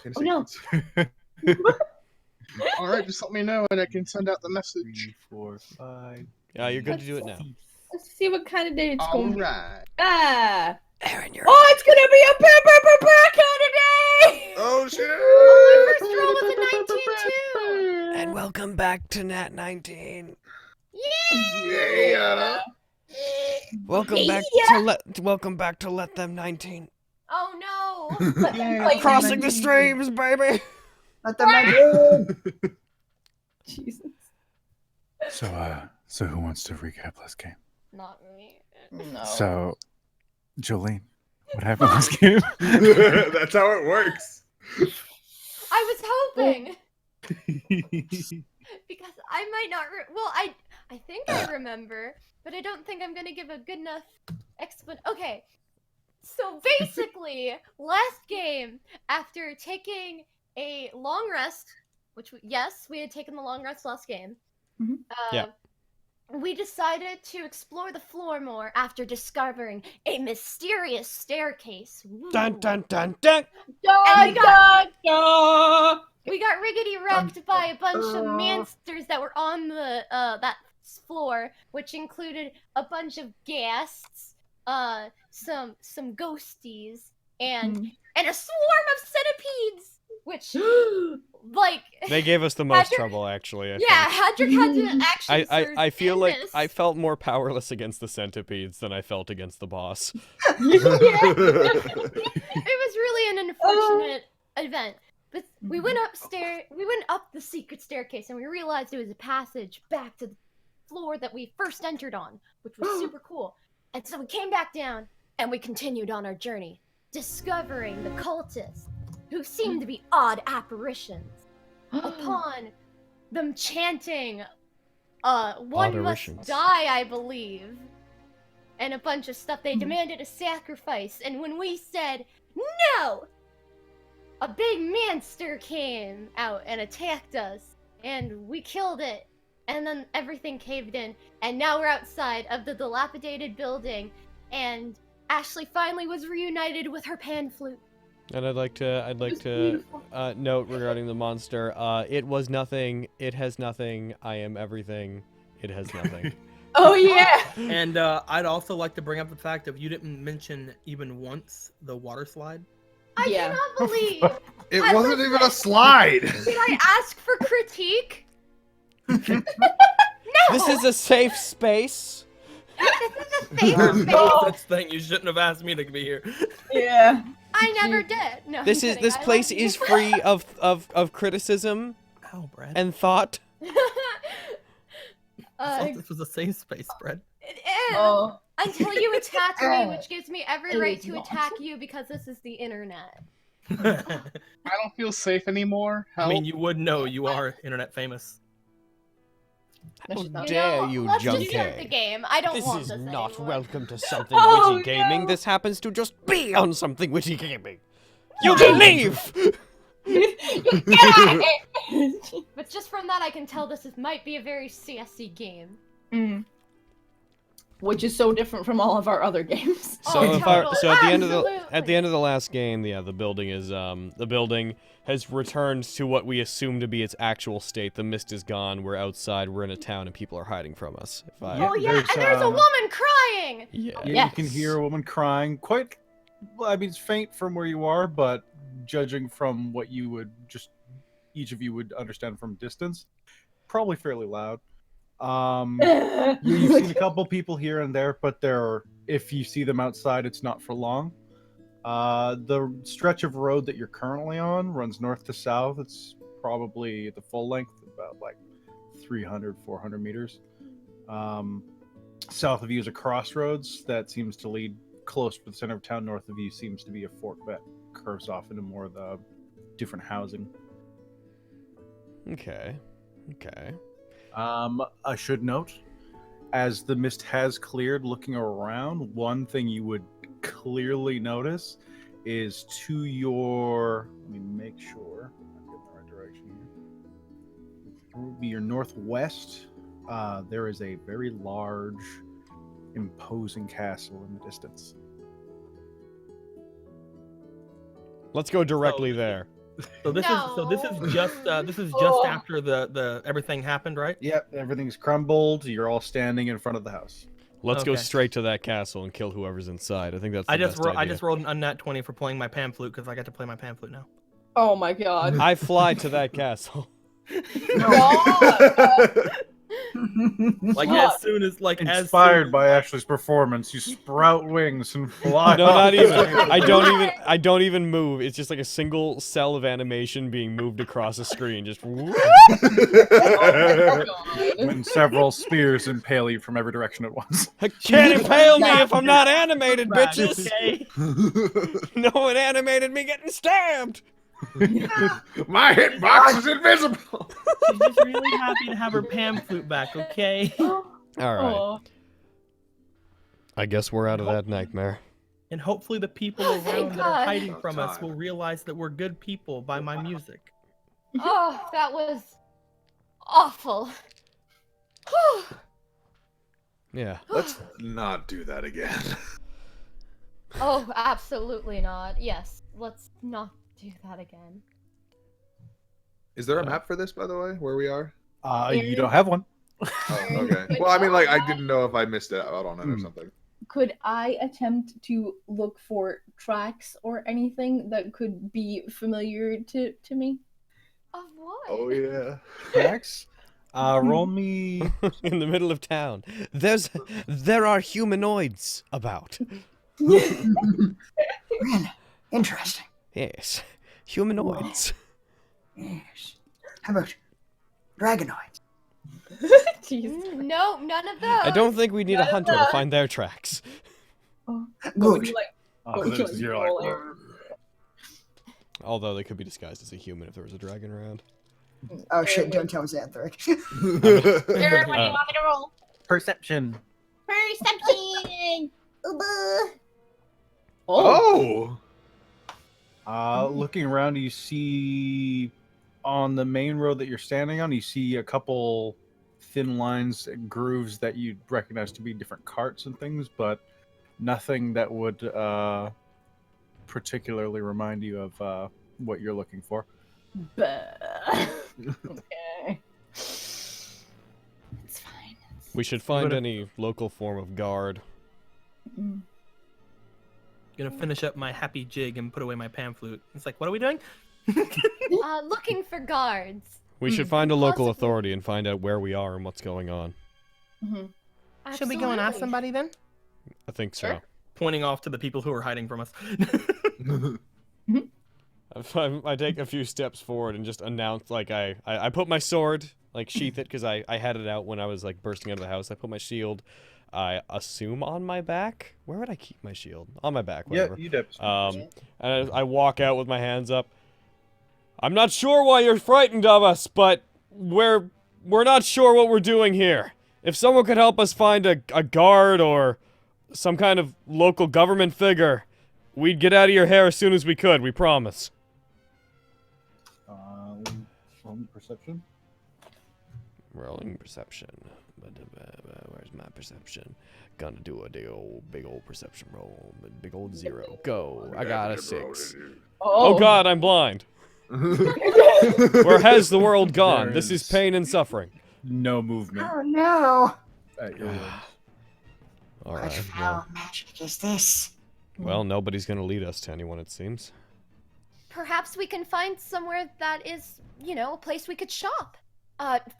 Oh no. All right, just let me know and I can send out the message. 3, 4, 5. Yeah, you're good to do it now. Let's see what kind of day it's All going to be. right. Ah. Aaron, you're. Oh, it's gonna be a today! Oh shit! Oh, my first roll was a 19 too. And welcome back to Nat19. Yeah. Welcome back to Let Them 19. Oh no. Like, Crossing the streams, baby. Let them know. Jesus. So who wants to recap last game? Not me. No. So, Jolene, what happened last game? That's how it works. I was hoping. Because I might not. Well, I think I remember, but I don't think I'm gonna give a good enough Okay, so basically, last game, after taking a long rest, which yes, we had taken the long rest last game. Mhm. Yeah. We decided to explore the floor more after discovering a mysterious staircase. Dun Ooh. dun dun dun. And we got Da! We got riggedy wrecked by a bunch of monsters that were on the that floor, which included a bunch of ghasts, some ghosties, and a swarm of centipedes, which like They gave us the most Hadric- trouble, actually. Hadric had to actually. I feel serve like this. I felt more powerless against the centipedes than I felt against the boss. It was really an unfortunate event. But we went upstairs. We went up the secret staircase, and we realized it was a passage back to the floor that we first entered on, which was super cool. And so we came back down, and we continued on our journey, discovering the cultists, who seemed to be odd apparitions. Upon them chanting, "One must Odderitions. die," I believe, and a bunch of stuff. They demanded a sacrifice, and when we said no, a big monster came out and attacked us, and we killed it, and then everything caved in, and now we're outside of the dilapidated building, and Ashley finally was reunited with her pan flute. And I'd like to note regarding the monster. It was nothing. It has nothing. I am everything. It has nothing. Oh yeah. And I'd also like to bring up the fact that you didn't mention even once the water slide. I Yeah. cannot believe. It I wasn't was even a like- slide. Did I ask for critique? No. This is a safe space. This is a safe There's space. no such thing. You shouldn't have asked me to be here. Yeah. I never did. No. I'm This kidding. I place love you. is free of criticism Ow, Brad. and thought. I thought this was a safe space, Brad. It is. Oh. Until you attack me, which gives me every It right is to not. attack you because this is the internet. I don't feel safe anymore. I Help. mean, you would know you are internet famous. How That's not- dare you, let's just start the Junkie? game. I don't This want is this not anymore. welcome to Something Oh, Witty Gaming. no. This happens to just be on Something Witty Gaming. You can leave! Get out of here. But just from that, I can tell this might be a very CSC game. Mm. Which is so different from all of our other games. So Oh, at the end of absolutely. the last game, yeah, the building has returned to what we assume to be its actual state. The mist is gone. We're outside. We're in a town, and people are hiding from us. Oh yeah, There's, and there's a woman crying. Yeah. You can hear a woman crying. Quite, well, I mean, it's faint from where you are, but judging from what you would each of you would understand from distance, probably fairly loud. You've seen a couple people here and there, but if you see them outside, it's not for long. The stretch of road that you're currently on runs north to south. It's probably the full length, about like 300, 400 meters. South of you is a crossroads that seems to lead close to the center of town. North of you seems to be a fork that curves off into more of the different housing. Okay. I should note, as the mist has cleared, looking around, one thing you would clearly notice is to your, let me make sure I'm getting the right direction here. It would be your northwest. There is a very large, imposing castle in the distance. Let's go directly there. So this is just Oh. after the everything happened, right? Yep, everything's crumbled. You're all standing in front of the house. Let's go Okay. straight to that castle and kill whoever's inside. I think that's the I just best idea. I just rolled an unnat 20 for playing my pan flute because I get to play my pan flute now. Oh my god. I fly to that castle. God. Like Fuck. as soon as Inspired by Ashley's performance, you sprout wings and fly. No, off. not even. I don't even move. It's just like a single cell of animation being moved across a screen. Just. God. And several spears impale you from every direction at once. Can't impale me if I'm not animated, bitches. Okay. No one animated me getting stabbed. My hitbox is invisible. She's just really happy to have her pan flute back. Okay. All right. Oh. I guess we're out of that nightmare. And hopefully the people Oh, thank around that are God. hiding from us Time. will realize that we're good people by my music. Oh, that was awful. Whew. Yeah. Let's not do that again. Oh, absolutely not. Yes, let's not do that again. Is there a map for this, by the way, where we are? You don't have one. Oh, okay. Well, I mean, like, I didn't know if I missed it out on it or something. Could I attempt to look for tracks or anything that could be familiar to me? Of what? Oh yeah. Max, roll me. In the middle of town, there are humanoids about. Interesting. Yes, humanoids. Yes. How about dragonoids? Jeez. No, none of those. I don't think we need a hunter to find their tracks. Good. You're like, Although they could be disguised as a human if there was a dragon around. Oh shit! Don't tell Xanthric. What do you want me to roll? perception. Perception. Oh. Looking around, you see on the main road that you're standing on, you see a couple thin lines and grooves that you'd recognize to be different carts and things, but nothing that would particularly remind you of what you're looking for. Okay. It's fine. We should find any local form of guard. Gonna finish up my happy jig and put away my pan flute. It's like, what are we doing? Looking for guards. We should find a local Possibly. authority and find out where we are and what's going on. Should we go and ask Absolutely. somebody then? I think so. Sure. Pointing off to the people who are hiding from us. I take a few steps forward and just announce, like, I put my sword, like, sheath it, because I had it out when I was, like, bursting out of the house. I put my shield, I assume, on my back. Where would I keep my shield? On my back, whatever. Yeah, you did. And I walk out with my hands up. I'm not sure why you're frightened of us, but we're not sure what we're doing here. If someone could help us find a guard or some kind of local government figure, we'd get out of your hair as soon as we could, we promise. Roll perception. Rolling perception. Where's my perception? Gonna do a big old perception roll. Big old 0. Go. I got a 6. Oh god, I'm blind. Where has the world gone? There This is is- pain and suffering. No movement. Oh no! At your wings. All What right. foul magic is this? Well, nobody's gonna lead us to anyone, it seems. Perhaps we can find somewhere that is, you know, a place we could shop.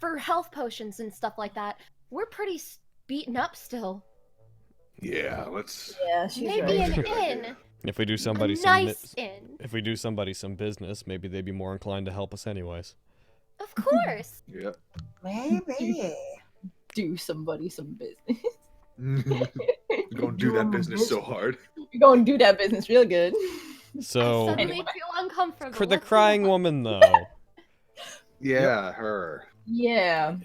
For health potions and stuff like that. We're pretty beaten up still. Yeah, let's. Yeah, she's Maybe right. an inn. If we do A somebody nice inn. if we do somebody some business, maybe they'd be more inclined to help us anyways. Of course. Yep. Maybe. Do somebody some business. We're gonna do that business so hard. You're going to do that business real good. So, Suddenly feel uncomfortable. for the Let's crying move on. woman though, Yeah, her. Yeah.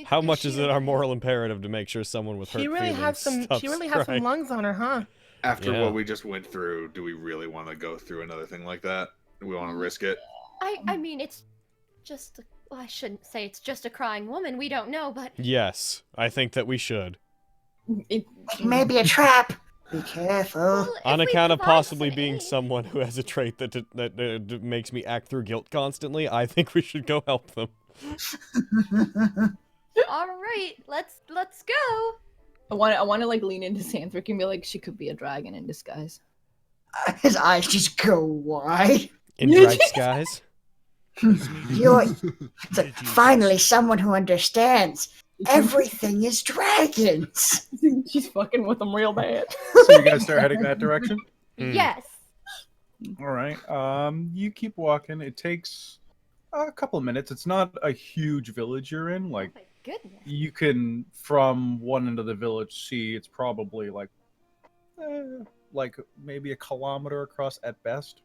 how much is it our moral imperative to make sure someone with hurt She really has feelings some. stops She really has some crying? lungs on her, huh? After Yeah. what we just went through, do we really want to go through another thing like that? Do we want to risk it? I mean, it's just. Well, I shouldn't say it's just a crying woman. We don't know, but Yes, I think that we should. It, It may be a trap. Be careful. Well, On if we account of provide possibly some being aid- someone who has a trait that makes me act through guilt constantly, I think we should go help them. All right, let's go. I want to like lean into Sandrick and be like, she could be a dragon in disguise. His eyes just go wide. In drag skies. You're finally someone who understands. Everything is dragons. She's fucking with them real bad. So you guys start heading that direction? Yes. All right. You keep walking. It takes a couple minutes. It's not a huge village you're in. Like, Oh my goodness. you can, from one end of the village, see it's probably like maybe a kilometer across at best.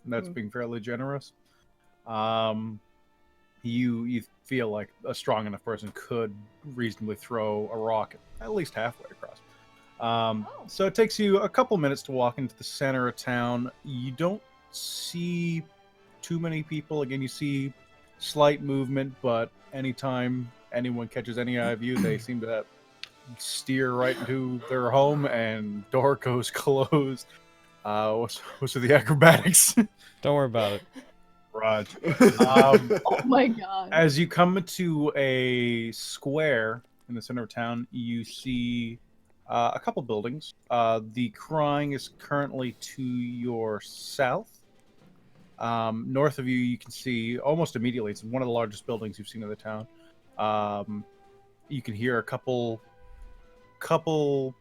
And that's being fairly generous. You feel like a strong enough person could reasonably throw a rock at least halfway across. So it takes you a couple minutes to walk into the center of town. You don't see too many people. Again, you see slight movement, but anytime anyone catches any eye of you, they seem to steer right into their home and door goes closed. What's with the acrobatics? Don't worry about it. Raj. Oh my god. As you come to a square in the center of town, you see a couple buildings. The crying is currently to your south. North of you, you can see almost immediately, it's one of the largest buildings you've seen in the town. You can hear a couple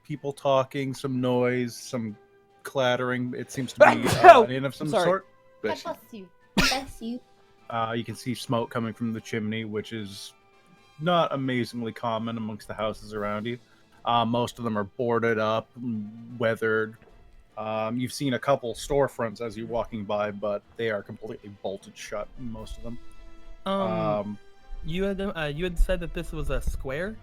people talking, some noise, some clattering. It seems to be an inn of some Sorry. sort. God bless you. Bless you. You can see smoke coming from the chimney, which is not amazingly common amongst the houses around you. Most of them are boarded up, weathered. You've seen a couple storefronts as you're walking by, but they are completely bolted shut, most of them. You had said that this was a square.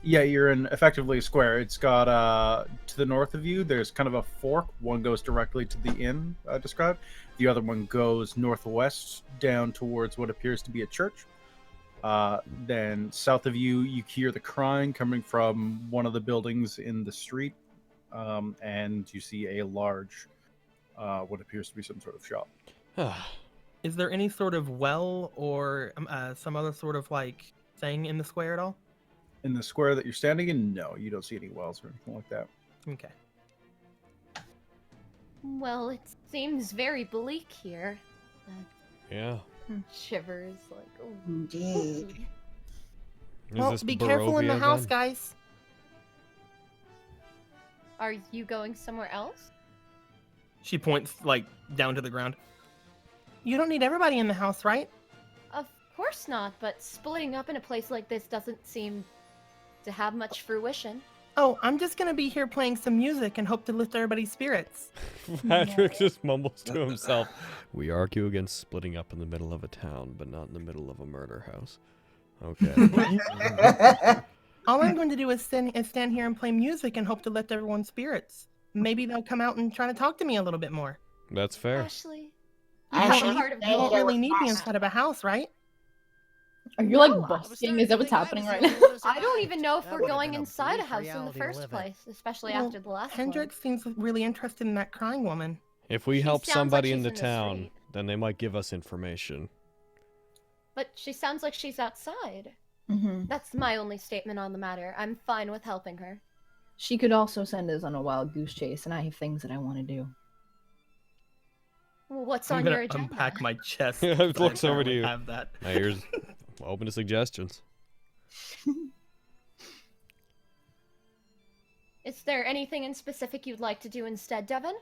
Yeah, you're in effectively a square. It's got to the north of you, there's kind of a fork. One goes directly to the inn described. The other one goes northwest down towards what appears to be a church. Then south of you, you hear the crying coming from one of the buildings in the street. And you see a large, what appears to be some sort of shop. Is there any sort of well or some other sort of like thing in the square at all? In the square that you're standing in, no, you don't see any wells or anything like that. Okay. Well, it seems very bleak here. Yeah. Shivers like. Oh. Indeed. Is Well, this be careful in the Barovia house, then? guys. Are you going somewhere else? She points like down to the ground. You don't need everybody in the house, right? Of course not, but splitting up in a place like this doesn't seem to have much fruition. Oh, I'm just gonna be here playing some music and hope to lift everybody's spirits. Patrick just mumbles to himself. We argue against splitting up in the middle of a town, but not in the middle of a murder house. Okay. All I'm going to do is stand here and play music and hope to lift everyone's spirits. Maybe they'll come out and try to talk to me a little bit more. That's fair. Ashley, Ashley, part of You won't there really with need me us. inside of a house, right? Are you like No, I busting? Is that what's happening right now? I don't even know if we're going inside a house in the first place, especially Well, after the last Hendrik seems really interested in that crying woman. If we She help sounds somebody like in the she's in the town, street. then they might give us information. But she sounds like she's outside. Mm-hmm. That's my only statement on the matter. I'm fine with helping her. She could also send us on a wild goose chase, and I have things that I want to do. Well, what's I'm on gonna your agenda? unpack my chest. It so I looks over to apparently you. Have that. My ears open to suggestions. Is there anything in specific you'd like to do instead, Devin?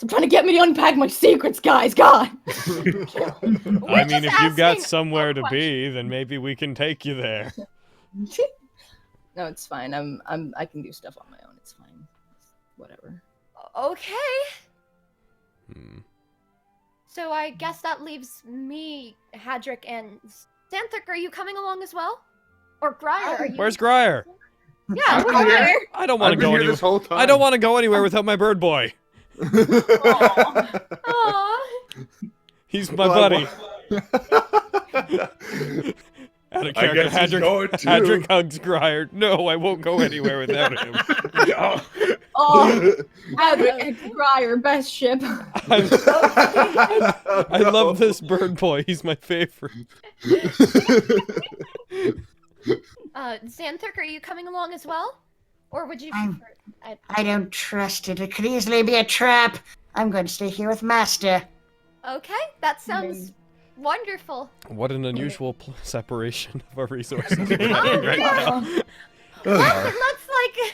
I'm trying to get me to unpack my secrets, guys. God. I mean, just if you've got asking somewhere a to be, then maybe we can take you there. No, it's fine. I can do stuff on my own. It's fine. Whatever. Okay. Hmm. So I guess that leaves me, Hadrick, and Xanthric. Are you coming along as well? Or Grier? Are you? Where's Grier? Yeah, I'm we're here. here. I don't want I've to been go here anywhere. this whole time. I don't want to go anywhere without my bird boy. Aw. He's my Well, buddy. And Out of I character, guess he's going to. Hadrick hugs Grier. No, I won't go anywhere without him. Yeah. Oh, Adric, Grier, best ship. I love this bird boy. He's my favorite. Xanthic, are you coming along as well? Or would you I'm- prefer... I don't trust it. It could easily be a trap. I'm going to stay here with Master. Okay, that sounds wonderful. What an unusual separation of our resources. Oh, right yeah. now. Well, it looks like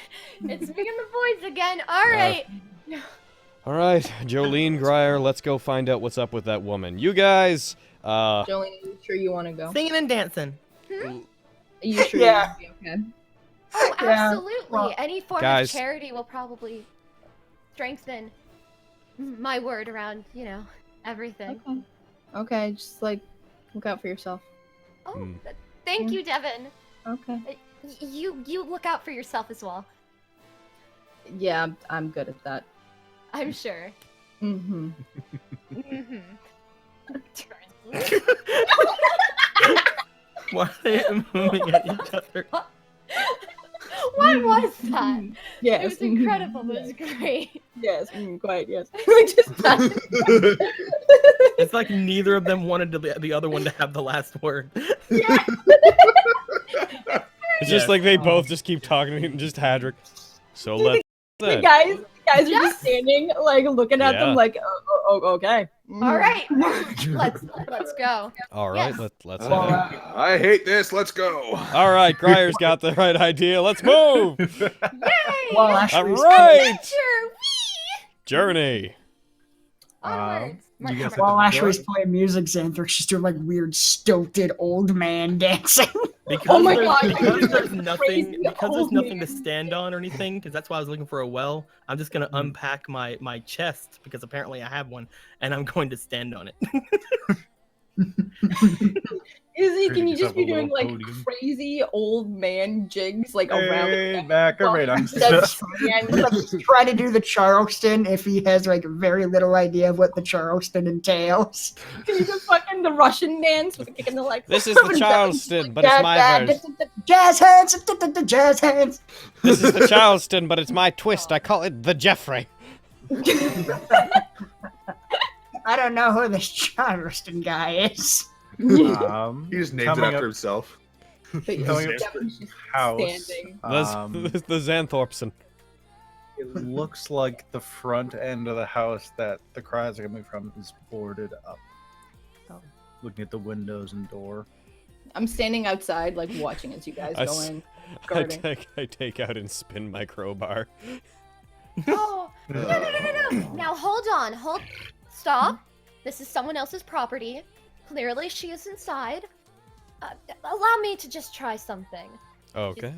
it's me and the boys again. All right. All right, Jolene, Grier, let's go find out what's up with that woman. You guys, Jolene, are you sure you want to go? Singing and dancing. Are you sure Yeah. you'll be okay? Oh, Yeah, absolutely. well- Any form Guys. of charity will probably strengthen my word around, everything. Okay. Okay, just like look out for yourself. Oh, Hmm. thank you, Devin. Okay. You look out for yourself as well. Yeah, I'm good at that. I'm sure. Mm-hmm. Why are they moving at each other? What was that? Yes. It was incredible. It was great. Yes, quite, yes. We just It's like neither of them wanted the other one to have the last word. Yeah. It's just like they both just keep talking to me and just Hadrick. So let's The guys are Yes. just standing, like, looking at Yeah. them like, okay. All right. Let's go. All right, Yes. let's I hate this. Let's go. All right, Grier's got the right idea. Let's move. Yay! Well, All Ashley's right, Adventure! journey. Onwards. you guys While have to Ashley's playing music, Xanthic, she's doing like weird stilted old man dancing. Because Oh my there's, God, Because there's crazy nothing. Because there's old nothing man. to stand on or anything. Because that's why I was looking for a well. I'm just gonna unpack my chest because apparently I have one, and I'm going to stand on it. Izzy, can Creating you just yourself be a doing little like podium. crazy old man jigs like around Hey, back right. I'm That's Try to do the Charleston if he has like very little idea of what the Charleston entails. Can you do fucking the Russian dance with kicking the legs? This is the Charleston, but it's my version. Jazz hands, jazz hands. This is the Charleston, but it's my twist. I call it the Jeffrey. I don't know who this Charleston guy is. He just named it coming after up- himself. Coming up to Devin's the just house. standing. The Xanthorpson. It looks like the front end of the house that the cries are coming from is boarded up. Looking at the windows and door. I'm standing outside, like watching as you guys I go s- in. I Guarding. take out and spin my crowbar. Oh, no. Now hold on. Stop. This is someone else's property. Clearly she is inside. Allow me to just try something. Okay.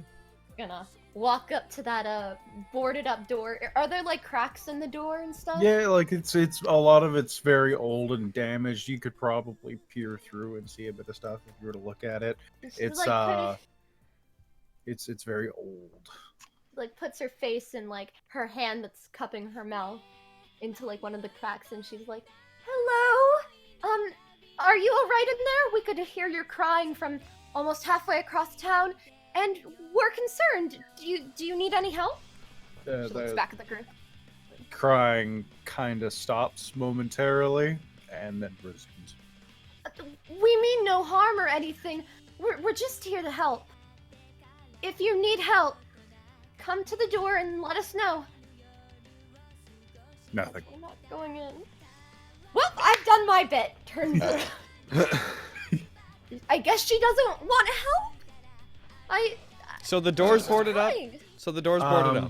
Gonna walk up to that boarded up door. Are there like cracks in the door and stuff? Yeah, like it's a lot of it's very old and damaged. You could probably peer through and see a bit of stuff if you were to look at it. She, It's like, it's very old. like puts her face in like her hand that's cupping her mouth into like one of the cracks, and she's like, "Hello, are you all right in there? We could hear your crying from almost halfway across town, and we're concerned. Do you need any help?" She looks The back at the group. crying kind of stops momentarily and then resumes. We mean no harm or anything. We're just here to help. If you need help, come to the door and let us know. Nothing. I'm not going in. Well, I've done my bit. Turns out. I guess she doesn't want help. So the door's boarded up. Fine. So the door's boarded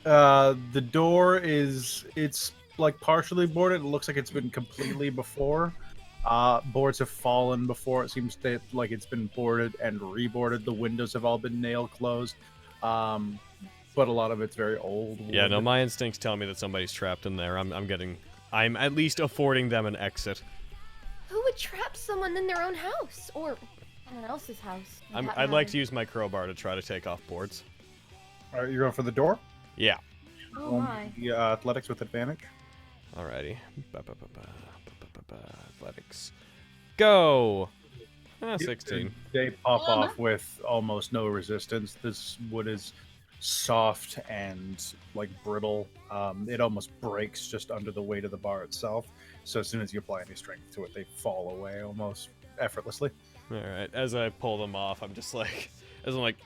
up. The door it's like partially boarded. It looks like it's been completely before. Boards have fallen before. It seems that like it's been boarded and reboarded. The windows have all been nail closed. But a lot of it's very old. Yeah, no, wood. my instincts tell me that somebody's trapped in there. I'm at least affording them an exit. Who would trap someone in their own house or someone else's house? for that I'd like matter? to use my crowbar to try to take off boards. All right, you're going for the door. Yeah. Oh my. Yeah, athletics with advantage. Alrighty. Athletics. Go! 16. They pop off with almost no resistance. This wood is soft and like brittle. It almost breaks just under the weight of the bar itself. So as soon as you apply any strength to it, they fall away almost effortlessly. All right. As I pull them off, I'm just like, as I'm like,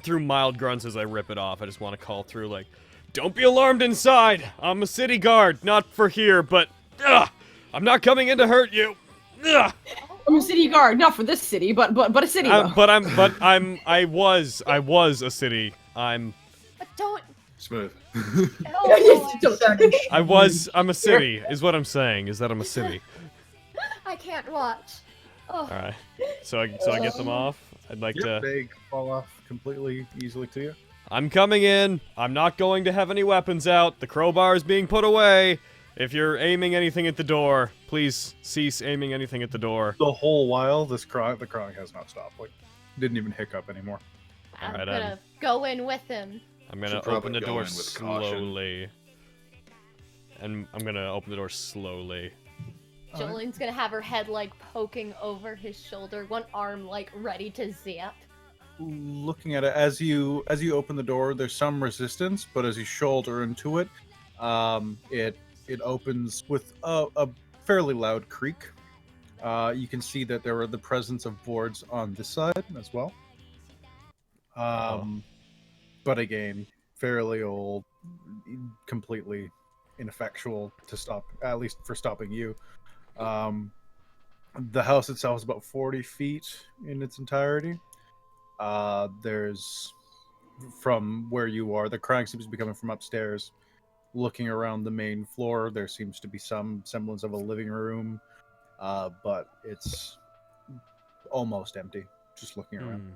through mild grunts as I rip it off, I just want to call through like, "Don't be alarmed inside. I'm a city guard, not for here, but I'm not coming in to hurt you." Ugh. I'm a city guard, not for this city, but a city. Though. I was a city. But don't. Smooth. I'm a city, is what I'm saying, is that I'm a city. I can't watch. Oh. Alright. So I get them off. I'd like to. They fall off completely easily to you. I'm coming in. I'm not going to have any weapons out. The crowbar is being put away. If you're aiming anything at the door, please cease aiming anything at the door. The whole while, the crying has not stopped. Like, didn't even hiccup anymore. I'm Alright, gonna go in with him. I'm gonna Should open probably the go door in with caution. slowly. And I'm gonna open the door slowly. Jolene's gonna have her head like poking over his shoulder, one arm like ready to zap. Looking at it as you open the door, there's some resistance, but as you shoulder into it, it opens with a fairly loud creak. You can see that there are the presence of boards on this side as well. But again, fairly old, completely ineffectual to stop, at least for stopping you. The house itself is about 40 feet in its entirety. There's, from where you are, the crying seems to be coming from upstairs. Looking around the main floor, there seems to be some semblance of a living room, but it's almost empty, just looking around.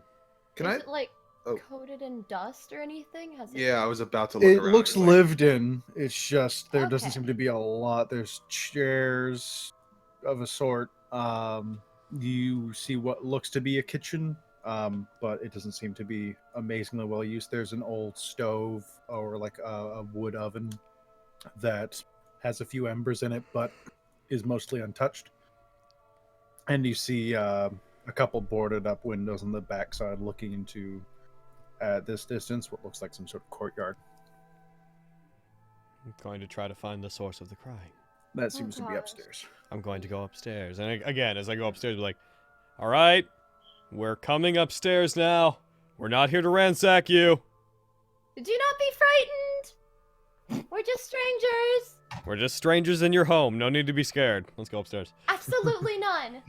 Can Is I? it like Oh. coated in dust or anything? Has it... Yeah, I was about to look It around. looks like- lived in. It's just there doesn't Okay. seem to be a lot. There's chairs of a sort. You see what looks to be a kitchen, but it doesn't seem to be amazingly well used. There's an old stove or like a wood oven that has a few embers in it, but is mostly untouched. And you see a couple boarded up windows on the backside looking into, at this distance, what looks like some sort of courtyard. I'm going to try to find the source of the crying. That seems to be gosh. upstairs. I'm going to go upstairs. And again, as I go upstairs, be like, "Alright, we're coming upstairs now. We're not here to ransack you. Do not be frightened. We're just strangers. We're just strangers in your home. No need to be scared. Let's go upstairs." Absolutely none.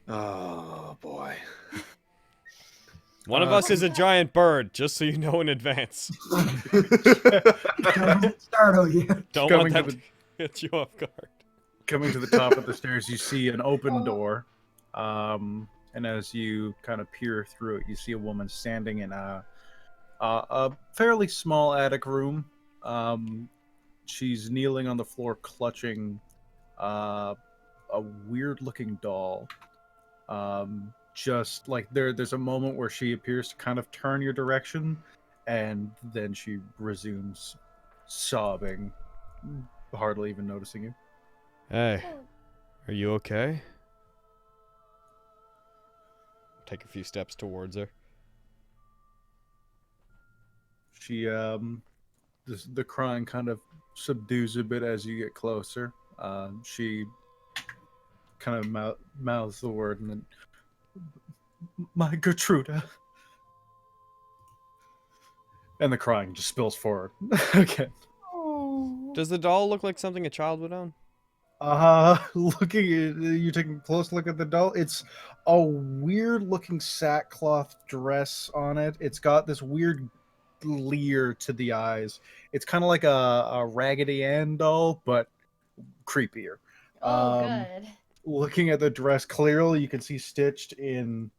Oh boy. One of us is a giant bird, just so you know in advance. Don't startle you. Don't Coming want to that to hit you off guard. Coming to the top of the stairs, you see an open door. And as you kind of peer through it, you see a woman standing in a fairly small attic room. She's kneeling on the floor, clutching a weird-looking doll. Just like there's a moment where she appears to kind of turn your direction, and then she resumes sobbing, hardly even noticing you. Hey, are you okay? Take a few steps towards her. She the crying kind of subdues a bit as you get closer. She kind of mouths the word, and then, "My Gertruda." And the crying just spills forward again. Does the doll look like something a child would own? Looking at you, taking a close look at the doll. It's a weird looking sackcloth dress on it. It's got this weird leer to the eyes. It's kind of like a Raggedy Ann doll, but creepier. Oh, good. Looking at the dress clearly, you can see stitched in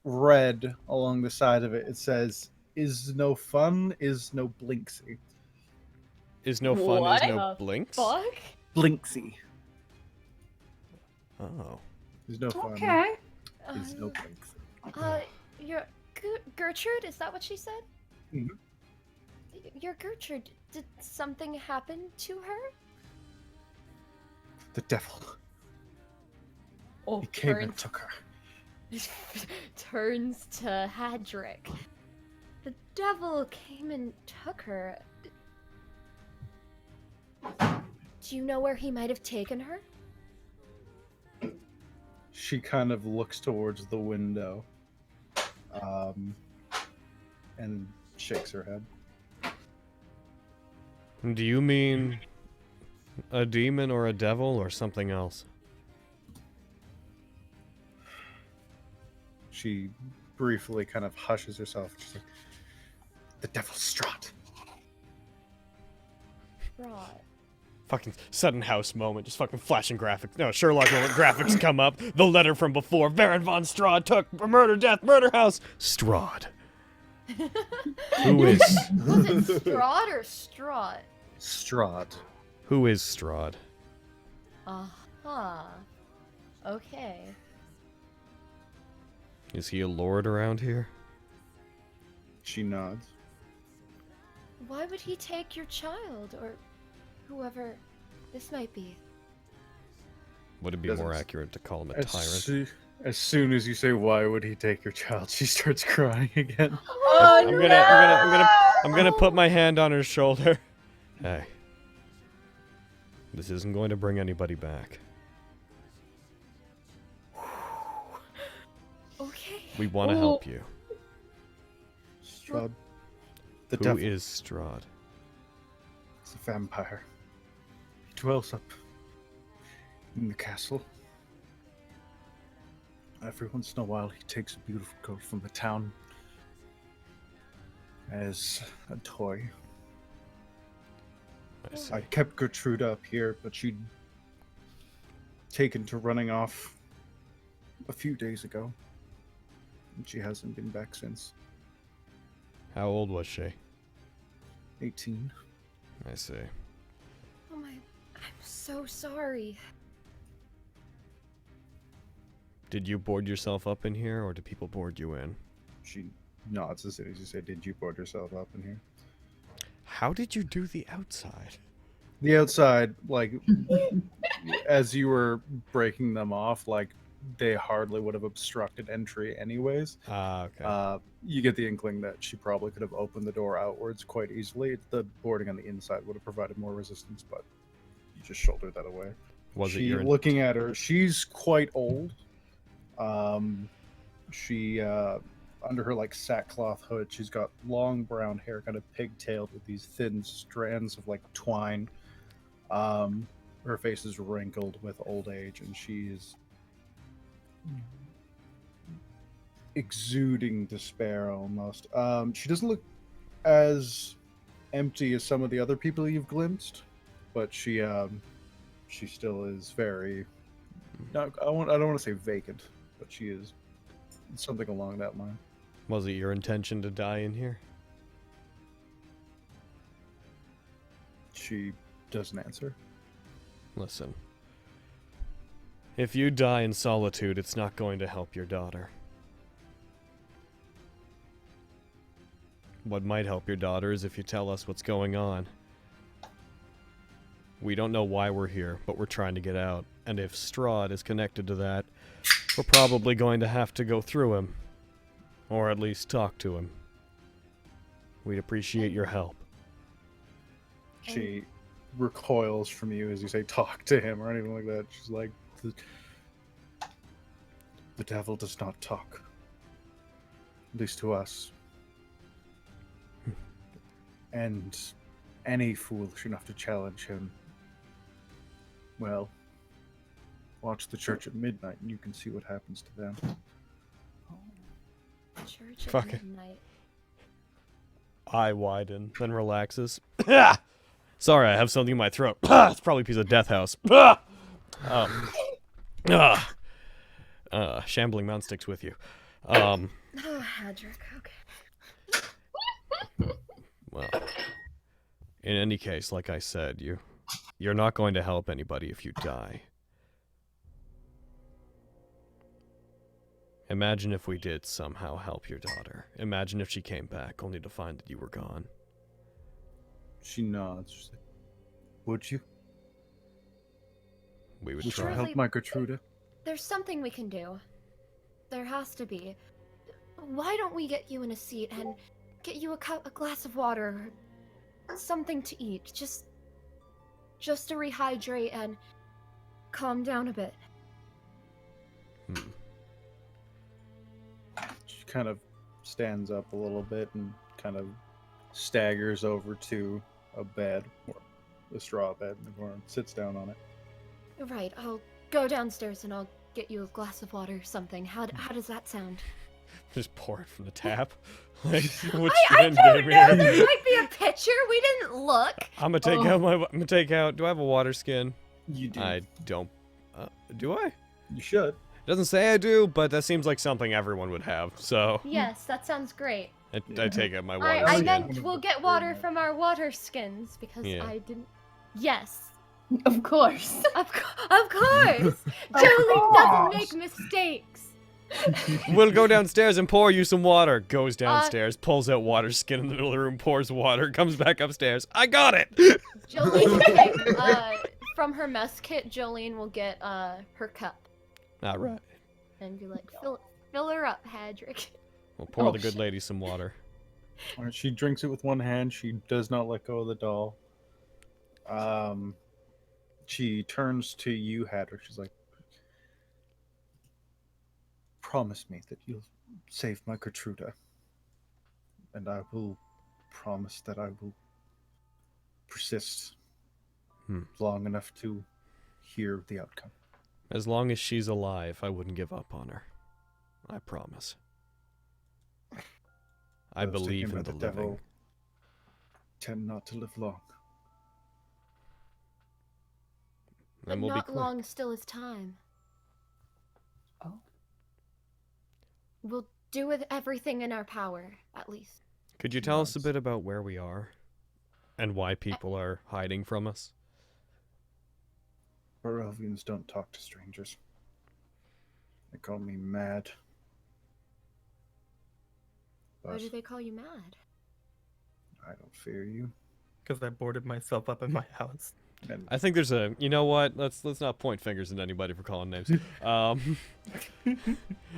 red along the side of it. It says, "Is no fun, is no blinksy." Is no fun, What is no the blinks? Fuck. Blinksy. Oh. There's no fun. Okay. Is no blinksy. Your Gertrude, is that what she said? Mhm. Your Gertrude, did something happen to her? The devil. Oh, He came Her and took her. turns to Hadrick. The devil came and took her. Do you know where he might have taken her? She kind of looks towards the window, and shakes her head. Do you mean a demon or a devil or something else? She briefly kind of hushes herself. She's like, the devil's Strahd. Right. Fucking sudden house moment, just fucking flashing graphics. No, Sherlock moment graphics come up. The letter from before. Baron von Strahd took murder, death, murder house. Strahd. Who is? Was it Strahd or Strahd? Strahd. Who is Strahd? Uh-huh. Okay. Is he a lord around here? She nods. Why would he take your child, or whoever this might be? Would it be more accurate to call him a tyrant? As soon as you say, "Why would he take your child?" she starts crying again. I'm gonna put my hand on her shoulder. Hey, this isn't going to bring anybody back. Okay. We want to help you. Strahd. The Who devil. is Strahd? He's a vampire. He dwells up in the castle. Every once in a while, he takes a beautiful girl from the town as a toy. I kept Gertrude up here, but she'd taken to running off a few days ago. And she hasn't been back since. How old was she? 18. I see. Oh my, I'm so sorry. Did you board yourself up in here, or did people board you in? She nods as soon as you say, "Did you board yourself up in here?" How did you do the outside? The outside, like, as you were breaking them off, like, they hardly would have obstructed entry anyways. Okay. You get the inkling that she probably could have opened the door outwards quite easily. The boarding on the inside would have provided more resistance, but you just shouldered that away. Was it your looking at her, she's quite old. She under her like sackcloth hood, she's got long brown hair, kind of pigtailed with these thin strands of like twine. Her face is wrinkled with old age, and she is exuding despair almost. She doesn't look as empty as some of the other people you've glimpsed, but she still is very. I don't want to say vacant, but she is something along that line. Was it your intention to die in here? She doesn't answer. Listen. If you die in solitude, it's not going to help your daughter. What might help your daughter is if you tell us what's going on. We don't know why we're here, but we're trying to get out. And if Strahd is connected to that, we're probably going to have to go through him. Or at least talk to him. We'd appreciate your help. She recoils from you as you say talk to him or anything like that. She's like, the devil does not talk. At least to us. And any foolish enough to challenge him, well, watch the church at midnight and you can see what happens to them. Church at Fuck it. midnight. Eye widen, then relaxes. Sorry, I have something in my throat. It's probably a piece of Death House. Shambling Mount sticks with you. Oh, Hadrick, okay. Well, in any case, like I said, you're not going to help anybody if you die. Imagine if we did somehow help your daughter. Imagine if she came back only to find that you were gone. She nods. She's like, would you? We would Would you try. help my Gertrude? There's something we can do. There has to be. Why don't we get you in a seat and get you a glass of water, or something to eat, just to rehydrate and calm down a bit. She kind of stands up a little bit and kind of staggers over to a bed, or a straw bed in the corner, and sits down on it. Right, I'll go downstairs and I'll get you a glass of water or something. How does that sound? Just pour it from the tap. Like, which I end don't game know. here? There might be a pitcher. We didn't look. I'm gonna take out. Do I have a water skin? You do. I don't. Do I? You should. It doesn't say I do, but that seems like something everyone would have. So Yes, that sounds great. I take out my water I skin. meant we'll get water from our water skins because Yeah. I didn't. Yes, Of course. of course. Jolene doesn't make mistakes. We'll go downstairs and pour you some water. Goes downstairs, pulls out water skin in the middle of the room, pours water, comes back upstairs. I got it. Jolene will take, from her mess kit. Jolene will get her cup All right. and be like, fill her up, Hadrick. We'll pour Oh, the good shit. lady some water. Alright, she drinks it with one hand. She does not let go of the doll. She turns to you, Hadrick. She's like, promise me that you'll save my Gertruda. And I will promise that I will persist long enough to hear the outcome. As long as she's alive, I wouldn't give up on her. I promise. I Those believe taken in by the devil living. tend not to live long. But And we'll be not quick. long still is time. Oh. We'll do with everything in our power, at least. Could you tell us a Nice. bit about where we are? And why people are hiding from us? Barovians don't talk to strangers. They call me mad. Why But do they call you mad? I don't fear you. Because I boarded myself up in my house. And I think there's a. You know what? Let's not point fingers at anybody for calling names.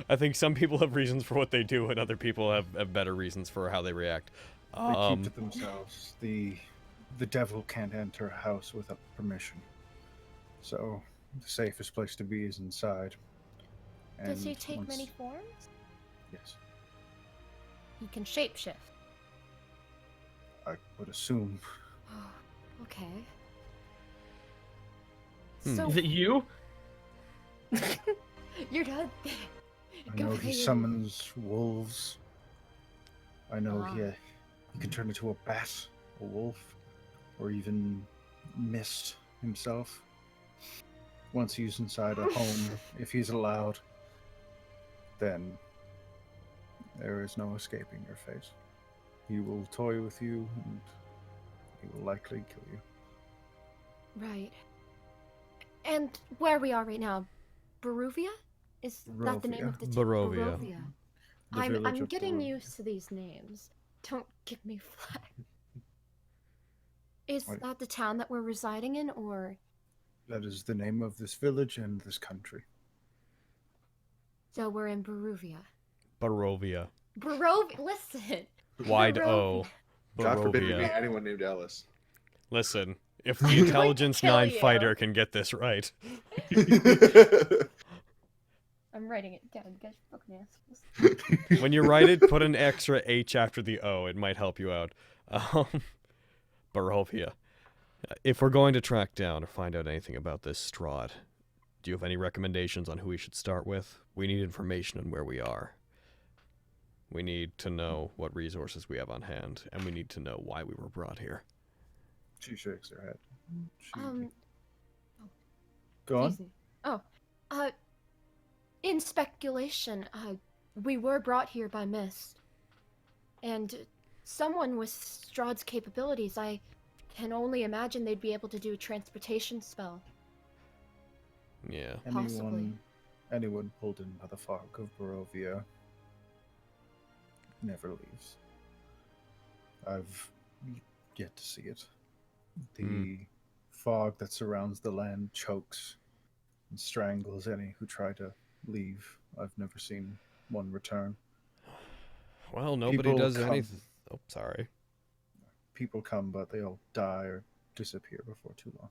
I think some people have reasons for what they do, and other people have better reasons for how they react. they keep to themselves. The devil can't enter a house without permission. So the safest place to be is inside. Does he And take once- many forms? Yes, He can shapeshift. I would assume. Okay. Hmm. So Is it you? you're done. I know he summons wolves. I know Ah. he can turn into a bat, a wolf, or even mist himself. Once he's inside a home, if he's allowed, then there is no escaping your fate. He will toy with you, and he will likely kill you. Right. And where we are right now, Barovia? Is that the name of the town? Barovia. The I'm village of getting Barovia. used to these names. Don't give me flack. Is Wait. that the town that we're residing in, or That is the name of this village and this country. so we're in Barovia? Barovia. Barovia. Listen. Wide O. God forbid we meet Barovia. anyone named Alice. Listen, if the going to Intelligence kill 9 you. fighter can get this right. I'm writing it down, guys. Fucking assholes. When you write it, put an extra H after the O. It might help you out. Barovia. If we're going to track down or find out anything about this Strahd, do you have any recommendations on who we should start with? We need information on where we are. We need to know what resources we have on hand, and we need to know why we were brought here. She shakes her head. Go on. Excuse me. Oh, in speculation, we were brought here by Mist, and someone with Strahd's capabilities. I can only imagine they'd be able to do a transportation spell. Yeah. Possibly. Anyone pulled in by the fog of Barovia never leaves. I've yet to see it. The fog that surrounds the land chokes and strangles any who try to leave. I've never seen one return. Well, nobody People does come. anything. Oh, sorry. People come, but they all die or disappear before too long.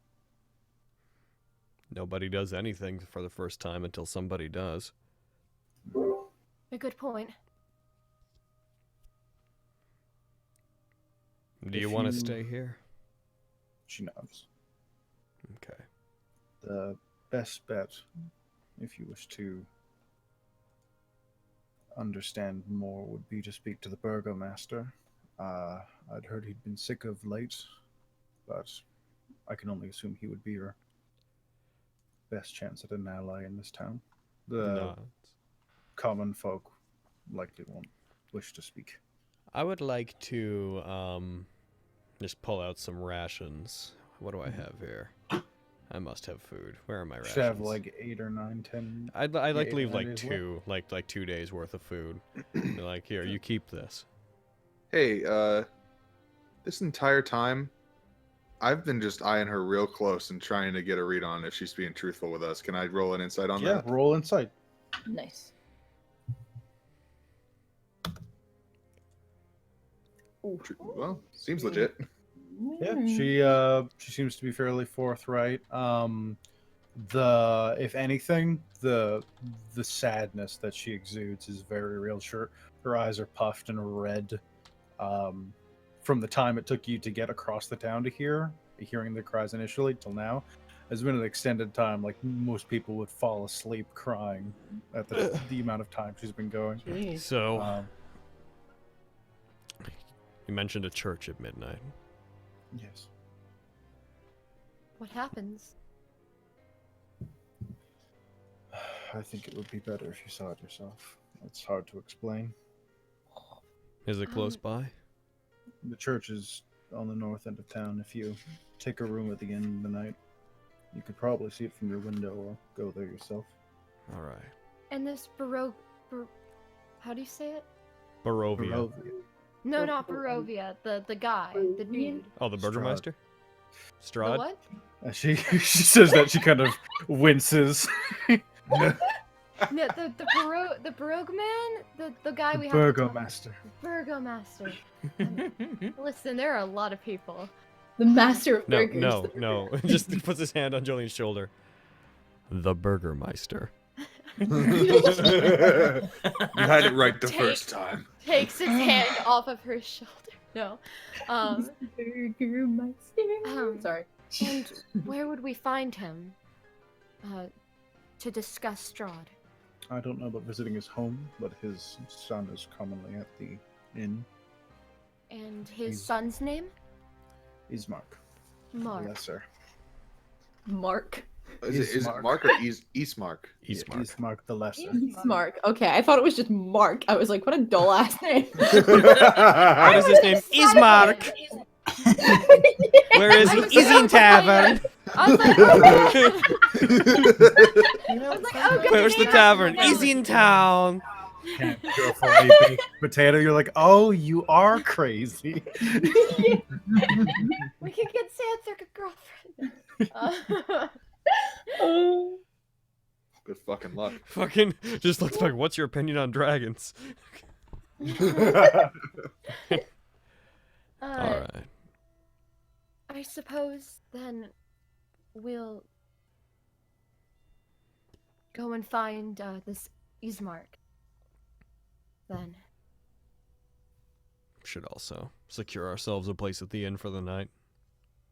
Nobody does anything for the first time until somebody does. A good point. Do you If want to you- stay here? She nods. Okay. The best bet, if you wish to understand more, would be to speak to the burgomaster. I'd heard he'd been sick of late, but I can only assume he would be your best chance at an ally in this town. The Nods. common folk likely won't wish to speak. I would like to just pull out some rations. What do I have here? I must have food. Where are my rations? Should have like 8 or 9, 10. I'd like to eight leave or nine like days left. two, like 2 days worth of food. Be like, here, you keep this. Hey, this entire time, I've been just eyeing her real close and trying to get a read on if she's being truthful with us. Can I roll an insight on Yeah, that? roll insight. Nice. Well, seems legit. Yeah, she seems to be fairly forthright. If anything, the sadness that she exudes is very real. Sure, her eyes are puffed and red. From the time it took you to get across the town to hearing the cries initially till now, has been an extended time. Like most people would fall asleep crying at the amount of time she's been going. Jeez. So, you mentioned a church at midnight. Yes. What happens? I think it would be better if you saw it yourself. It's hard to explain. Is it close by? The church is on the north end of town. If you take a room at the end of the night, you could probably see it from your window or go there yourself. All right. And this how do you say it? Barovia. Barovia. No, not Barovia. The guy, the dude. Oh, the Burgermeister? The Strahd? what? She says that she kind of winces. No, the Baroque man, the guy we have. Burgomaster. Burgomaster. Listen, there are a lot of people. The master of No, burgers. no. Just puts his hand on Jolene's shoulder. The Burgermeister. You had it right the first time. Takes his hand off of her shoulder. No. Burgermeister. Sorry. And where would we find him? To discuss Strahd. I don't know about visiting his home, but his son is commonly at the inn. And his He's- son's name? Ismark. Mark. Lesser. Mark. Is it Ismark. Mark or Ismark? Ismark. Ismark the Lesser. Mark. Okay, I thought it was just Mark. I was like, what a dull ass name. What is his name? Ismark! Where is he? He's in Tavern! I was like, oh, good Where's the name. tavern? He's in town! Can't go for a baked potato. You're like, oh, you are crazy. We could get Sand Circuit girlfriend. Good fucking luck. Fucking just looks like, what's your opinion on dragons? Alright. I suppose then we'll go and find this Ismark. Then. Should also secure ourselves a place at the inn for the night.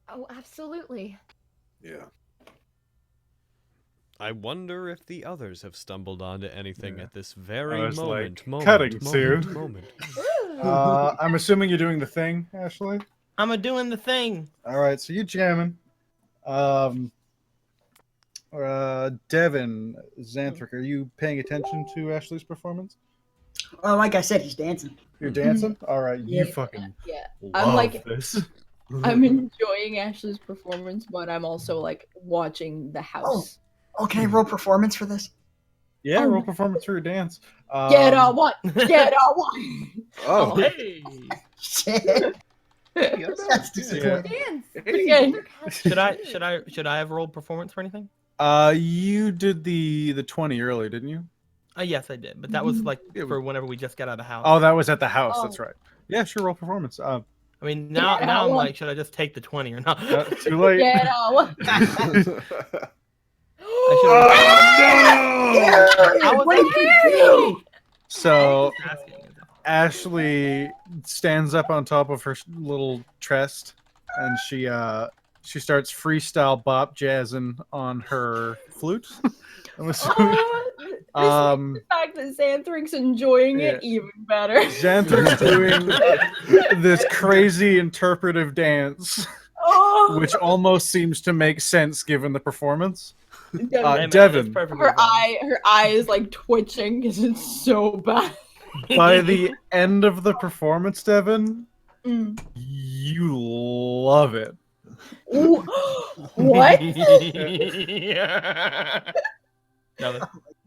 Oh, absolutely. Yeah. I wonder if the others have stumbled onto anything Yeah. at this very I was moment. like, cutting to. Moment. I'm assuming you're doing the thing, Ashley. I'm a doing the thing. All right, so you're jamming. Devin, Xanthric, are you paying attention to Ashley's performance? Oh, like I said, he's dancing. You're dancing? All right, you Yeah. fucking Yeah. love I'm like- this. I'm enjoying Ashley's performance, but I'm also like watching the house. Oh, can I roll performance for this? Yeah, Oh roll my- performance for your dance. Get on one! Get on one! Oh, Hey. Shit. That's disappointing. Dance. Okay. Should I have rolled performance for anything? You did the 20 earlier, didn't you? Yes, I did, but that was like for whenever we just got out of the house. Oh, that was at the house. Oh. That's right. Yeah, sure. Roll performance. I mean, now Yeah, I'm well- like, should I just take the 20 or not? Too late. Get out. Harry, what did you do? So Asking. Ashley stands up on top of her little chest, and she starts freestyle bop jazzing on her flute. I'm assuming. The fact that Xanthric's enjoying it even better. Xanthric's doing this crazy interpretive dance, Oh, which almost seems to make sense given the performance. Hey, man, Devin. that's perfectly her fine. eye is like twitching because it's so bad. By the end of the performance, Devin, Mm. you love it. Ooh. What? Yeah. No,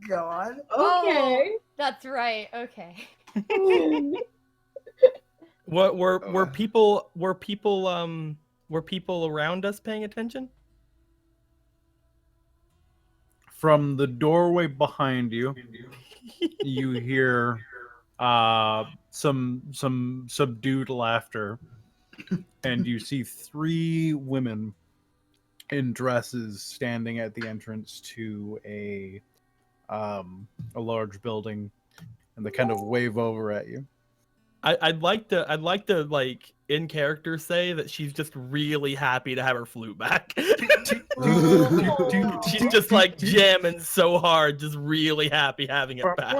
God. Okay. That's right. Okay. what were people around us paying attention? From the doorway behind you, you hear some subdued laughter, and you see 3 women in dresses standing at the entrance to a large building, and they kind of wave over at you. I'd like to like in character say that she's just really happy to have her flute back. She's just like jamming so hard, just really happy having it back.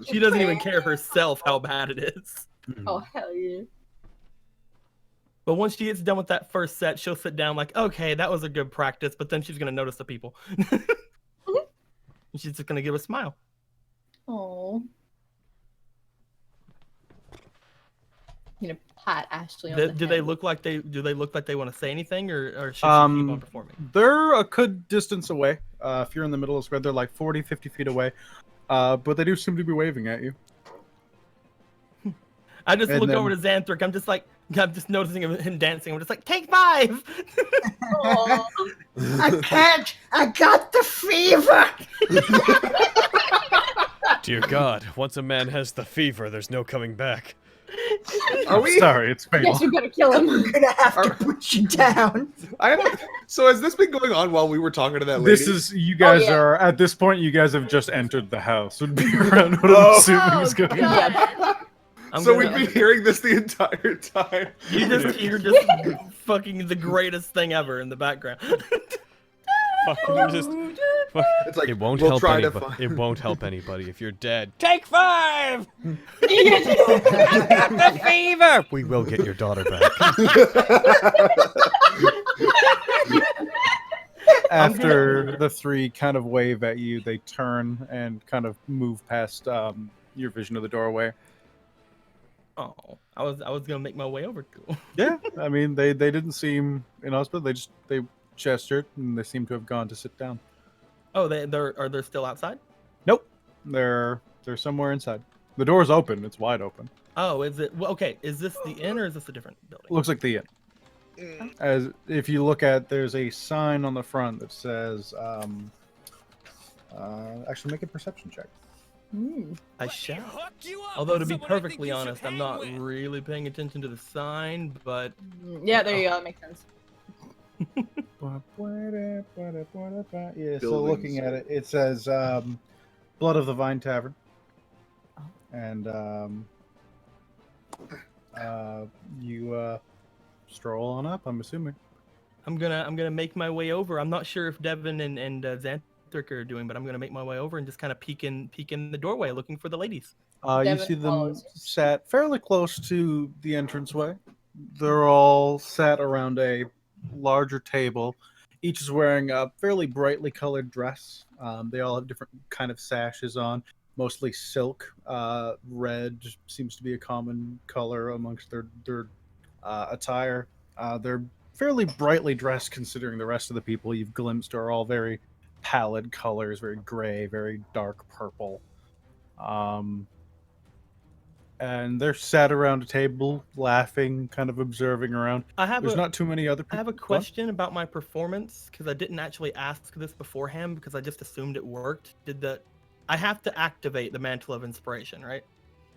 She doesn't even care herself how bad it is. Oh hell yeah. But once she gets done with that first set, she'll sit down like, okay, that was a good practice, but then she's gonna notice the people. And she's just gonna give a smile. Oh. You know, pat Ashley on Do, the do they head. look like they want to say anything, or should she keep on performing? They're a good distance away. If you're in the middle of the square, they're like 40, 50 feet away. But they do seem to be waving at you. I just And look then- over to Xanthrix. I'm just noticing him dancing. I'm just like, take 5. Aw. I can't. I got the fever. Dear God, once a man has the fever, there's no coming back. Are we? Sorry, it's fatal. Yes, we gotta kill him. I'm gonna have to put you down. So has this been going on while we were talking to that lady? This is you guys yeah. are at this point. You guys have just entered the house. Would be around what I'm Oh. assuming is going on. God. So we've been hearing this the entire time. You just hear just fucking the greatest thing ever in the background. Fucking just. It's like It won't we'll help try to anybody. find. It won't help anybody if you're dead. Take 5. You The fever. We will get your daughter back. After the 3 kind of wave at you, they turn and kind of move past your vision of the doorway. Oh, I was gonna make my way over to him. Yeah, I mean they didn't seem inhospitable. They gestured and they seem to have gone to sit down. Oh, are they still outside? Nope, they're somewhere inside. The door's open. It's wide open. Oh, is it? Well, okay, is this the inn or is this a different building? Looks like the inn. As if you look at, there's a sign on the front that says, actually make a perception check. I shall. Although to be perfectly honest, I'm not really paying attention to the sign, but Yeah, there you go. That makes sense. Yeah, so looking at it, it says Blood of the Vine Tavern. And you stroll on up, I'm assuming. I'm gonna make my way over. I'm not sure if Devin and Xanthrix are doing, but I'm gonna make my way over and just kind of peek in the doorway, looking for the ladies. You Devin see them follows you. sat fairly close to the entranceway. They're all sat around a larger table. Each is wearing a fairly brightly colored dress. They all have different kind of sashes on, mostly silk. Red seems to be a common color amongst their attire. They're fairly brightly dressed considering the rest of the people you've glimpsed are all very pallid colors, very gray, very dark purple. and they're sat around a table, laughing, kind of observing around. There's not too many other people. I have a question about my performance because I didn't actually ask this beforehand because I just assumed it worked. I have to activate the Mantle of Inspiration, right?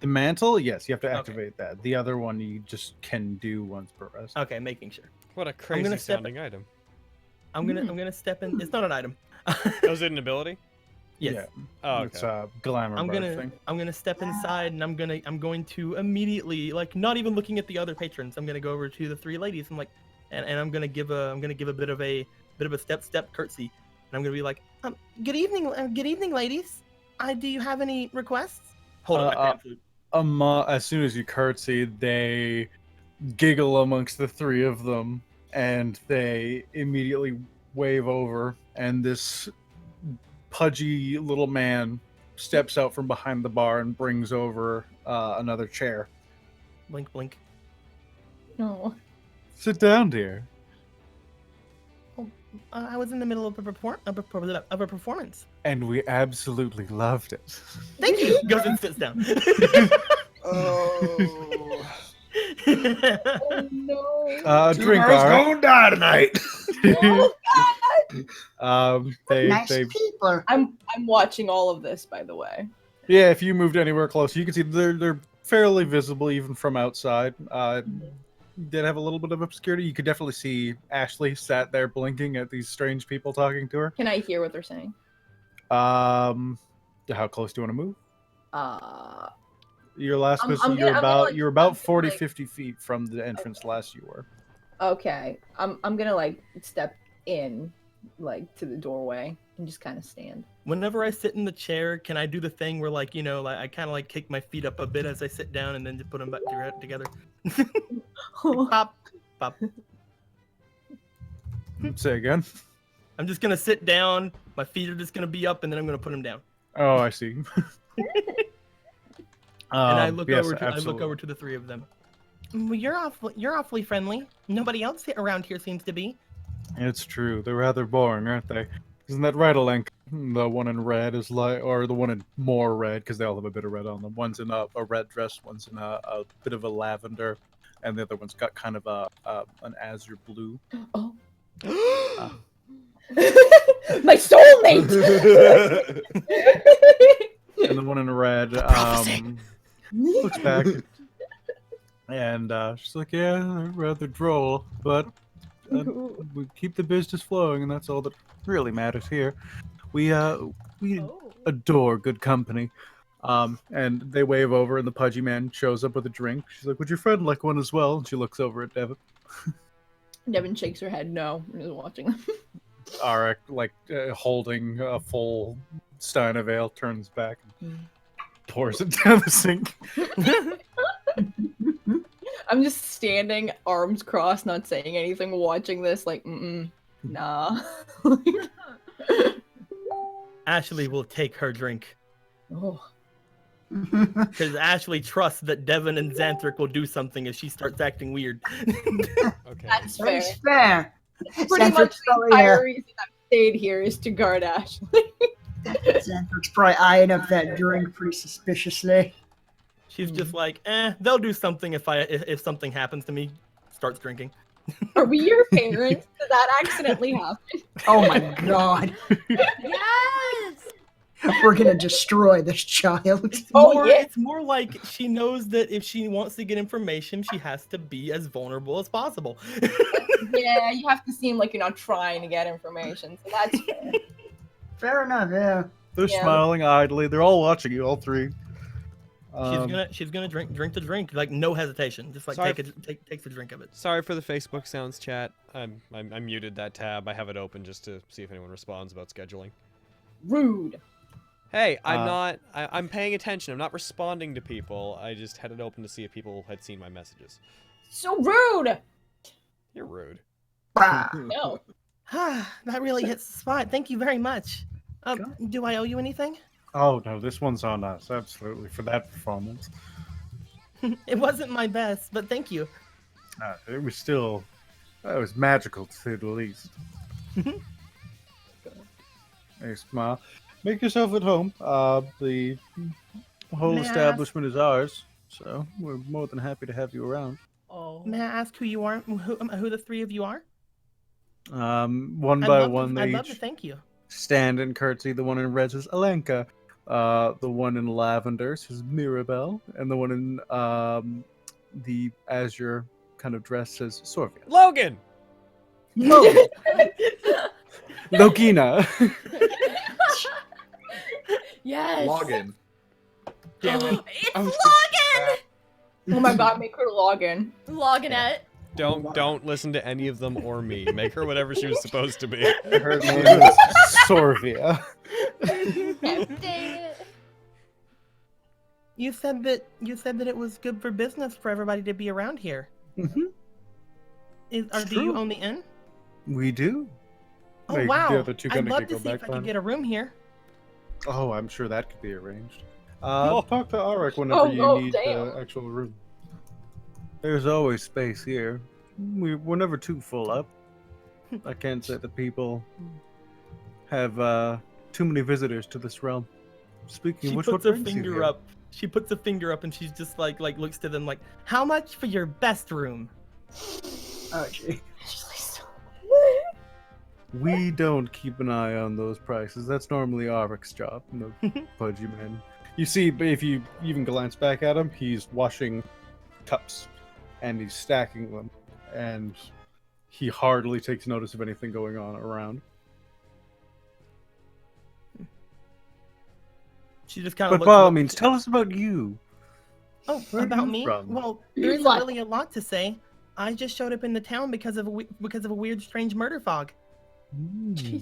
The mantle, yes, you have to activate that. The other one you just can do once per rest. Okay, making sure. What a crazy sounding item. I'm gonna step in. It's not an item. Was it an ability? Yes. Yeah. Oh, okay. It's a glamour thing. I'm gonna step inside and I'm going to immediately, like, not even looking at the other patrons. I'm gonna go over to the three ladies and I'm gonna give a bit of a step curtsy, and I'm gonna be like, good evening, ladies. Do you have any requests? hold up my pan flute. As soon as you curtsy, they giggle amongst the three of them, and they immediately wave over, and this pudgy little man steps out from behind the bar and brings over another chair. Blink, blink. No. Sit down, dear. I was in the middle of a performance. And we absolutely loved it. Thank you. Goes and sits down. Oh. Oh no. Drink, Tomorrow's Ara. gonna die tonight. Nice they people. I'm watching all of this, by the way. Yeah, if you moved anywhere close, you can see they're fairly visible even from outside. Did have a little bit of obscurity. You could definitely see Ashley sat there blinking at these strange people talking to her. Can I hear what they're saying? How close do you want to move? Your last visit, you're about 40, 50 feet from the entrance last you were. Okay. I'm gonna like step in like to the doorway and just kind of stand. Whenever I sit in the chair, can I do the thing where, like, you know, like I kind of like kick my feet up a bit as I sit down and then just put them back together? Pop, pop. Say again. I'm just gonna sit down. My feet are just gonna be up, and then I'm gonna put them down. Oh, I see. And I look yes, over to the three of them. Well, you're awfully friendly. Nobody else around here seems to be. It's true. They're rather boring, aren't they? Isn't that right, Alenka? The one in red is like, or the one in more red, because they all have a bit of red on them. One's in a red dress, one's in a bit of a lavender, and the other one's got kind of an azure blue. Oh. My soulmate. And the one in red looks back, and she's like, "Yeah, they're rather droll, but we keep the business flowing, and that's all that really matters here. We adore good company." And they wave over, and the pudgy man shows up with a drink. She's like, "Would your friend like one as well?" And she looks over at Devin. Devin shakes her head. No, I'm just watching them. Arik, holding a full stein of ale, turns back and pours it down the sink. I'm just standing, arms crossed, not saying anything, watching this like, nah. Ashley will take her drink. Oh. Because Ashley trusts that Devin and Xanthric will do something if she starts acting weird. Okay. That's fair. That's fair. Pretty much Xanthric's the probably, entire reason I've stayed here is to guard Ashley. Xanthric's probably eyeing up that drink pretty suspiciously. She's just like, they'll do something if something happens to me. Starts drinking. Are we your parents? Did that accidentally happen? Oh my god. Yes! We're gonna destroy this child. It's more like she knows that if she wants to get information, she has to be as vulnerable as possible. Yeah, you have to seem like you're not trying to get information, so that's fair. Fair enough, yeah. They're smiling idly. They're all watching you, all three. She's gonna drink the drink, like no hesitation, just like takes a drink of it. Sorry for the Facebook sounds chat. I muted that tab. I have it open just to see if anyone responds about scheduling. Rude. Hey, I'm paying attention. I'm not responding to people. I just had it open to see if people had seen my messages. So rude. You're rude. No. That really hits the spot. Thank you very much. Do I owe you anything? Oh no, this one's on us, absolutely, for that performance. It wasn't my best, but thank you. It was magical to say the least. Hey, smile. Make yourself at home. The whole establishment is ours, So we're more than happy to have you around. Oh. May I ask who you are? Who the three of you are? One by one, they I'd love to each thank you. stand and curtsy. The one in red is Alenka. The one in lavender is Mirabelle, and the one in the azure kind of dress says Sorvia. Logan! Logan. Logina. Yes. Login. Damn it. It's I'm Logan! Oh my god, make her log in. Loganette. Don't listen to any of them or me. Make her whatever she was supposed to be. Her name is Sorvia. Dang it. You said that it was good for business for everybody to be around here. Mm-hmm. Do you true. own the inn? We do. Oh Like, wow! the other two I'd kinda love could to go see if back I could on. get a room here. Oh, I'm sure that could be arranged. Oh. Talk to Arik whenever you Oh, need damn. the actual room. There's always space here. We're never too full up. I can't say that people have too many visitors to this realm. Speaking She of which, puts what her brings you finger here? up. She puts a finger up and she's just like looks to them like, how much for your best room? Oh, gee. We don't keep an eye on those prices. That's normally Arik's job, the pudgy man. You see, if you even glance back at him, he's washing cups and he's stacking them, and he hardly takes notice of anything going on around. She just kind of But looks by all up- means, tell us about you. Oh, Where are about you me? from? Well, there isn't What? really a lot to say. I just showed up in the town because of a weird, strange murder fog.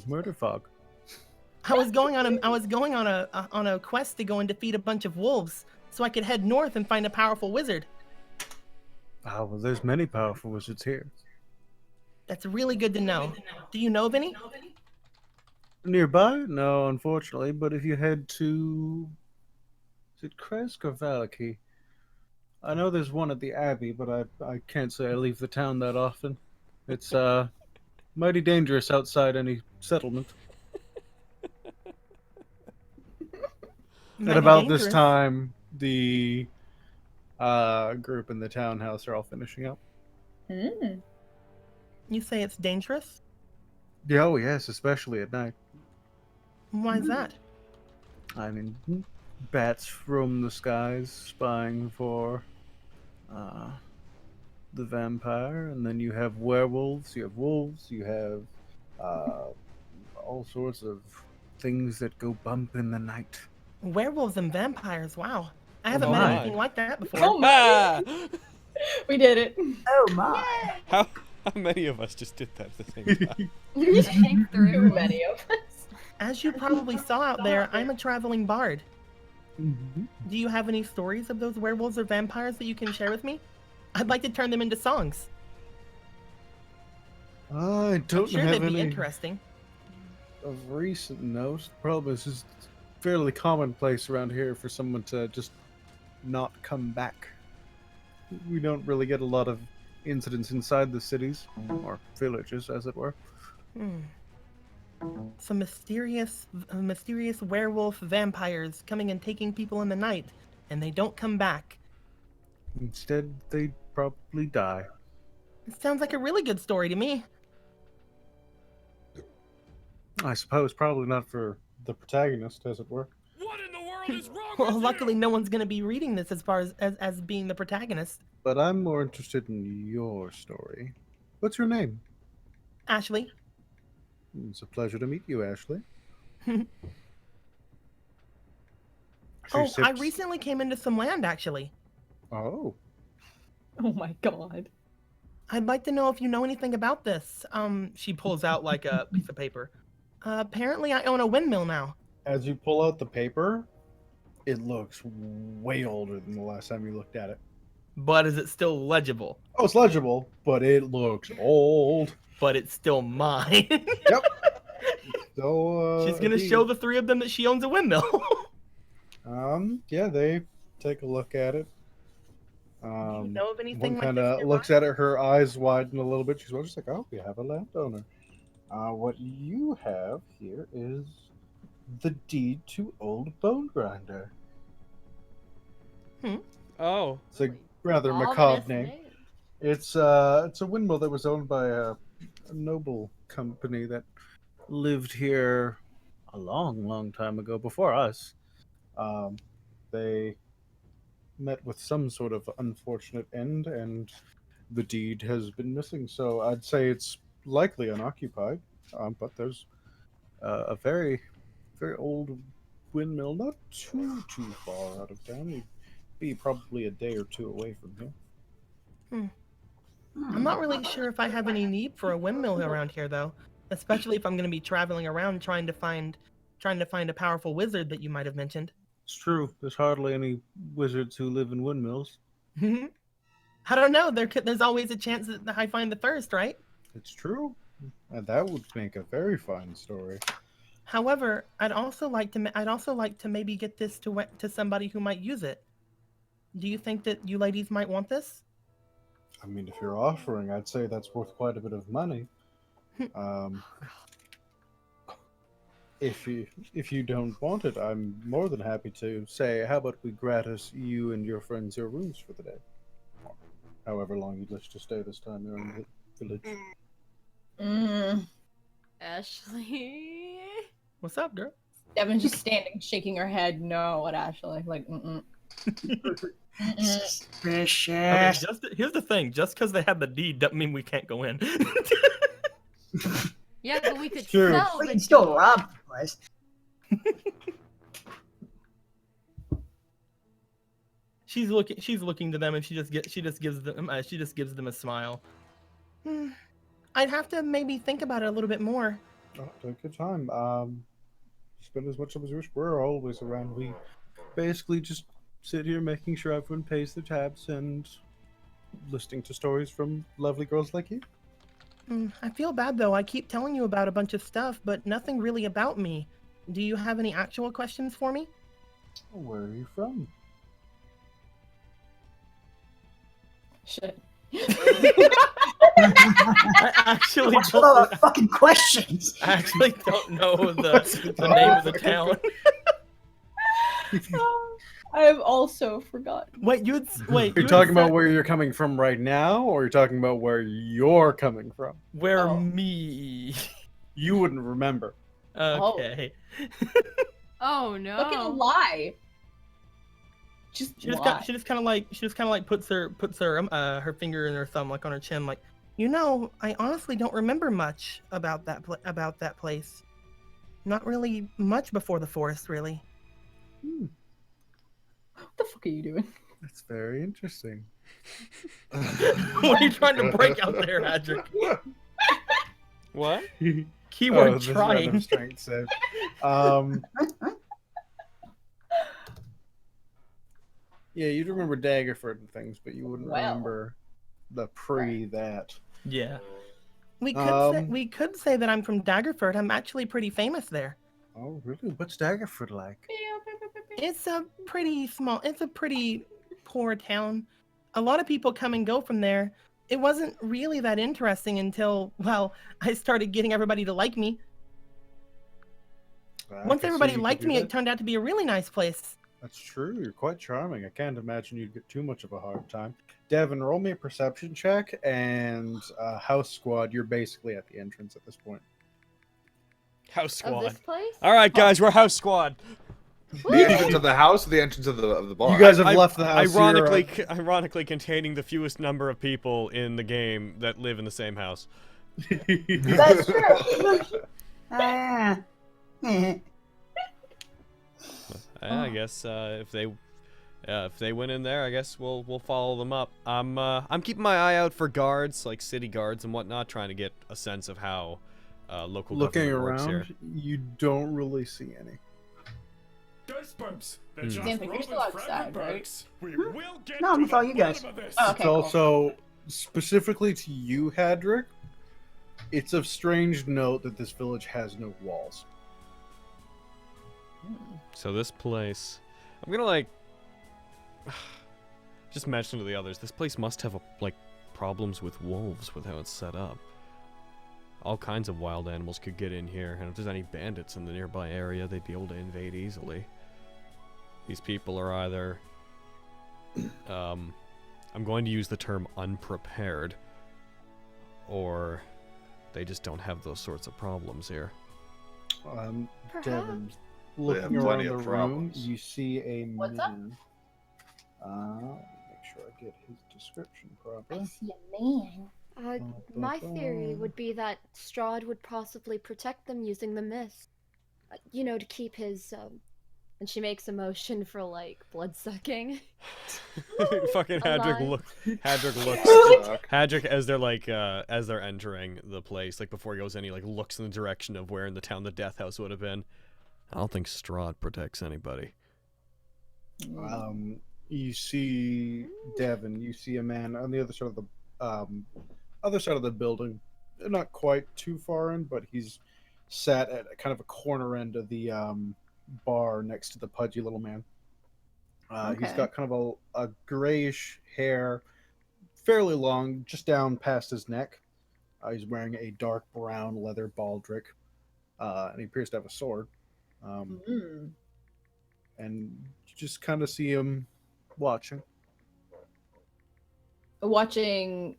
Murder fog. I was going on a quest to go and defeat a bunch of wolves, so I could head north and find a powerful wizard. Ah, well, there's many powerful wizards here. That's really good to know. Do you know of any? Nearby? No, unfortunately. But if you head to... Is it Kresk or Valaki? I know there's one at the Abbey, but I can't say I leave the town that often. It's mighty dangerous outside any settlement. At Mighty about this dangerous. time, the group in the townhouse are all finishing up. You say it's dangerous? Yeah, oh yes, especially at night. Why is that? I mean, bats from the skies spying for the vampire, and then you have werewolves, you have wolves, you have all sorts of things that go bump in the night. Werewolves and vampires. Wow, I haven't Oh met my. anything like that before. Oh Ah! We did it. Oh my. How many of us just did that at the same time? Came Too through. many of us. As you probably saw out there, I'm a traveling bard. Mm-hmm. Do you have any stories of those werewolves or vampires that you can share with me? I'd like to turn them into songs. I I'm don't sure have they'd be any interesting. of recent note. The problem is it's fairly commonplace around here for someone to just not come back. We don't really get a lot of incidents inside the cities, or villages, as it were. Some mysterious werewolf vampires coming and taking people in the night, and they don't come back. Instead, they probably die. It sounds like a really good story to me. I suppose probably not for the protagonist, as it were. What in the world is wrong Well, with luckily you? no one's gonna be reading this as far as being the protagonist. But I'm more interested in your story. What's your name? Ashley. It's a pleasure to meet you, Ashley. Oh, She I sips- recently came into some land, actually. Oh, Oh my god. I'd like to know if you know anything about this. She pulls out like a piece of paper. Apparently I own a windmill now. as you pull out the paper, it looks way older than the last time you looked at it. But is it still legible? Oh, it's legible, but it looks old. But it's still mine. Yep. So She's gonna show the three of them that she owns a windmill. Yeah, they take a look at it. Do you know of anything One like kind this of nearby? looks at it, her eyes widen a little bit. She's just like, "Oh, we have a landowner." What you have here is the deed to Old Bone Grinder. Oh. It's a rather macabre name. It's a windmill that was owned by a noble company that lived here a long, long time ago before us. They met with some sort of unfortunate end, and the deed has been missing. So I'd say it's likely unoccupied. But there's a very, very old windmill, not too far out of town. You'd be probably a day or two away from here. I'm not really sure if I have any need for a windmill around here, though. Especially if I'm going to be traveling around trying to find a powerful wizard that you might have mentioned. It's true. There's hardly any wizards who live in windmills. I don't know. There's always a chance that I find the first, right? It's true. And that would make a very fine story. However, I'd also like to maybe get this to somebody who might use it. Do you think that you ladies might want this? I mean, if you're offering, I'd say that's worth quite a bit of money. If you don't want it, I'm more than happy to say, how about we gratis you and your friends your rooms for the day? However long you'd wish to stay this time you're in the village. Ashley. What's up, girl? Devin's just standing, shaking her head no at Ashley. Like, Suspicious. Okay, here's the thing. Just because they have the deed doesn't mean we can't go in. Yeah, but we could Sure. sell We the can still rob the place. She's looking to them, and she just gives them a smile. I'd have to maybe think about it a little bit more. Oh, take your time. Spend as much time as you wish. We're always around. We basically just sit here making sure everyone pays their tabs and listening to stories from lovely girls like you. I feel bad though. I keep telling you about a bunch of stuff, but nothing really about me. Do you have any actual questions for me? Where are you from? shit. I actually What's with all don't. the fucking questions? I actually don't know the name of the town. I have also forgotten. Wait, You're talking about where you're coming from right now, or you're talking about where you're coming from? where Oh. me? You wouldn't remember. Okay. Oh no. Fucking lie. Just She just lie. kind of like puts her finger in her thumb like on her chin, like, You know, I honestly don't remember much about that place. Not really much before the forest, really. What the fuck are you doing? That's very interesting. what are you trying to break out there, Adric? What? Keyword this trying. random strength save. Yeah, you'd remember Daggerford and things, but you wouldn't Well. remember the that. Yeah. We could say that I'm from Daggerford. I'm actually pretty famous there. Oh, really? What's Daggerford like? It's a pretty poor town. A lot of people come and go from there. It wasn't really that interesting until, well, I started getting everybody to like me. Once everybody liked me, it turned out to be a really nice place. That's true. You're quite charming. I can't imagine you'd get too much of a hard time. Devin, roll me a perception check, and House Squad, you're basically at the entrance at this point. House Of squad. this place? All right, guys, we're house squad. The entrance of the house or the entrance of the bar? You guys have left the house. Ironically containing the fewest number of people in the game that live in the same house. That's true. I guess if they went in there, I guess we'll follow them up. I'm keeping my eye out for guards, like city guards and whatnot, trying to get a sense of how local Looking government works around, here. you don't really see any. Dice bumps. They're Hmm. just Xanthan, you're still rolling outside, fragment right? perks. We will get No, I'm to with all the you guys. bottom of this. Oh, It's okay, cool. also, specifically to you, Hadrick, it's of strange note that this village has no walls. So this place, I'm gonna just mention to the others. This place must have problems with wolves with how it's set up. All kinds of wild animals could get in here, and if there's any bandits in the nearby area, they'd be able to invade easily. These people are either I'm going to use the term unprepared, or they just don't have those sorts of problems here. Devin, They looking have around plenty the of room, problems. you see a What's up? man. Let me make sure I get his description I properly. see a man. My theory would be that Strahd would possibly protect them using the mist. You know, to keep his, and she makes a motion for, like, blood sucking. Fucking Hadrick Alive. looks. Hadrick, as they're like, as they're entering the place, like before he goes in, he like looks in the direction of where in the town the death house would have been. I don't think Strahd protects anybody. You see Devin. You see a man on the other side of the building. Not quite too far in, but he's sat at kind of a corner end of the bar next to the pudgy little man. He's Okay. got kind of a grayish hair, fairly long, just down past his neck. He's wearing a dark brown leather baldric, and he appears to have a sword. Mm. And you just kind of see him watching. Watching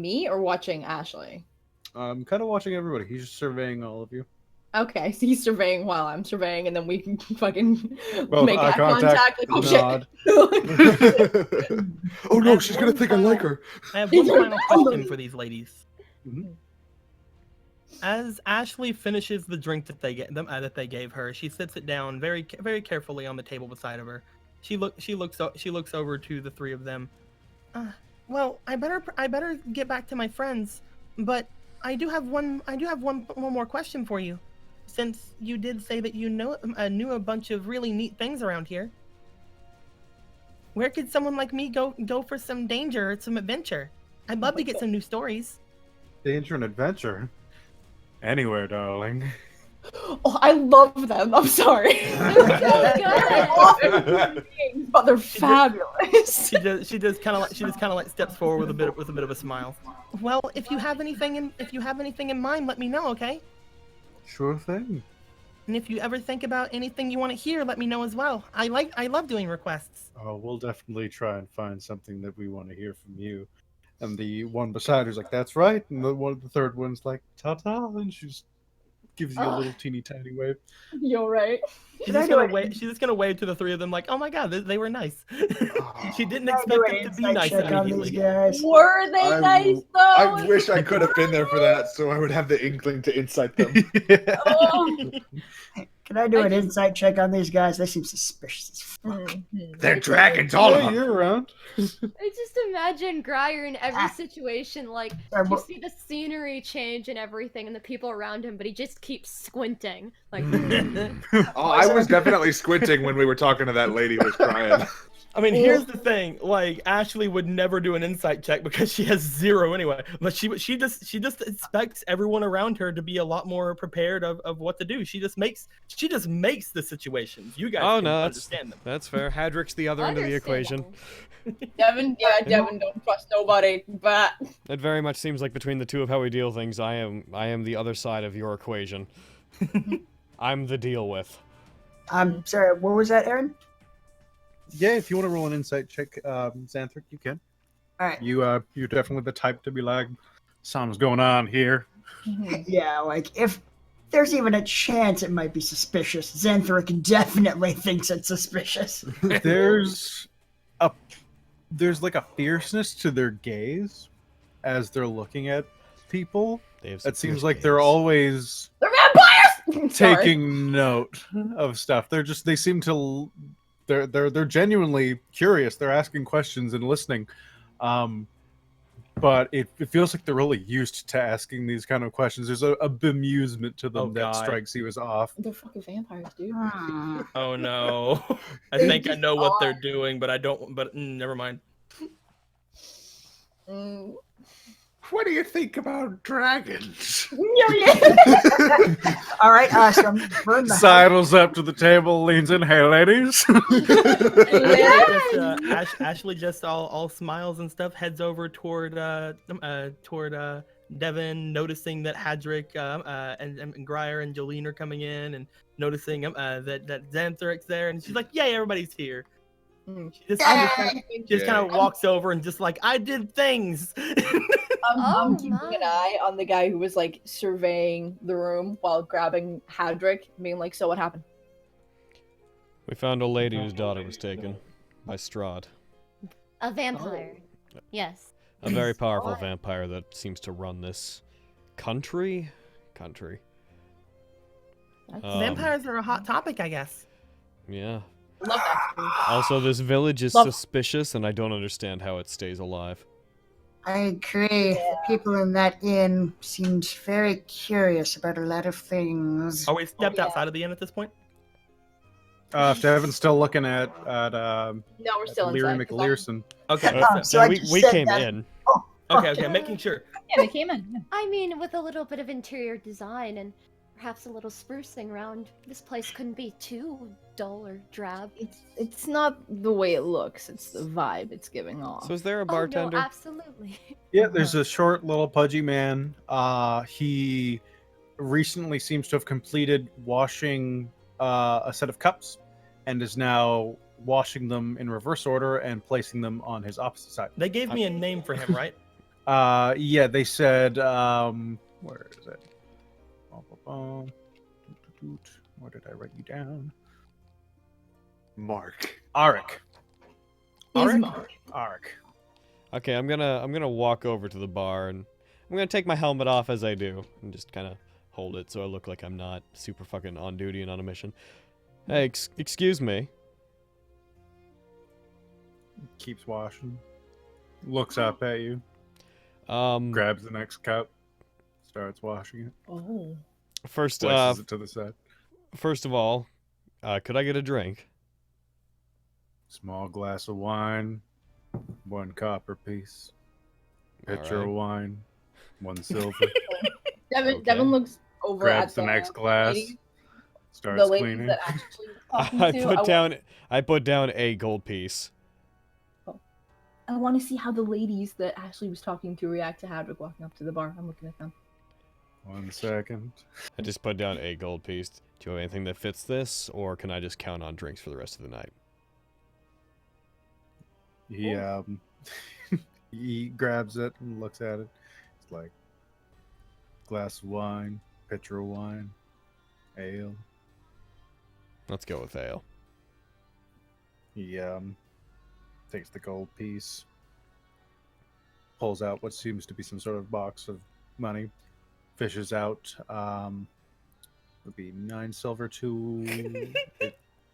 me or watching Ashley? Kind of watching everybody. He's just surveying all of you. Okay, so he's surveying while I'm surveying, and then we can fucking Both make eye eye contact. Like, oh nod. shit. Oh no, she's gonna think I like her. I have one final question for these ladies. Mhm. As Ashley finishes the drink that they gave her, she sits it down very carefully on the table beside of her. She looks over to the three of them. Well, I better get back to my friends, but I do have one more question for you. Since you did say that you knew a bunch of really neat things around here, where could someone like me go for some danger or some adventure? I'd love to get some new stories. Danger and adventure. Anywhere, darling. Oh, I love them. I'm sorry. They're awful beings, but they're fabulous. She just kind of like steps forward with a bit of a smile. Well, if you have anything in mind, let me know, okay? Sure thing. And if you ever think about anything you want to hear, let me know as well. I love doing requests. Oh, we'll definitely try and find something that we want to hear from you. And the one beside her's like, "That's right." And the third one's like, "Ta-ta," and she just gives you a little teeny tiny wave. You're right. She's just gonna wave to the three of them like, "Oh my god, they were nice." She didn't expect them to be nice immediately. Were they nice though? I wish I could have been there for that, so I would have the inkling to insight them. Oh. Can I do an insight check on these guys? They seem suspicious as fuck. They're dragons, all of them. You're around. I just imagine Gryer in every situation, like, you see the scenery change and everything and the people around him, but he just keeps squinting. Like, Oh, I was definitely squinting when we were talking to that lady who was crying. I mean, here's the thing. Like, Ashley would never do an insight check because she has 0 anyway. But she just expects everyone around her to be a lot more prepared of what to do. She just makes the situations. You guys can understand them. That's fair. Hadrick's the other end of the equation. Devin, Devin, don't trust nobody. But It very much seems like between the two of how we deal things, I am the other side of your equation. I'm the deal with. I'm sorry, what was that, Aaron? Yeah, if you want to roll an insight check, Xanthric, you can. All right. You're definitely the type to be like, something's going on here. Yeah, like if there's even a chance it might be suspicious, Xanthric definitely thinks it's suspicious. There's like a fierceness to their gaze as they're looking at people. It seems like they're always vampires. taking note of stuff. They seem to. They're genuinely curious. They're asking questions and listening, but it feels like they're really used to asking these kind of questions. There's a bemusement to them that strikes you as off. They're fucking vampires, dude. Oh no! I think I know what they're doing, but I don't. But never mind. What do you think about dragons? All right, awesome. Sidles up to the table, leans in. Hey, ladies. Ashley just all smiles and stuff. Heads over toward Devin, noticing that Hadrick and Gryer and Jolene are coming in, and noticing that Xanthric's there, and she's like, "Yay, everybody's here." She just kind of walks over and just like, I did things. I'm keeping an eye on the guy who was like surveying the room while grabbing Hadrick, being like, "So what happened?" We found a lady whose daughter was taken by Strahd. A vampire. Yes. A very powerful vampire that seems to run this country. Vampires are a hot topic, I guess. Yeah. Love that. Also, this village is suspicious, and I don't understand how it stays alive. I agree. The people in that inn seemed very curious about a lot of things. Are we stepped outside of the inn at this point? Devin's still looking at No, we're still Leary inside. McLearson. Okay. So I we just we said came that. in. Okay, making sure. Yeah, they came in. Yeah. I mean, with a little bit of interior design and perhaps a little sprucing around, this place couldn't be too dull or drab. It's not the way it looks, it's the vibe it's giving off. So is there a Oh, bartender? no, absolutely. Yeah, there's a short little pudgy man. He recently seems to have completed washing a set of cups and is now washing them in reverse order and placing them on his opposite side. They gave me a name for him, right? Yeah, they said, where is it? Where did I write you down? Mark. Arik. Ismark. Arik. Okay, I'm gonna walk over to the bar and I'm gonna take my helmet off as I do and just kind of hold it so I look like I'm not super fucking on duty and on a mission. Hey, excuse me. Keeps washing. Looks up at you. Grabs the next cup. Starts washing it. Oh. Places it to the side. First of all, could I get a drink? Small glass of wine. 1 copper piece. Pitcher Alright. of wine. 1 silver. Devin, Okay. Devin looks over Grabs at the next glass. ladies, Starts the ladies cleaning. that actually talking I put down a gold piece. I want to see how the ladies that Ashley was talking to react to Hadrick walking up to the bar. I'm looking at them. 1 second. I just put down a gold piece. Do you have anything that fits this, or can I just count on drinks for the rest of the night? He he grabs it and looks at it. It's like glass of wine, pitcher of wine, ale. Let's go with ale. He takes the gold piece, pulls out what seems to be some sort of box of money, fishes out would be 9 silver to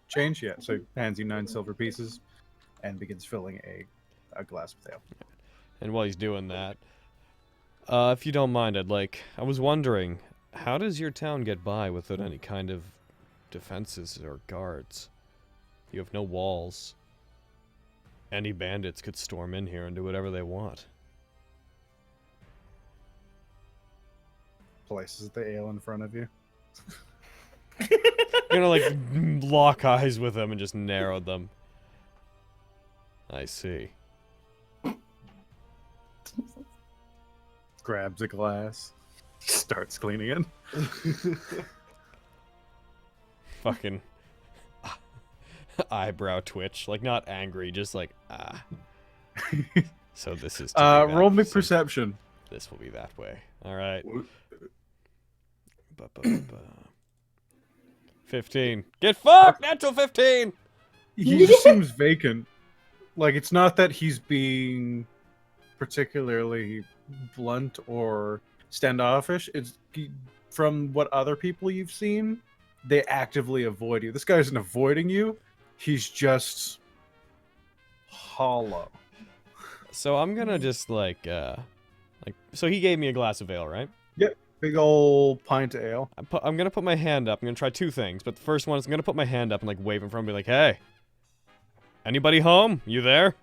change. Yeah, so he hands you 9 silver pieces and begins filling a glass with ale. And while he's doing that, if you don't mind, I was wondering, how does your town get by without any kind of defenses or guards? You have no walls. Any bandits could storm in here and do whatever they want. Places the ale in front of you. You're gonna lock eyes with them and just narrow them. I see. Grabs a glass, starts cleaning it. Fucking eyebrow twitch, not angry, just So this is. Roll me perception. This will be that way. All right. 15. Get fucked! Natural 15! He just seems vacant. It's not that he's being particularly blunt or standoffish. It's from what other people you've seen, they actively avoid you. This guy isn't avoiding you. He's just hollow. So I'm gonna just so he gave me a glass of ale, right? Yep. Big old pint of ale. I'm gonna put my hand up. I'm gonna try 2 things, but the first one is I'm gonna put my hand up and wave in front of me, hey, anybody home? You there?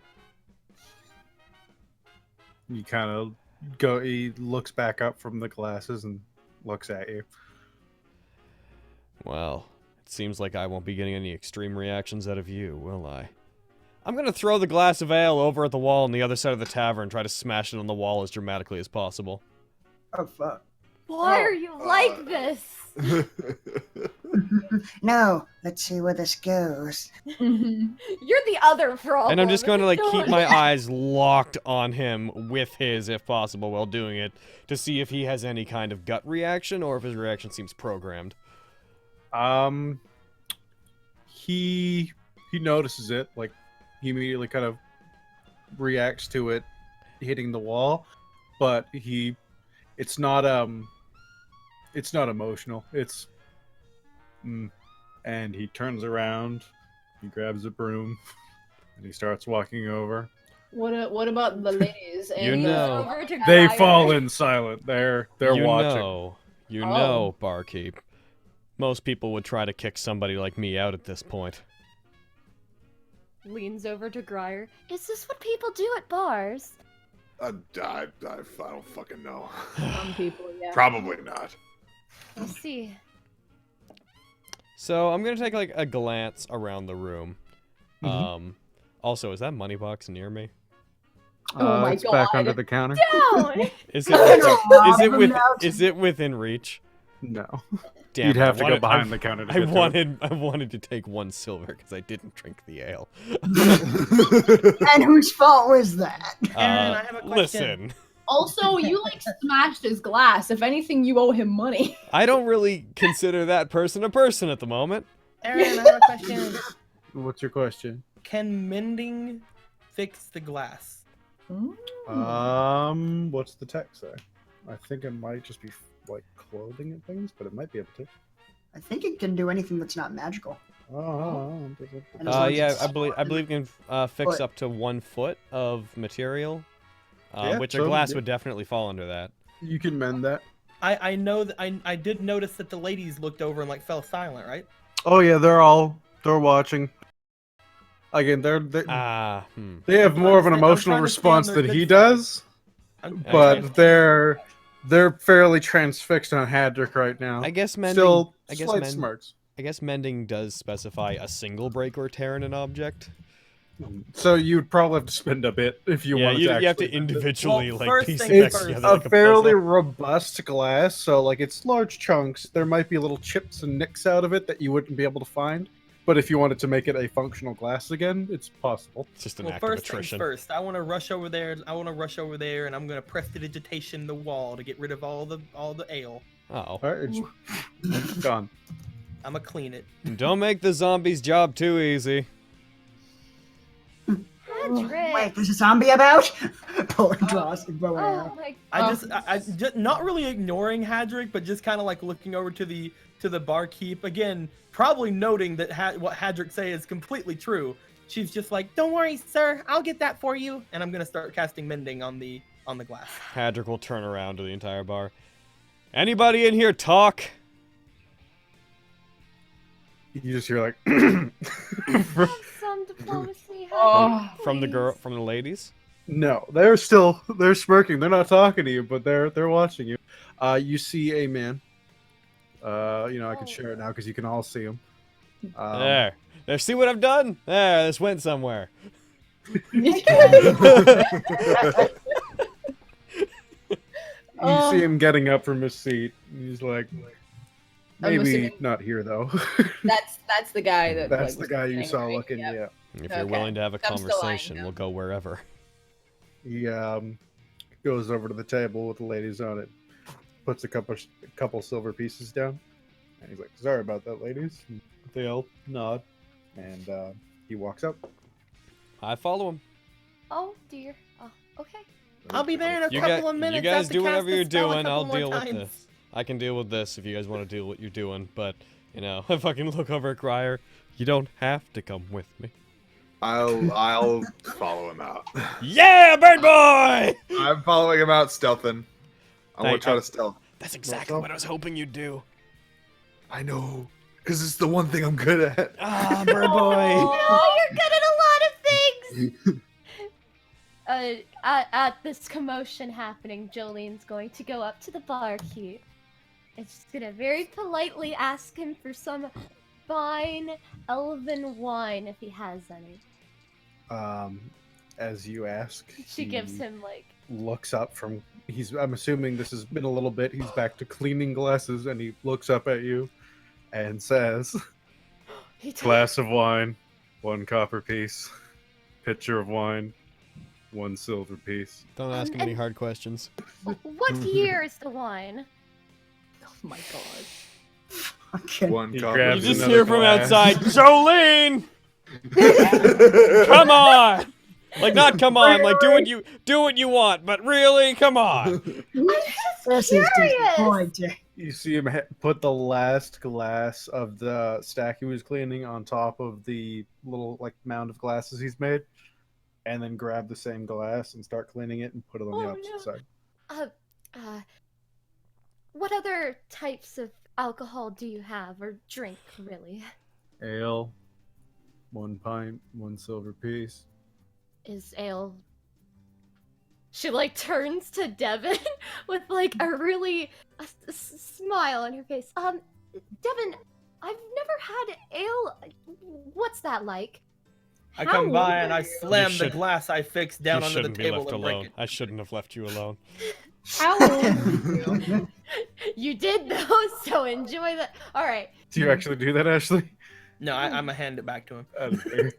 You kind of go. He looks back up from the glasses and looks at you. Well, it seems like I won't be getting any extreme reactions out of you, will I? I'm gonna throw the glass of ale over at the wall on the other side of the tavern and try to smash it on the wall as dramatically as possible. Oh fuck! Why are you like this? No, let's see where this goes. Mhm. You're the other problem. And I'm just going to like No. keep my eyes locked on him with his, if possible, while doing it, to see if he has any kind of gut reaction or if his reaction seems programmed. He notices it, like he immediately kind of reacts to it hitting the wall, but it's not emotional. It's and he turns around, he grabs a broom, and he starts walking over. What about the ladies? You And, know. Over to They Grier. fall in silent. They're watching. You Oh. know, barkeep. Most people would try to kick somebody like me out at this point. Leans over to Grier. Is this what people do at bars? I don't fucking know. Some people, yeah. Probably not. Let's see. So I'm gonna take like a glance around the room. Mhm. Also, is that money box near me? Oh my It's back God. under the counter. Down! Is it Rob with him out. is it within reach? No, Damn, you'd it, I have to go wanted- behind the counter. To I get to it. wanted to take 1 silver because I didn't drink the ale. And whose fault was that? Aaron, I have a question. Listen, Also, you like smashed his glass. If anything, you owe him money. I don't really consider that person a person at the moment. Aaron, I have a question. What's your question? Can mending fix the glass? What's the text say? I think it might just be like clothing and things, but it might be able to. I think it can do anything that's not magical. Oh. And as long as Yeah, it's I believe you can fix foot. up to 1 foot of material, Yeah, which a so, glass yeah. would definitely fall under that. You can mend that. I know that I did notice that the ladies looked over and like fell silent, right? Oh yeah, they're watching. Again, they have more of an I'm emotional trying to response stand than their he good- does, I'm but trying to- they're fairly transfixed on Hadrick right now. I guess mending. Still, I guess slight smirks. I guess mending does specify a single break or tear in an object. So you'd probably have to spend a bit if you Yeah, wanted you to. have to actually mend it. individually Well, like first piece thing it back It's together a like a fairly puzzle. robust glass, so like it's large chunks. There might be little chips and nicks out of it that you wouldn't be able to find. But if you wanted to make it a functional glass again, it's possible. It's just an Well, act of first things attrition. first. I want to rush over there. And I'm gonna prestidigitation the wall to get rid of all the ale. Oh, All right, it's gone. I'm gonna clean it. don't make the zombies' job too easy. Patrick! Wait, there's a zombie about? Poor draws and bow and Oh arrow. my I just not really ignoring Hadrick, but just kind of like looking over to the barkeep again, probably noting that what Hadrick say is completely true. She's just like, "Don't worry, sir, I'll get that for you," and I'm gonna start casting mending on the glass. Hadrick will turn around to the entire bar. Anybody in here talk? You just hear like Some diplomacy. Oh. From the please. from the ladies? no, they're smirking. They're not talking to you, but they're watching you. You see a man. I can share it now because you can all see him. There. See what I've done? There, this went somewhere. You see him getting up from his seat. He's like, I'm maybe assuming- not here though. That's the guy that. That's like, the was guy you looking, saw right? looking. Yep. Yeah. If you're Okay. willing to have a I'm still eyeing conversation, him. we'll go wherever. He goes over to the table with the ladies on it, puts a couple silver pieces down, and he's like, "Sorry about that, ladies." And they all nod, and he walks up. I follow him. Oh dear. Oh, okay. I'll be there in a You couple of you minutes. I guys have to do cast whatever the you're spell a doing. I'll couple more deal with times. this. I can deal with this if you guys want to do what you're doing. But I fucking look over at Grier. You don't have to come with me. I'll follow him out. Yeah, bird boy! I'm following him out, stealthing. I want Thank- to try to stealth. That's exactly what I was hoping you'd do. I know, because it's the one thing I'm good at. Ah, bird boy. Oh, you're good at a lot of things. At this commotion happening, Jolene's going to go up to the barkeep and she's gonna very politely ask him for some fine elven wine if he has any. As you ask, She gives him like. looks up from. I'm assuming this has been a little bit. He's back to cleaning glasses, and he looks up at you, and says, He took- glass of wine, 1 copper piece. Pitcher of wine, 1 silver piece. Don't ask him any hard questions. What year is the wine? Oh my god. Okay. One He copper. grabs You just another hear from glass. outside, Jolene! Come on! Like, not come on, like, do what you want, but really, come on! This is Curious. disappointing. You see him put the last glass of the stack he was cleaning on top of the little like mound of glasses he's made, and then grab the same glass and start cleaning it and put it on the Oh, opposite no. side. What other types of alcohol do you have, or drink, really? Ale, 1 pint, 1 silver piece. Is ale... She, like, turns to Devin with, like, a really smile on her face. Devin, I've never had ale. What's that like? I How come by old and are I you? slam the should- glass I fixed down You under the shouldn't be table left and break alone. it. I shouldn't have left you alone. How old are you? You did, though, so enjoy that. Alright. Do you actually do that, Ashley? No, I'm gonna hand it back to him.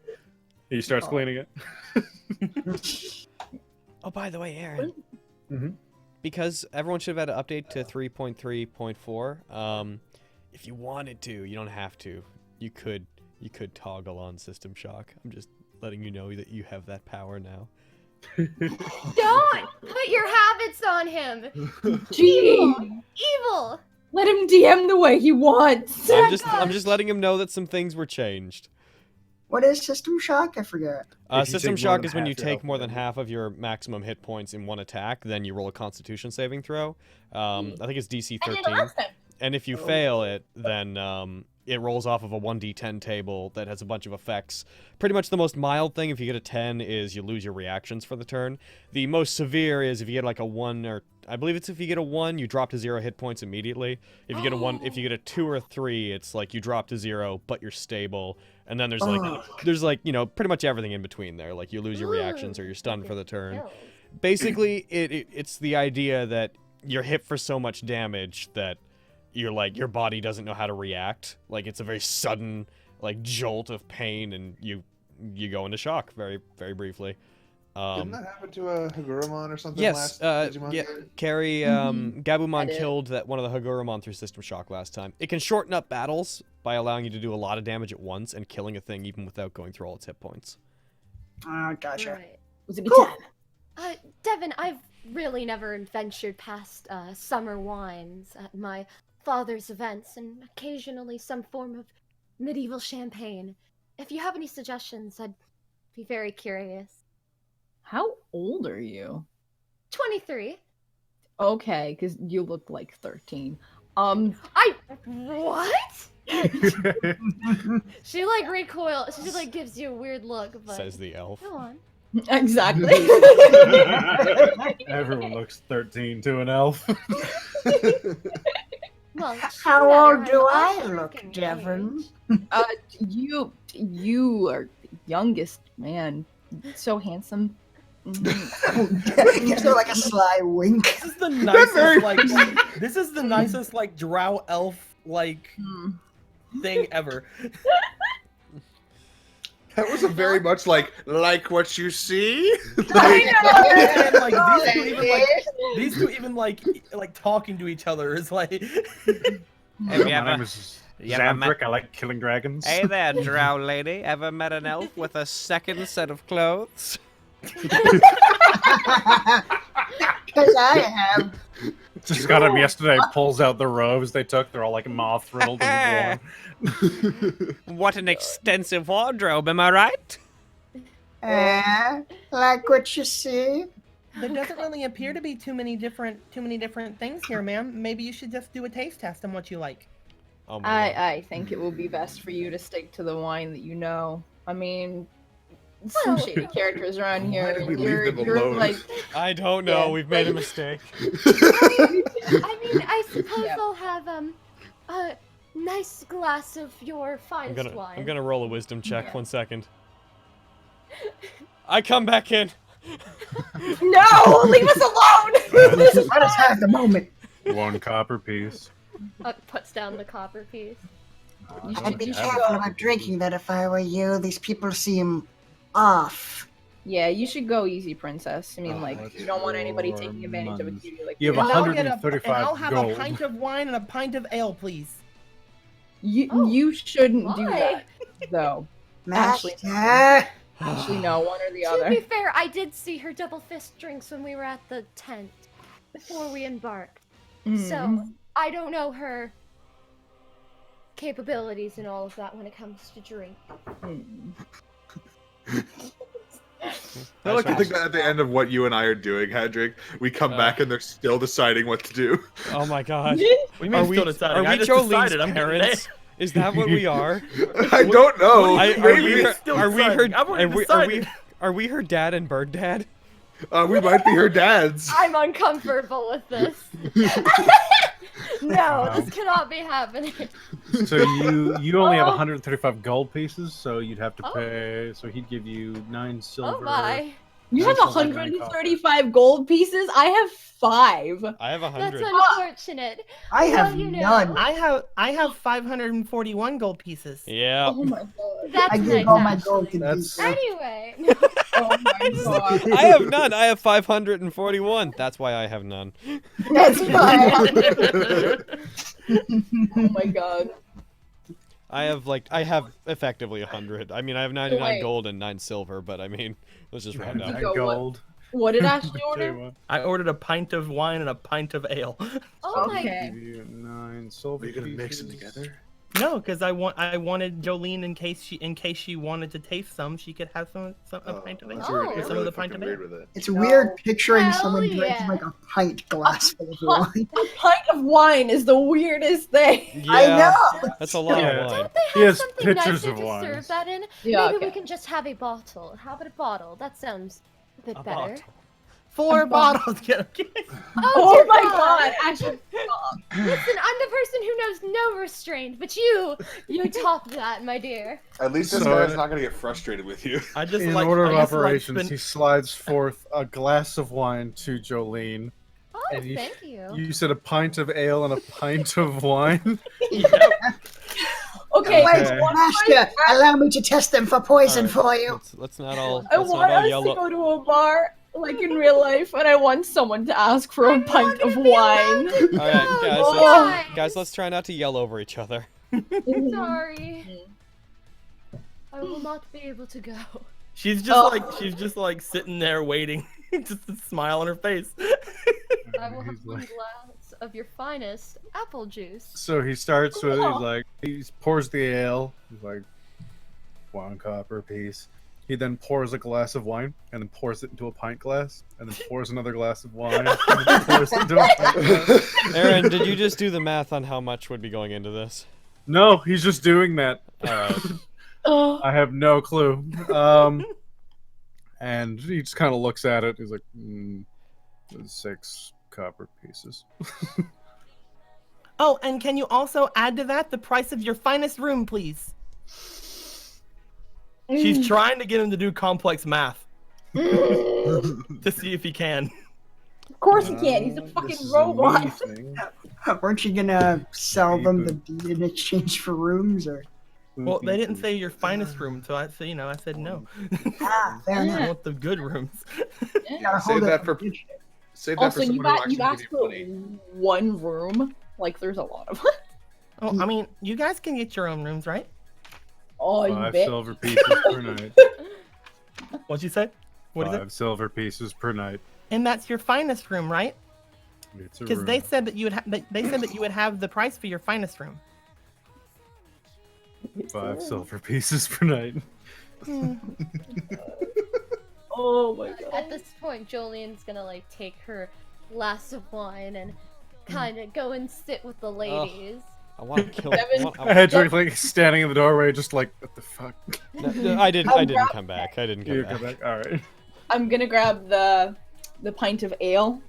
He starts cleaning it. Oh, by the way, Aaron. Mhm. Because everyone should have had an update to 3.3.4. If you wanted to, you don't have to. You could toggle on System Shock. I'm just letting you know that you have that power now. Don't put your habits on him! Gee, Evil! let him DM the way he wants. I'm just letting him know that some things were changed. What is System Shock? I forgot. If you System take more Shock than is when you half your take health more than damage. half of your maximum hit points in one attack, then you roll a Constitution saving throw. I think it's DC I did 13. it last time. And if you fail it, then it rolls off of a 1d10 table that has a bunch of effects. Pretty much the most mild thing, if you get a 10, is you lose your reactions for the turn. The most severe is if you get like a 1, or I believe it's if you get a 1, you drop to 0 hit points immediately. If you get a 1, if you get a 2 or 3, it's like you drop to 0, but you're stable. And then there's like, you know, pretty much everything in between there. Like you lose your reactions or you're stunned for the turn. Basically, it's the idea that you're hit for so much damage that you're like, your body doesn't know how to react. Like it's a very sudden like jolt of pain, and you go into shock very, very briefly. Didn't that happen to a Hagurumon or something Yes, last Digimon? yeah, Carrie, Gabumon I did. killed one of the Hagurumon through System Shock last time. It can shorten up battles by allowing you to do a lot of damage at once and killing a thing even without going through all its hit points. Oh, gotcha. Right. Was it be 10? Devin, I've really never ventured past summer wines at my father's events, and occasionally some form of medieval champagne. If you have any suggestions, I'd be very curious. How old are you? 23. Okay, because you look like 13. What? She like recoils. She like gives you a weird look, but Says the elf. go on. Exactly. Everyone looks 13 to an elf. Well, How no matter old do I how look, fucking Devin? You are the youngest man. So handsome. Is there like a sly wink? This is the nicest like this is the nicest like drow elf like thing ever. That was a very much like what you see. And, like these two even like talking to each other is like My name is Xanthric. I like killing dragons. Hey there, drow lady. Ever met an elf with a second set of clothes? Because I have. Just got him yesterday. Pulls out the robes they took. They're all like moth riddled and worn. What an extensive wardrobe, am I right? Like what you see? There doesn't really appear to be too many different things here, ma'am. Maybe you should just do a taste test on what you like. Oh my God. I think it will be best for you to stick to the wine that you know. I mean, some shady characters around here. Why did we leave You're, them you're alone? like, I don't know. Yeah. We've made a mistake. I mean, I suppose Yeah. I'll have a nice glass of your finest wine. I'm gonna roll a wisdom check. Yeah. 1 second. I come back in. no, leave us alone. This is Let us have the moment. 1 copper piece. Puts down the copper piece. I'd be careful about drinking that if I were you. These people seem off. Yeah, you should go easy, princess. I mean, Oh, like, that's you don't want anybody four taking advantage of a months. cutie like You have And I'll get 135 and I'll have gold. a pint of wine and a pint of ale, please. You shouldn't do Why? that, though. Master. Actually, no, one or the To other. be fair, I did see her double fist drinks when we were at the tent before we embarked. So I don't know her capabilities and all of that when it comes to drink. I like to think that at the end of what you and I are doing, Hedrick, we come back and they're still deciding what to do. Oh my god. We may still deciding. I just decided I'm getting parents? Is that what we are? I don't know. Are we her dad and bird dad? We might be her dads. I'm uncomfortable with this. No, this cannot be happening. So you only have 135 gold pieces, so you'd have to pay. So he'd give you 9 silver. Oh my. You have 135 gold pieces? I have 5. I have 100. That's unfortunate. I have Well, you know. none. I have 541 gold pieces. Yeah. Oh my god. That's I nice. gave all my actually. gold to That's- these. Anyway. Oh my god. I have none. I have 541. That's why I have none. That's fine. Oh my god. I have effectively 100. I mean, I have 99 Wait. gold and 9 silver, but I mean, let's just round up. 9 Go, what- gold. What did Ashley Tell you order? what, I ordered a pint of wine and a pint of ale. Oh my. Okay. give you 9 silver. Are you gonna mix them pieces. together? No, because I wanted Jolene in case she wanted to taste some, she could have some a pint of ale. Oh. Or some of the pint of ale. weird with it. It's weird picturing Hell someone drinking yeah. like a pint glass full of wine. A pint of wine is the weirdest thing. Yeah, I know. that's a lot Yeah. of wine. Don't they He have has something pictures nicer of to wine. serve that in? Yeah, Maybe okay. we can just have a bottle. How about a bottle? That sounds a bit better. 4 bottles. Okay. Oh dear my god, Ashley. Listen, I'm the person who knows no restraint, but you top that, my dear. At least this So- guy's not gonna get frustrated with you. I just In like order of I just like operations, spin- he slides forth a glass of wine to Jolene. Oh, And you- thank you. You said a pint of ale and a pint of wine. Okay, Wait, Okay. Master, allow me to test them for poison for you. Let's not all. I Let's want not all us to yell. go to a bar, like in real life, and I want someone to ask for a pint of wine. All right, guys. Oh, Guys, let's try not to yell over each other. Sorry. I will not be able to go. She's just like sitting there waiting, just a smile on her face. I will have He's one like- glass of your finest apple juice. So he starts with, Oh. he pours the ale, he's like, 1 copper piece. He then pours a glass of wine, and then pours it into a pint glass, and then pours another glass of wine, and then pours it into a pint glass. Aaron, did you just do the math on how much would be going into this? No, he's just doing that. All right. Oh, I have no clue. And he just kind of looks at it. He's like, 6 copper pieces. Oh, and can you also add to that the price of your finest room, please? She's trying to get him to do complex math to see if he can. of course he can. He's a This fucking is a robot. me thing. Weren't you gonna sell them the deed in exchange for rooms, or? Well, they didn't say your finest room, so I said no. Ah, fair I enough. want the good rooms. You gotta Save hold that it for save that Also, for you someone who you actually asked give for you money. one room. Like, there's a lot of. Oh, I mean, you guys can get your own rooms, right? Oh, you 5 bet. silver pieces per night. What'd you say? What is it? 5 silver pieces per night. And that's your finest room, right? It's a Because room. they said that you would they said that you would have the price for your finest room. 5 silver pieces per night. Oh my god. At this point, Jolene's gonna like take her glass of wine and kind of go and sit with the ladies. I want to kill. Devin- Hedrick like standing in the doorway, just like, what the fuck? No, I didn't come back. I didn't You come come back. back. All right. I'm gonna grab the pint of ale.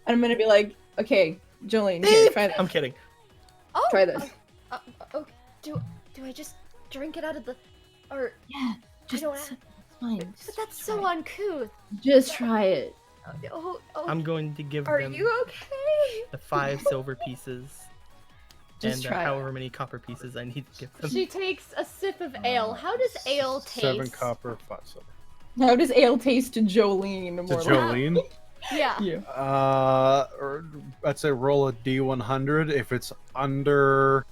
And I'm gonna be like, okay, Jolene, here, try this. I'm kidding. Oh, Try this. Okay. Do I just drink it out of the, or Yeah, I don't it's have, fine. but that's so uncouth. Just try it. Oh, I'm going to give are them you okay? the 5 silver pieces. Just and try it. however many copper pieces I need to give them. She takes a sip of ale. How does ale taste? 7 copper, 5 silver. How does ale taste to Jolene? To More like- Jolene, Yeah. Yeah. I'd say roll a D100. If it's under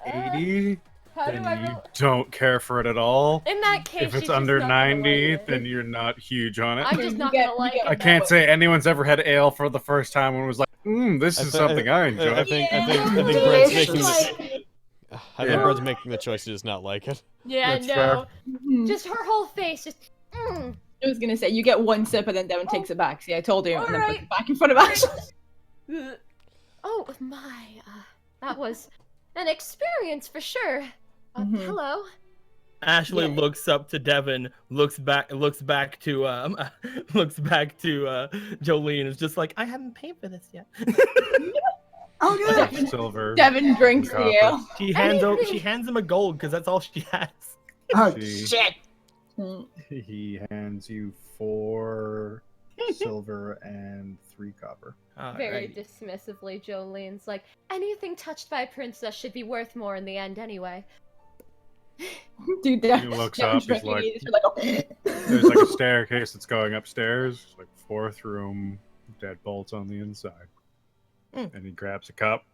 80, How do then I you roll? don't care for it at all. In that case, If it's she's just under not gonna 90, like it. then you're not huge on it. I'm just not You gonna like get- it. I can't say anyone's ever had ale for the first time and was like, this is something I enjoy. I think Brad's Delicious. making the, Like, I think Brad's making the choice to just not like it. yeah, That's no. Mhm. Just her whole face, just. I was gonna say you get one sip and then Devin takes it back. See, I told you, and then puts Alright. it back in front of Ashley. Oh my, that was an experience for sure. Mhm. Hello. Ashley Yeah. looks up to Devin, looks back to Jolene. Is just like, I haven't paid for this yet. Oh, good. Devin, Silver. Devin drinks Copper. the ale. She hands him a gold because that's all she has. Oh, Gee. shit. He hands you 4 silver and 3 copper. Very Alright. dismissively, Jolene's like, anything touched by a princess should be worth more in the end anyway. Dude, He looks up, he's like, oh. there's like a staircase that's going upstairs, like 4th room, deadbolts on the inside. And he grabs a cup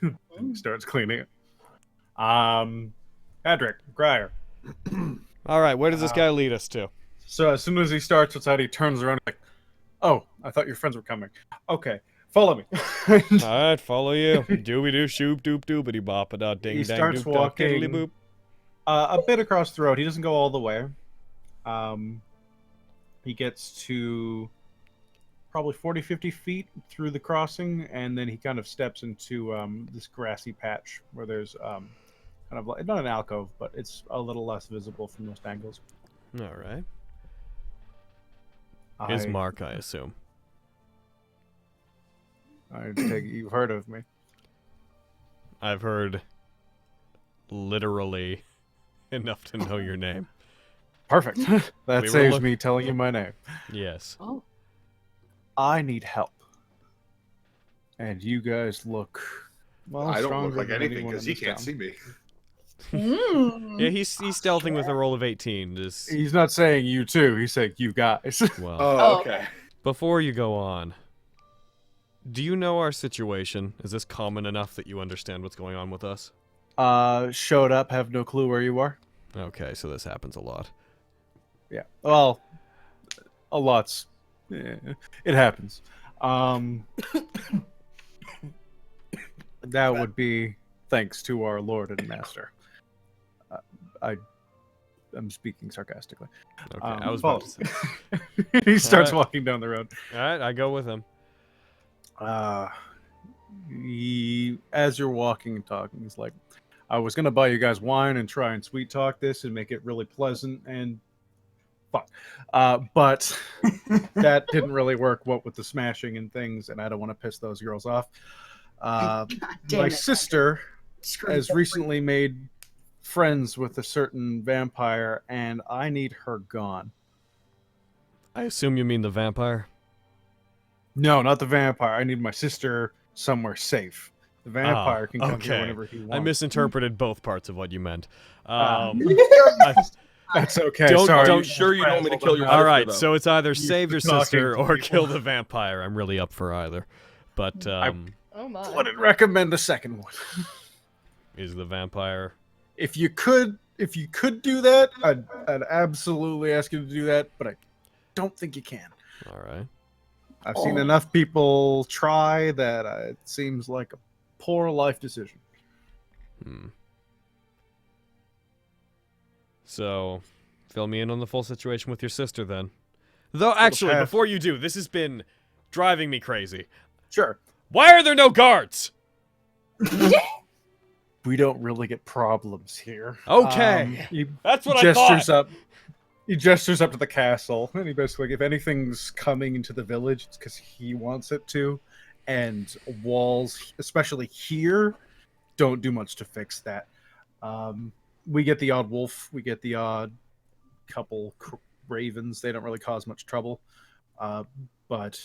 and starts cleaning it. Edric, Grier. All right, where does this guy lead us to? So as soon as he starts outside, he turns around like, oh, I thought your friends were coming. Okay, follow me. All right, follow you. Dooby doo shoop doop doobity bop a da ding He dang starts doop da kiddly walking- boop. A bit across the road. He doesn't go all the way. He gets to probably 40, 50 feet through the crossing, and then he kind of steps into this grassy patch where there's kind of like, not an alcove, but it's a little less visible from most angles. All right. I Ismark, I assume. take it you've heard of me. I've heard literally enough to know your name. Perfect. That We were saves look- me telling you my name. Yes. Oh. I need help. And you guys look, well, I don't stronger look like than anything anyone because in he this can't town. see me. Yeah, he's stealthing with a roll of 18. Just, He's not saying you two. He's saying you guys. well, Oh, okay. before you go on, do you know our situation? Is this common enough that you understand what's going on with us? Showed up, have no clue where you are. Okay, so this happens a lot. Yeah. Well, a lot's. It happens. That would be thanks to our Lord and Master. I'm speaking sarcastically. Okay, I was about to say. He starts Alright. walking down the road. All right, I go with him. As you're walking and talking, he's like, I was gonna buy you guys wine and try and sweet talk this and make it really pleasant and fuck. But that didn't really work, what with the smashing and things, and I don't want to piss those girls off. God damn My it. sister Screw has you. recently made friends with a certain vampire, and I need her gone. I assume you mean the vampire? No, not the vampire. I need my sister somewhere safe. The vampire can come okay. here whenever he wants. I misinterpreted both parts of what you meant. Ah. I- That's okay. Don't- Sorry. don't- Sure you don't want me to kill your all sister, right, though. so it's either You save your talking sister to or people. kill the vampire. I'm really up for either. But Oh my. wouldn't recommend the second one. is the vampire? If you could do that, I'd absolutely ask you to do that. But I don't think you can. All right. I've seen enough people try that it seems like a poor life decision. So, fill me in on the full situation with your sister then. Though, actually, have- before you do, this has been driving me crazy. Sure. Why are there no guards? We don't really get problems here. Okay. He That's what I gestures thought. up. He gestures up to the castle, and he basically, if anything's coming into the village, it's because he wants it to. And walls, especially here, don't do much to fix that. We get the odd wolf, we get the odd couple ravens. They don't really cause much trouble. But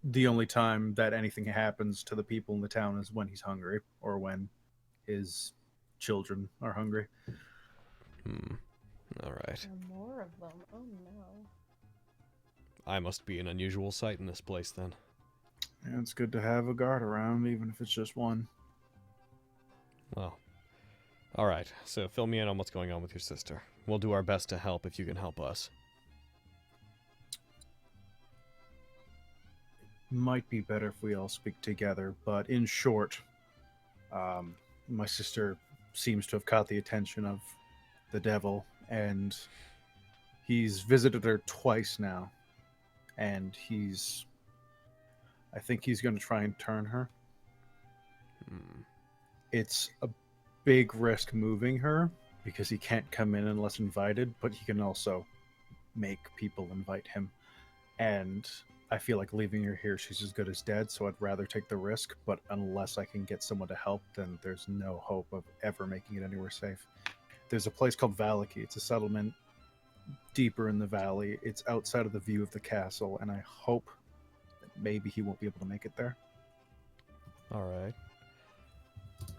the only time that anything happens to the people in the town is when he's hungry or when his children are hungry. All right. More of them. Oh no. I must be an unusual sight in this place then. And it's good to have a guard around, even if it's just one. Well, all right. So fill me in on what's going on with your sister. We'll do our best to help if you can help us. Might be better if we all speak together, but in short, my sister seems to have caught the attention of the devil, and he's visited her twice now, and I think he's going to try and turn her. It's a big risk moving her, because he can't come in unless invited, but he can also make people invite him, and I feel like leaving her here, she's as good as dead, so I'd rather take the risk, but unless I can get someone to help, then there's no hope of ever making it anywhere safe. There's a place called Valaki. It's a settlement deeper in the valley. It's outside of the view of the castle, and I hope that maybe he won't be able to make it there. All right.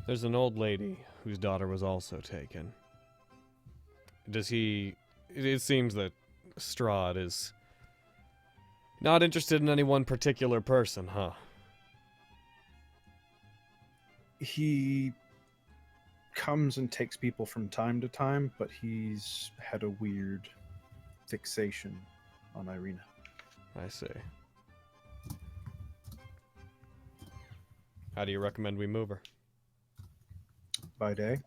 There's an old lady whose daughter was also taken. It seems that Strahd is not interested in any one particular person, huh? He comes and takes people from time to time, but he's had a weird fixation on Irena. I see. How do you recommend we move her? By day?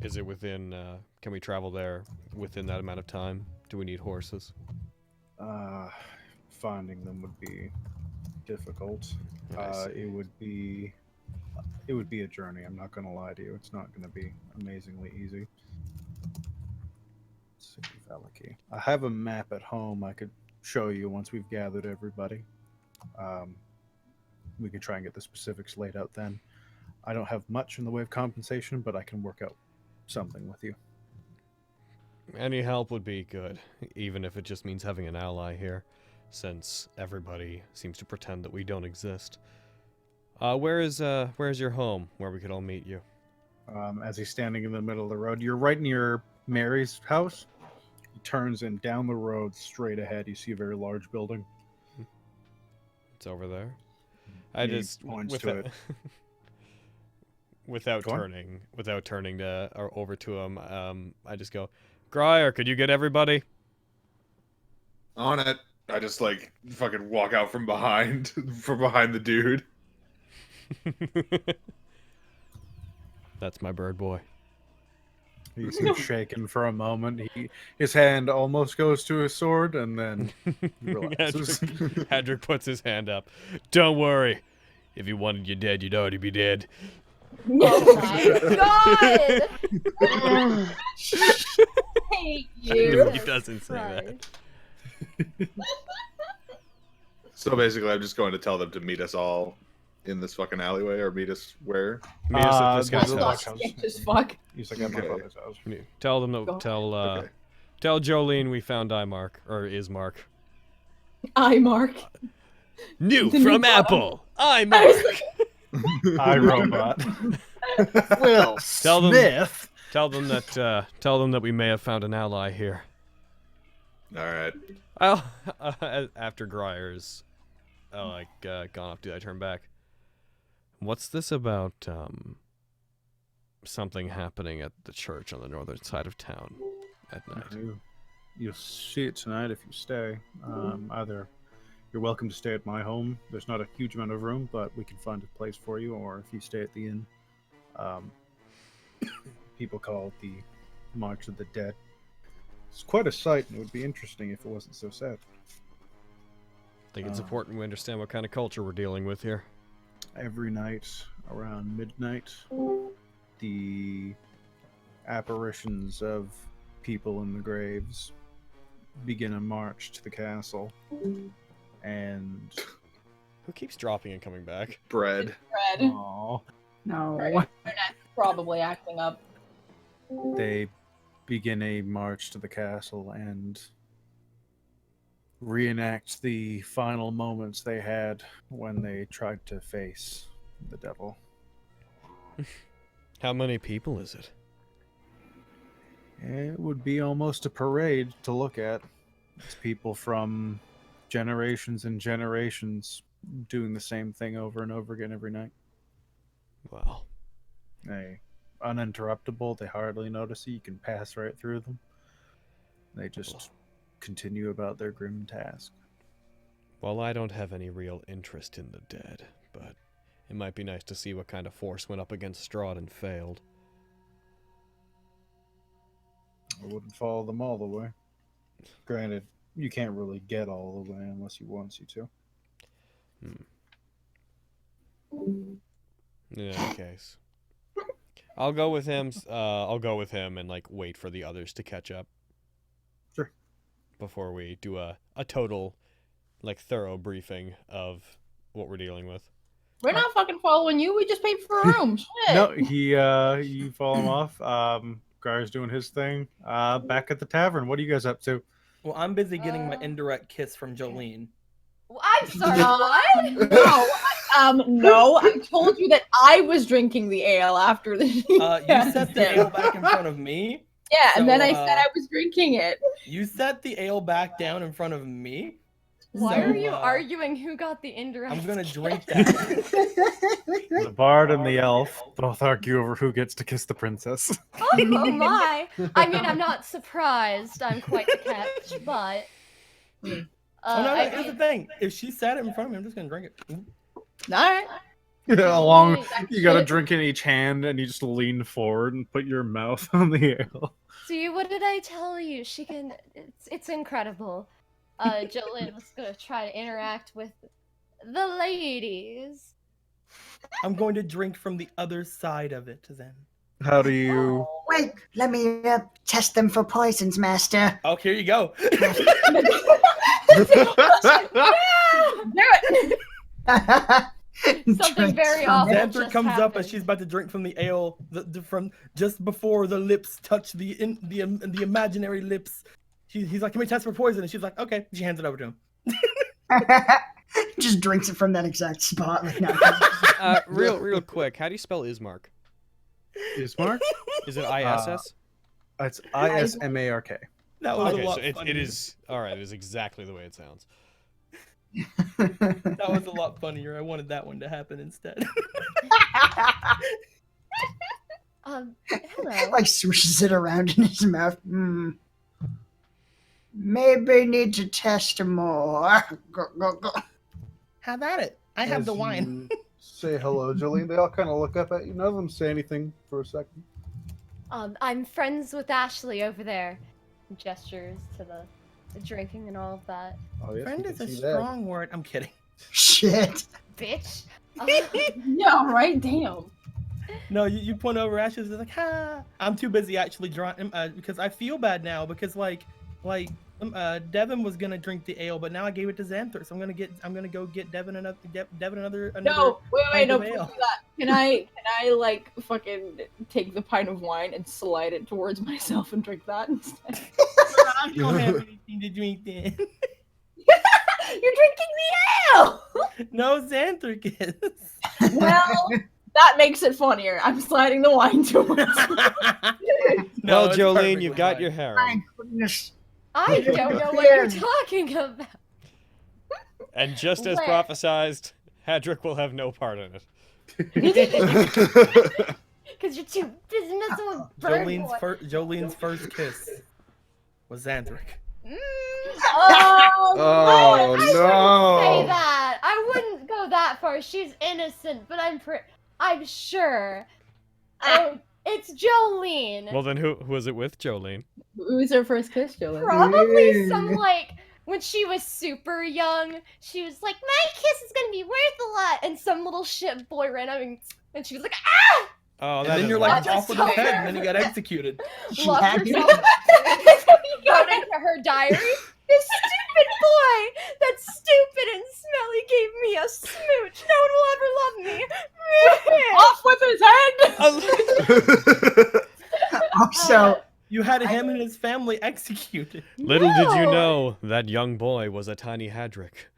Is it within, can we travel there within that amount of time? Do we need horses? Finding them would be difficult. It would be a journey. I'm not going to lie to you. It's not going to be amazingly easy. Let's see, Valaki. I have a map at home I could show you once we've gathered everybody. We can try and get the specifics laid out then. I don't have much in the way of compensation, but I can work out something with you. Any help would be good, even if it just means having an ally here, since everybody seems to pretend that we don't exist. Where's your home, where we could all meet you? As he's standing in the middle of the road, you're right near Mary's house. He turns and down the road straight ahead. You see a very large building. It's over there. He points to it. Without turning to or over to him, I just go, Grier, could you get everybody? On it. I just like fucking walk out from behind the dude. That's my bird boy. He's shaken for a moment. His hand almost goes to his sword, and then he relaxes. Hedrick puts his hand up. Don't worry. If you wanted you dead, you'd already be dead. Oh my god! Hate you. He doesn't say that. So basically, I'm just going to tell them to meet us all in this fucking alleyway, or meet us where? Meet us at this guy's house. Just fuck. He's like at my father's house. Tell them that. Tell Jolene we found Ismark or Ismark. Mark. New from Apple. Ismark. iRobot. Will Smith. Tell them that we may have found an ally here. All right. After Grier's gone off, do I turn back? What's this about something happening at the church on the northern side of town at night? You'll see it tonight if you stay. Either you're welcome to stay at my home. There's not a huge amount of room, but we can find a place for you, or if you stay at the inn. People call it the March of the Dead. It's quite a sight, and it would be interesting if it wasn't so sad. I think it's important we understand what kind of culture we're dealing with here. Every night around midnight, the apparitions of people in the graves begin a march to the castle. And who keeps dropping and coming back? Bread. Aww. No. Right. Probably acting up. They begin a march to the castle and reenact the final moments they had when they tried to face the devil. How many people is it? It would be almost a parade to look at. It's people from generations and generations doing the same thing over and over again every night. Wow. They uninterruptible. They hardly notice you. You can pass right through them. They just continue about their grim task. Well, I don't have any real interest in the dead, but it might be nice to see what kind of force went up against Strahd and failed. I wouldn't follow them all the way. Granted, you can't really get all the way unless he wants you to. In any case, I'll go with him. I'll go with him and like wait for the others to catch up. Sure. Before we do a total, like, thorough briefing of what we're dealing with. We're not fucking following you. We just paid for a room. Shit. No, you follow him off. Gar's doing his thing. Back at the tavern. What are you guys up to? Well, I'm busy getting my indirect kiss from Jolene. I'm sorry, what? No, I told you that I was drinking the ale after the. You set the ale back in front of me. Yeah, so, and then I said I was drinking it. You set the ale back down in front of me. Why So, are you arguing who got the indirect? I'm gonna kiss? drink that. The bard and the elf both argue over who gets to kiss the princess. Oh my! I mean, I'm not surprised. I'm quite the catch, but. Oh no, here's the thing. If she sat it in front of me, I'm just gonna drink it. Alright. Along, you got a drink in each hand, and you just lean forward and put your mouth on the ale. See, what did I tell you? She can. It's incredible. Jolene was gonna try to interact with the ladies. I'm going to drink from the other side of it then. How do you? Wait, let me test them for poisons, master. Oh, here you go. Yeah! Do it! Something very awful Xanther just comes up happened. as she's about to drink from the ale, from just before the lips touch the imaginary lips. He's like, "Can we test for poison?" And she's like, "Okay." She hands it over to him. Just drinks it from that exact spot. Like, no. Real quick, how do you spell Ismark? Ismark? Is it ISS? It's ISMARK. That was Okay, a lot. so it funnier. is alright. It is exactly the way it sounds. That was a lot funnier. I wanted that one to happen instead. Hello. Like swishes it around in his mouth. Maybe need to test more. Go. Have at it. I have the wine. Say hello, Jolene. They all kind of look up at you. None of them say anything for a second. I'm friends with Ashley over there. Gestures to the drinking and all of that. Oh, yes, Friend we is can a see that. strong word. I'm kidding. Shit. Bitch. Yeah, right? Damn. No, you point over Ashes. It's like, ha. I'm too busy actually drawing because I feel bad now because Devin was gonna drink the ale, but now I gave it to Xanther, so I'm gonna go get Devin another. No, wait, pint no, of don't ale. do that. Can I like fucking take the pint of wine and slide it towards myself and drink that instead? I don't have anything to drink then. You're drinking the ale. No Xanther kiss. Well, that makes it funnier. I'm sliding the wine towards. No, Well, it's Jolene, perfectly you've got fine. your hair My on. goodness. I don't know what you're talking about. And just as Where? prophesized, Hadrick will have no part in it. Because you're too busy messing with bird boy. Jolene's first kiss was Xanthric. Oh, Oh Say no! that. I wouldn't go that far. She's innocent, but I'm sure. Oh, it's Jolene. Well, then who was it with, Jolene? who was her first kiss, Jolene? Probably some when she was super young, she was like, "My kiss is gonna be worth a lot," and some little shit boy ran up and she was like, "Ah!" Oh, And that then you're doesn't like matter. off with his head, and then he got executed. Locked had you? herself. Wrote into her diary. This stupid boy, that stupid and smelly, gave me a smooch. No one will ever love me. Off with his head. Also, You had him and his family executed. Little did you No. know that young boy was a tiny Hadrick.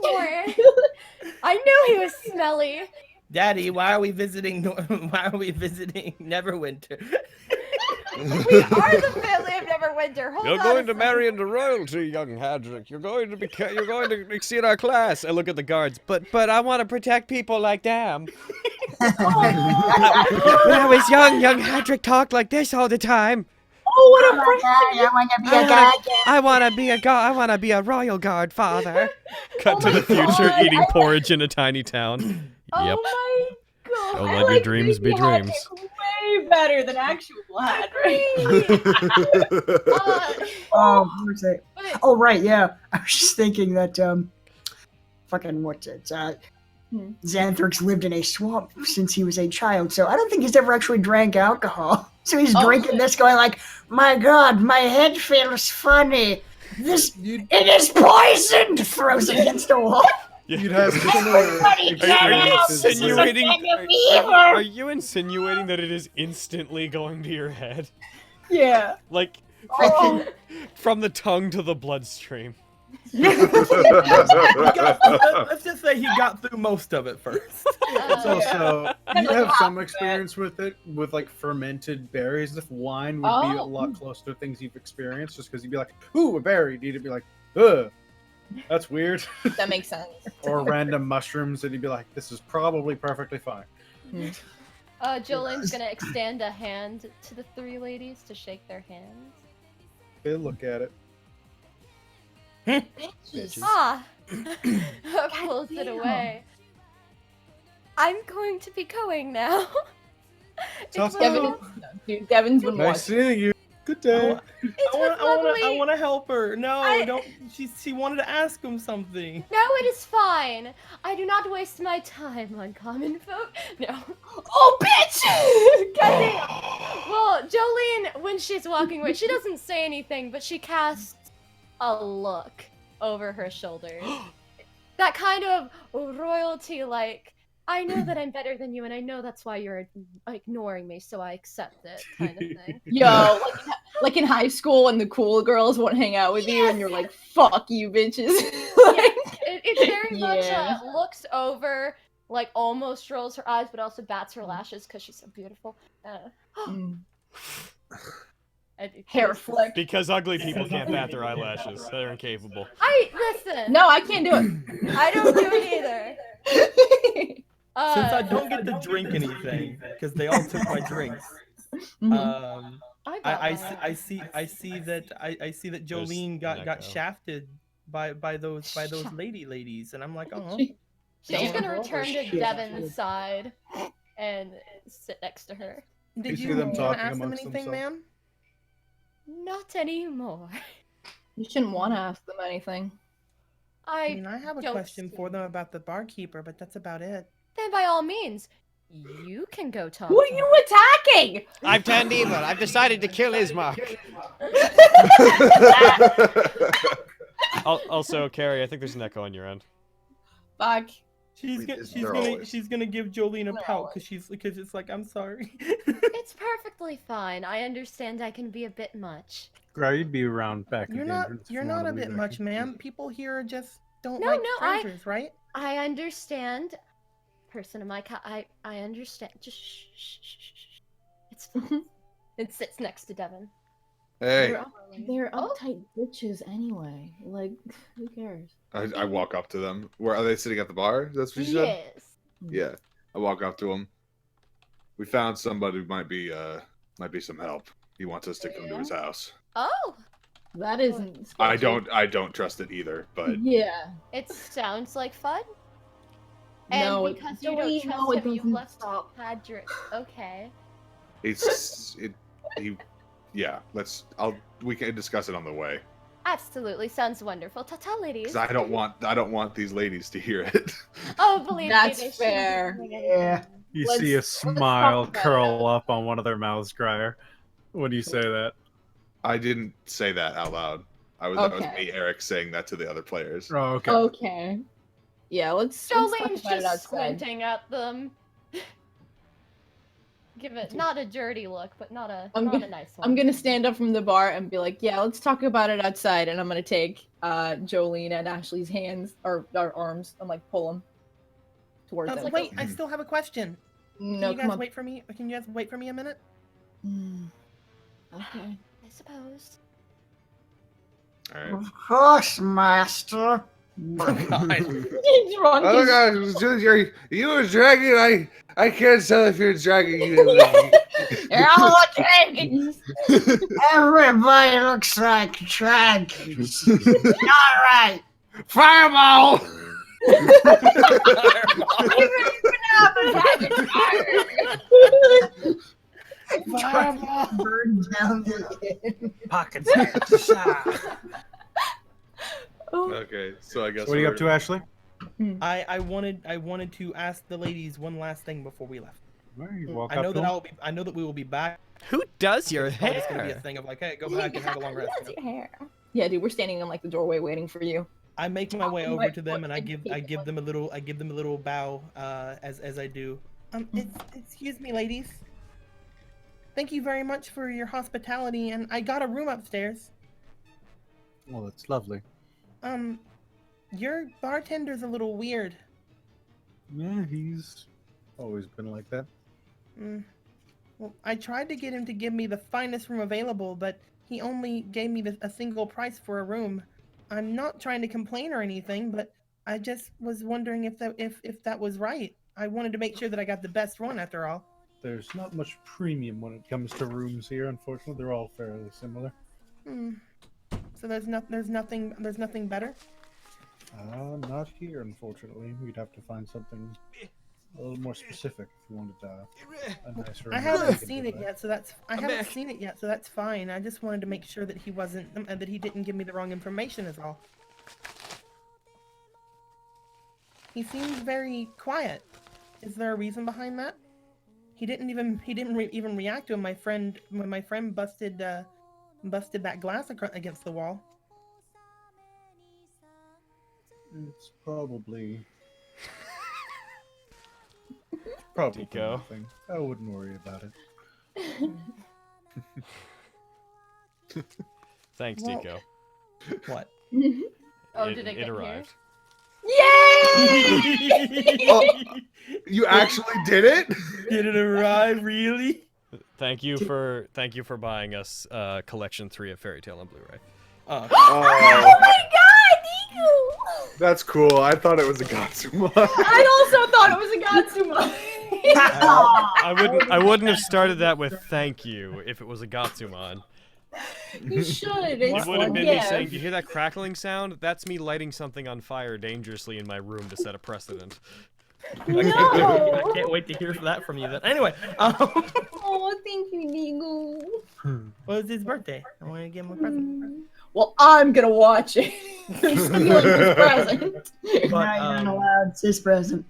Poor. I knew he was smelly. Daddy, why are we visiting? Why are we visiting Neverwinter? We are the family of Neverwinter. Hold You're on going a to marry second. into royalty, young Hadrick. You're going to exceed our class. I look at the guards, but I want to protect people like them. When I was young Hadrick talked like this all the time. Oh, what a I want to be a god. I want to be a royal guard, father. Cut to the future, God, eating I porridge in a tiny town. Yep. Oh my god. Don't I let your like dreams be Baby Hadrick dreams. Way better than actual Hadrick. What's it? Oh, right, yeah. I was just thinking that, fucking, what's it? Xanthrix lived in a swamp since he was a child, so I don't think he's ever actually drank alcohol. So he's drinking this going like, my god, my head feels funny. It is poisoned! Throws it against the wall. You'd have similar Are you insinuating that it is instantly going to your head? Yeah. Like, from the tongue to the bloodstream. Let's just say he got through most of it first. It's also, you have some experience with it, with like fermented berries. If wine would be a lot closer to things you've experienced, just because you'd be like, ooh, a berry. You'd be like, ugh, that's weird. That makes sense. Or random mushrooms, and you'd be like, this is probably perfectly fine. Jolene's gonna extend a hand to the three ladies to shake their hands. They look at it. Ah! Pulls it away. I'm going to be going now. Devin's been Nice watching. seeing you. Good day. I want to help her. No, don't. She wanted to ask him something. No, it is fine. I do not waste my time on common folk. No. Oh, bitch! Goddamn. Well, Jolene, when she's walking away, she doesn't say anything, but she casts a look over her shoulders. That kind of royalty, like, I know that I'm better than you, and I know that's why you're ignoring me, so I accept it, kind of thing. Yo, like in high school when the cool girls won't hang out with you, and you're like, "Fuck you, bitches." It very much looks over, like almost rolls her eyes, but also bats her lashes because she's so beautiful. Hair flick. Because ugly people can't bat their eyelashes. They're incapable. Listen. No, I can't do it. I don't do it either. Since I don't get to drink anything, because they all took my drinks. I see that Jolene got shafted by those ladies, and I'm like, oh. She's gonna return to Devin's side and sit next to her. Did see you them talking ask them amongst anything, themselves? ma'am? Not anymore. You shouldn't want to ask them anything. I mean, I have a don't question for them about the barkeeper, but that's about it. Then by all means, you can go talk. Who are to you her. attacking? I've turned evil. I've decided to kill Ismark. Also, Carrie, I think there's an echo on your end. Fuck. She's gonna give Jolene a pout because it's like, I'm sorry. It's perfectly fine. I understand I can be a bit much. Girl, you'd be around back at You're the not entrance if you're you not wanted a to bit leave much, back. ma'am. People here just don't No, like no, strangers, right? I understand. Person of my I understand. Just shh. It's fine. It sits next to Devin. Hey, They're uptight bitches anyway. Like, who cares? I walk up to them. Where are they sitting at the bar? That's what you said. Yes. Yeah, I walk up to them. We found somebody who might be some help. He wants us to come to his house. Oh, That isn't. I sketchy. don't trust it either, but Yeah. it sounds like fun. No, And because you don't Joey, trust no, it him, you doesn't. left Hadrick. Okay. we can discuss it on the way. Absolutely, sounds wonderful. Ta-ta, ladies. Because I don't want these ladies to hear it. Oh, believe That's me, they fair. shouldn't be doing Yeah. anything. You Let's- see a let's talk smile about curl up on one of their mouths, Grier, when you say that. I didn't say that out loud. That was Okay. me, Eric, saying that to the other players. Oh, okay. Okay. Yeah, let's talk Jolene's about it just outside. squinting at them. Give it not a dirty look, but not a I'm not gonna- a nice one. I'm gonna stand up from the bar and be like, "Yeah, let's talk about it outside." And I'm gonna take Jolene and Ashley's hands or arms and like pull them. towards them. Wait, I still have a question. No, Can you come guys on. wait for me? Can you guys wait for me a minute? Okay. I suppose. All right. Of course, master. He's wrong. Oh gosh, you a dragon? I can't tell if you're a dragon. They're all dragons. Everybody looks like dragons. All right. Fireball! Burn down the Pockets. Okay, so I guess. What are you up to, Ashley? I wanted to ask the ladies one last thing before we left. Well, you walk I know up that to 'em. I know that we will be back. Who does your It's probably just gonna be a hair? thing of like, hey, go back and have a long rest. That's your hair. Yeah, dude, we're standing in like the doorway waiting for you. I make my way over What- to them what and I give indicator? them a little bow as I do. Excuse me, ladies. Thank you very much for your hospitality, and I got a room upstairs. Well, it's lovely. Your bartender's a little weird. Yeah, he's always been like that. Well, I tried to get him to give me the finest room available, but he only gave me a single price for a room. I'm not trying to complain or anything, but I just was wondering if that was right. I wanted to make sure that I got the best one after all. There's not much premium when it comes to rooms here, unfortunately. They're all fairly similar. So there's nothing better. Not here, unfortunately. We'd have to find something a little more specific if you wanted a nice room. I haven't seen it yet, so that's fine. I just wanted to make sure that he didn't give me the wrong information is all. He seems very quiet. Is there a reason behind that? He didn't even react to him. When my friend busted that glass against the wall. It's probably Tico. nothing. I wouldn't worry about it. Thanks, Well- Tico. What? Oh, did it get here? arrived. Oh, you actually did it? Did it arrive? Really? Thank you for buying us Collection 3 of Fairy Tale on Blu-ray. Oh, my god, Nico! that's cool. I thought it was a Gatsuma. I also thought it was a Gatsuma. I wouldn't have started that with thank you if it was a Gatsumon. You should. It It's would have been yeah. me saying, "Do you hear that crackling sound? That's me lighting something on fire dangerously in my room to set a precedent." No. I can't wait to hear that from you. Then anyway, Oh, thank you, Nigo. well, it's his birthday. I want to give him a present. Well, I'm gonna watch it. Stealing his present. But, Now you're not allowed. It's his present.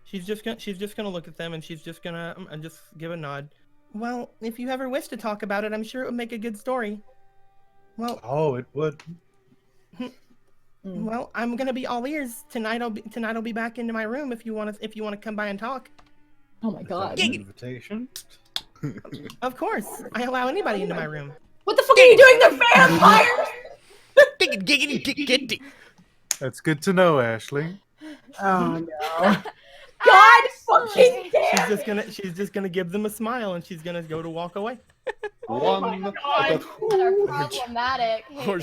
She's just gonna look at them and she's just gonna just give a nod. Well, if you ever wish to talk about it, I'm sure it would make a good story. Well, Oh, it would. well, I'm gonna be all ears tonight. I'll be back into my room if you want to come by and talk. Oh my Is god. that an invitation? Of course, I allow anybody into my room. What the fuck are you doing? They're vampires! That's good to know, Ashley. Oh no. God fucking damn! She's just gonna give them a smile and she's gonna go to walk away. One. They're problematic. You're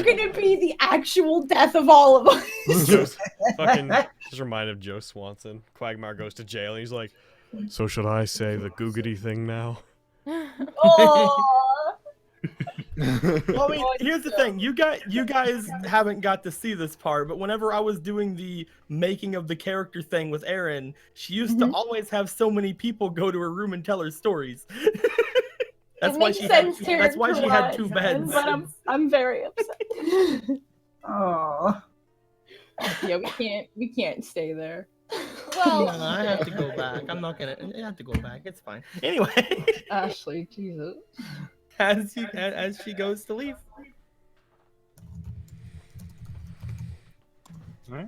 gonna be the actual death of all of us. Just reminded of Joe Swanson. Quagmire goes to jail and he's like, "So should I say the googity thing now?" Oh. Well, I mean, here's the thing. You guys haven't got to see this part, but whenever I was doing the making of the character thing with Erin, she used to always have so many people go to her room and tell her stories. That's why she had two beds. But I'm very upset. Oh. Yeah, we can't stay there. Well, No, I have to go back. I'm not gonna. I have to go back. It's fine. Anyway, Ashley, Jesus. as she goes to leave. Alright.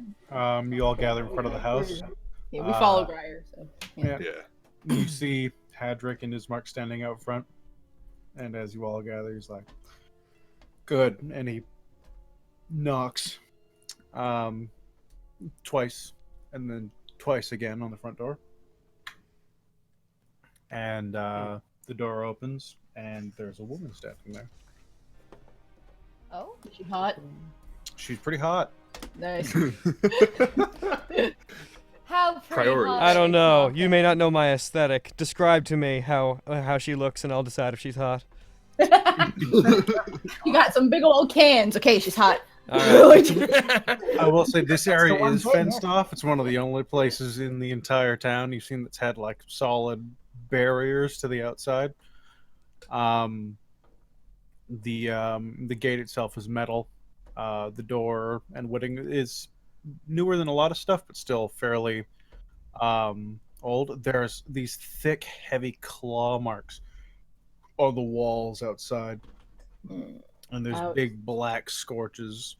You all gather in front of the house. Yeah, we follow Grier, so Yeah. Yeah. You see Hadrick and Ismark standing out front. And as you all gather, he's like, "Good." And he knocks. twice, and then twice again on the front door. And the door opens, and there's a woman standing there. Oh, is she hot? She's pretty hot. Nice. How pretty. Priorities. hot I don't is know. hot? You may not know my aesthetic. Describe to me how she looks, and I'll decide if she's hot. You got some big old cans. Okay, she's hot. All right. I will say this the area one is thing, fenced off. It's one of the only places in the entire town you've seen that's had like solid barriers to the outside. The gate itself is metal. The door and wooding is newer than a lot of stuff, but still fairly old. There's these thick, heavy claw marks on the walls outside, and there's Ouch. big black scorches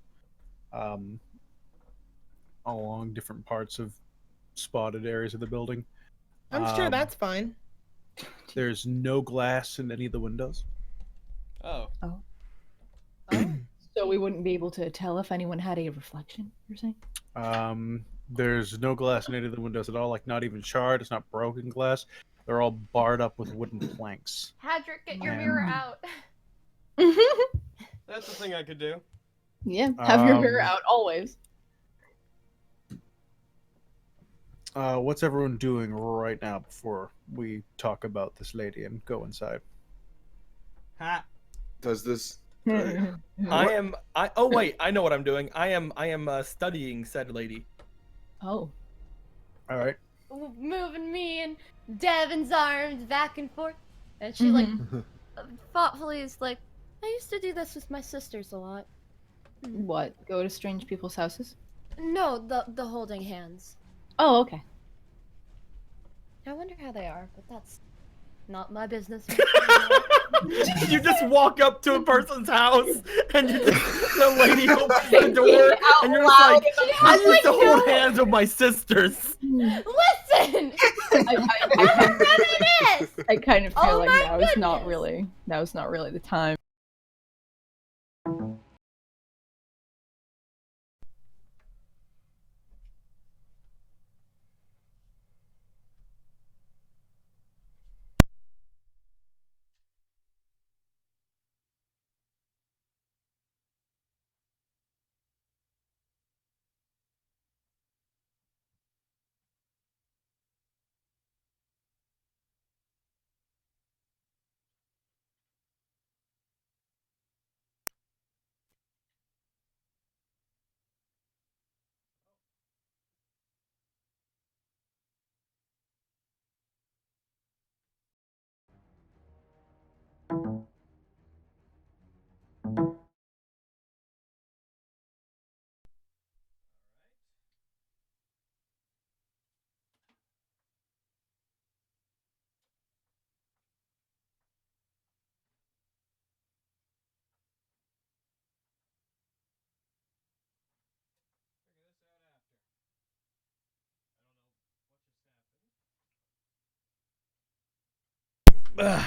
along different parts of spotted areas of the building. I'm sure that's fine. There's no glass in any of the windows. Oh. So we wouldn't be able to tell if anyone had a reflection, you're saying? There's no glass in any of the windows at all, like not even shard. It's not broken glass. They're all barred up with wooden planks. Hadrick, get your mirror out. That's the thing I could do. Yeah, have your mirror Um, out always. What's everyone doing right now before we talk about this lady and go inside? Ha. Does this? Oh wait, I know what I'm doing. I am studying said lady. Oh. All right. Moving me and Devin's arms back and forth. And she like thoughtfully is like, I used to do this with my sisters a lot. What? Go to strange people's houses? No, the holding hands. Oh, okay. I wonder how they are, but that's not my business. You just walk up to a person's house and the lady opens the door and you're just like, I used to hold hands with my sisters. Listen! I kind of feel Oh like my now is not goodness. really the time.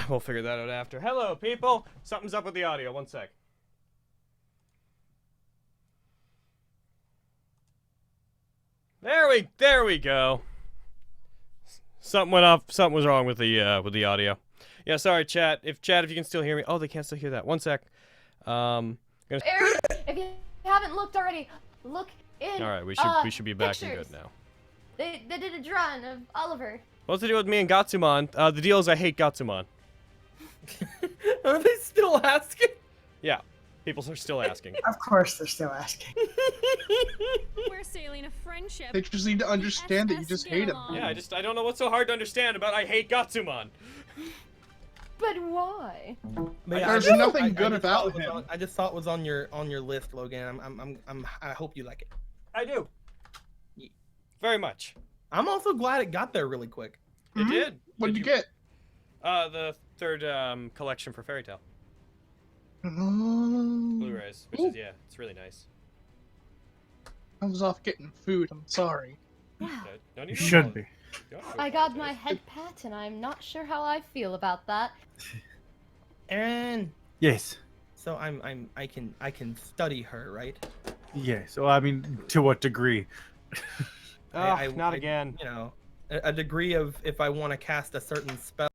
We'll figure that out after. Hello, people. Something's up with the audio. One sec. There we go. Something went off. Something was wrong with the audio. Yeah, sorry, chat. If you can still hear me. Oh, they can't still hear that. One sec. Aaron, if you haven't looked already, look in. All right, we should be back and good now. They did a drawing of Oliver. What's the deal with me and Gatsumon? The deal is I hate Gatsumon. Are they still asking? Yeah, people are still asking. Of course, they're still asking. We're sailing a friendship. They just need to understand that you just hate him. Yeah, I don't know what's so hard to understand about I hate Gatsumon. But why? There's nothing good about him. I just thought it was on your list, Logan. I hope you like it. I do. Very much. I'm also glad it got there really quick. It did. What did you get? The third collection for Fairy Tale. Oh. Blu-rays, which is it's really nice. I was off getting food. I'm sorry. You should be. I got my head pat, and I'm not sure how I feel about that. Aaron. Yes. So I can study her, right? Yes. Well, I mean, to what degree? Oh, not again. You know, a degree of if I want to cast a certain spell.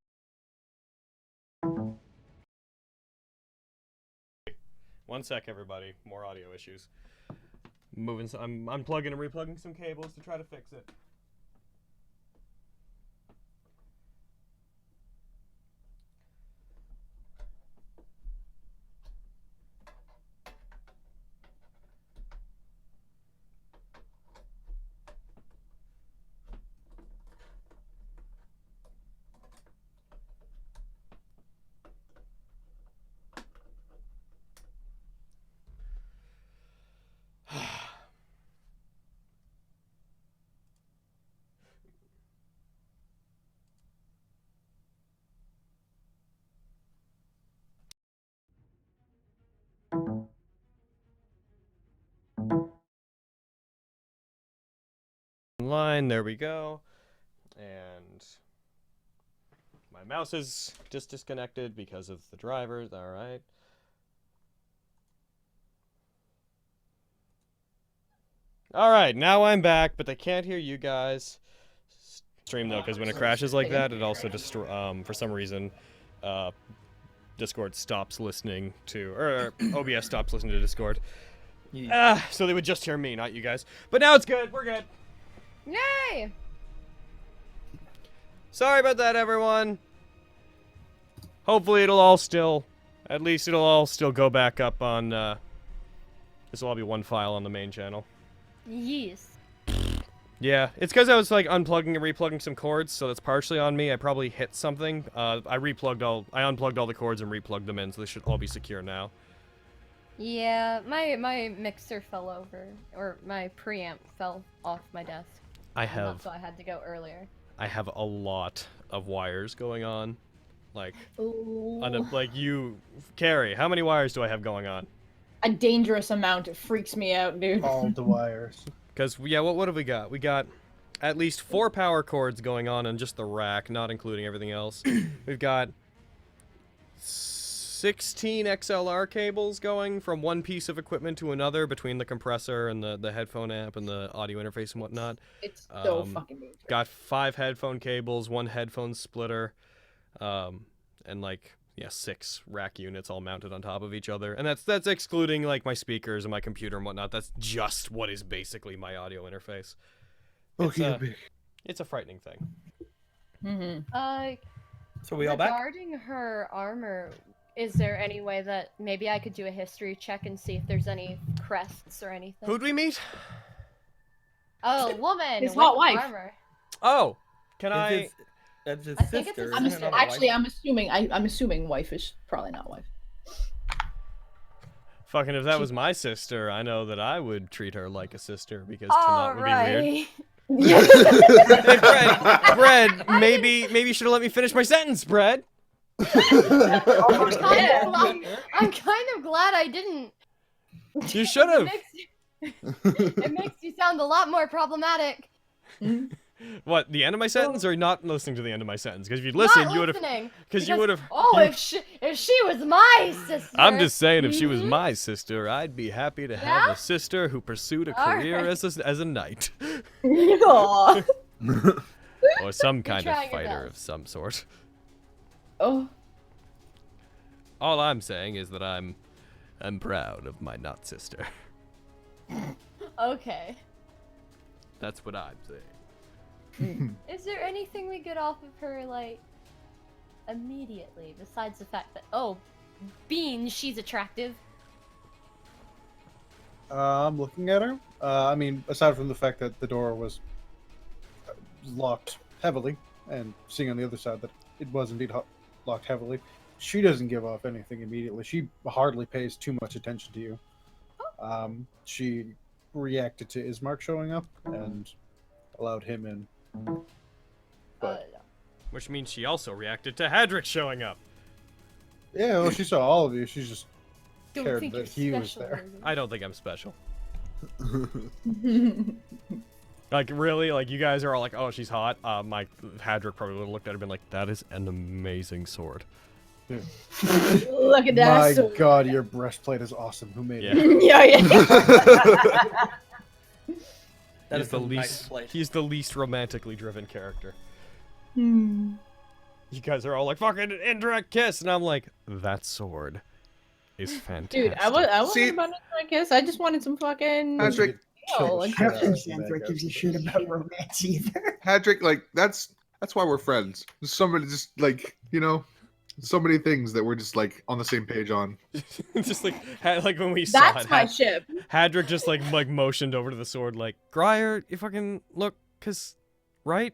One sec, everybody. More audio issues. I'm unplugging and replugging some cables to try to fix it. Line, there we go. And my mouse is just disconnected because of the drivers. All right. All right, now I'm back, but they can't hear you guys. Stream though, because when it crashes like that, it also just for some reason, Discord stops listening to, or OBS stops listening to Discord. Yeah. So they would just hear me, not you guys. But now it's good. We're good. Yay! Sorry about that, everyone. Hopefully it'll all still, at least it'll all still go back up on, this will all be one file on the main channel. Yes. Yeah, it's because I was like unplugging and replugging some cords, so that's partially on me. I probably hit something. I unplugged all the cords and replugged them in, so they should all be secure now. Yeah, my mixer fell over, or my preamp fell off my desk. So I had to go earlier. I have a lot of wires going on, like, Ooh. like you, Carrie. How many wires do I have going on? A dangerous amount. It freaks me out, dude. All the wires. Because yeah, what have we got? We got at least 4 power cords going on just the rack, not including everything else. We've got 16 XLR cables going from one piece of equipment to another between the compressor and the headphone amp and the audio interface and whatnot. It's so fucking dangerous. Got 5 headphone cables, 1 headphone splitter, and like 6 rack units all mounted on top of each other. And that's excluding like my speakers and my computer and whatnot. That's just what is basically my audio interface. It's a frightening thing. Mm-hmm. So we all back? Regarding her armor, is there any way that maybe I could do a history check and see if there's any crests or anything? Who'd we meet? Oh, woman. His with hot wife. Armor. Oh, can I? That's his I think it's sister. his isn't it? sister. Actually, I'm assuming wife is probably not wife. Fucking if that was my sister, I know that I would treat her like a sister because to not would be weird. Hey, Bread, maybe you should have let me finish my sentence, Bread. I'm kind of glad I didn't. You should have. It makes you sound a lot more problematic. What, the end of my sentence, or not listening to the end of my sentence? Because if you'd listened, you would have. Because you would have. Oh, if she was my sister. I'm just saying, if she was my sister, I'd be happy to have a sister who pursued a career as a knight. Or some kind of fighter of some sort. Oh. All I'm saying is that I'm proud of my not sister. Okay. That's what I'm saying. Is there anything we get off of her, like, immediately, besides the fact that, being she's attractive? I'm looking at her. I mean, aside from the fact that the door was locked heavily, and seeing on the other side that it was indeed locked heavily, she doesn't give off anything immediately. She hardly pays too much attention to you. She reacted to Ismark showing up and allowed him in. Which means she also reacted to Hadrick showing up. Yeah, well, she saw all of you. She just Don't cared think that you're he was special, there. I don't think I'm special. Like, really? Like, you guys are all like, oh, she's hot. My Hadrick probably would have looked at her and been like, that is an amazing sword. Yeah. Look at that. My sword. God, your breastplate is awesome. Who made it? Yeah. That He's is the some nice least. place. He's the least romantically driven character. Hmm. You guys are all like fucking indirect kiss, and I'm like, that sword is fantastic. Dude, I wasn't See- about a kiss. I just wanted some fucking. Patrick, Oh, like, I don't think Xanthic gives a shit about romance either. Patrick, like that's why we're friends. Somebody just like so many things that we're just like on the same page on. Just like when we saw That's it, my ship. Hadrick just like motioned over to the sword, like Grier, you fucking look, right.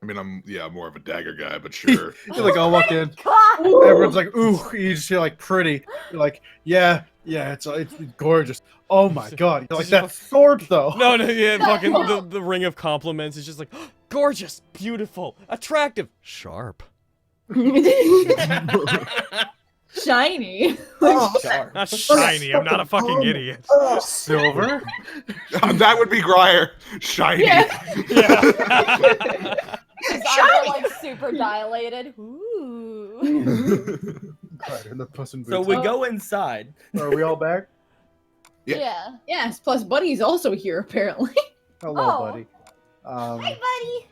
I mean, I'm more of a dagger guy, but sure. You're like, I'll walk in. God. Everyone's like, ooh, you just feel like pretty. You're like, yeah, it's gorgeous. Oh my god. You're like, that sword though. No, yeah, fucking the ring of compliments is just like, gorgeous, beautiful, attractive, sharp. Shiny. Not shiny. I'm not a fucking idiot. Silver. That would be Grier. Shiny. Yeah. His eyes are like super dilated. Ooh. So we go inside. Are we all back? Yeah. Yes. Plus, Buddy's also here apparently. Hello, Oh. buddy. Hi, buddy.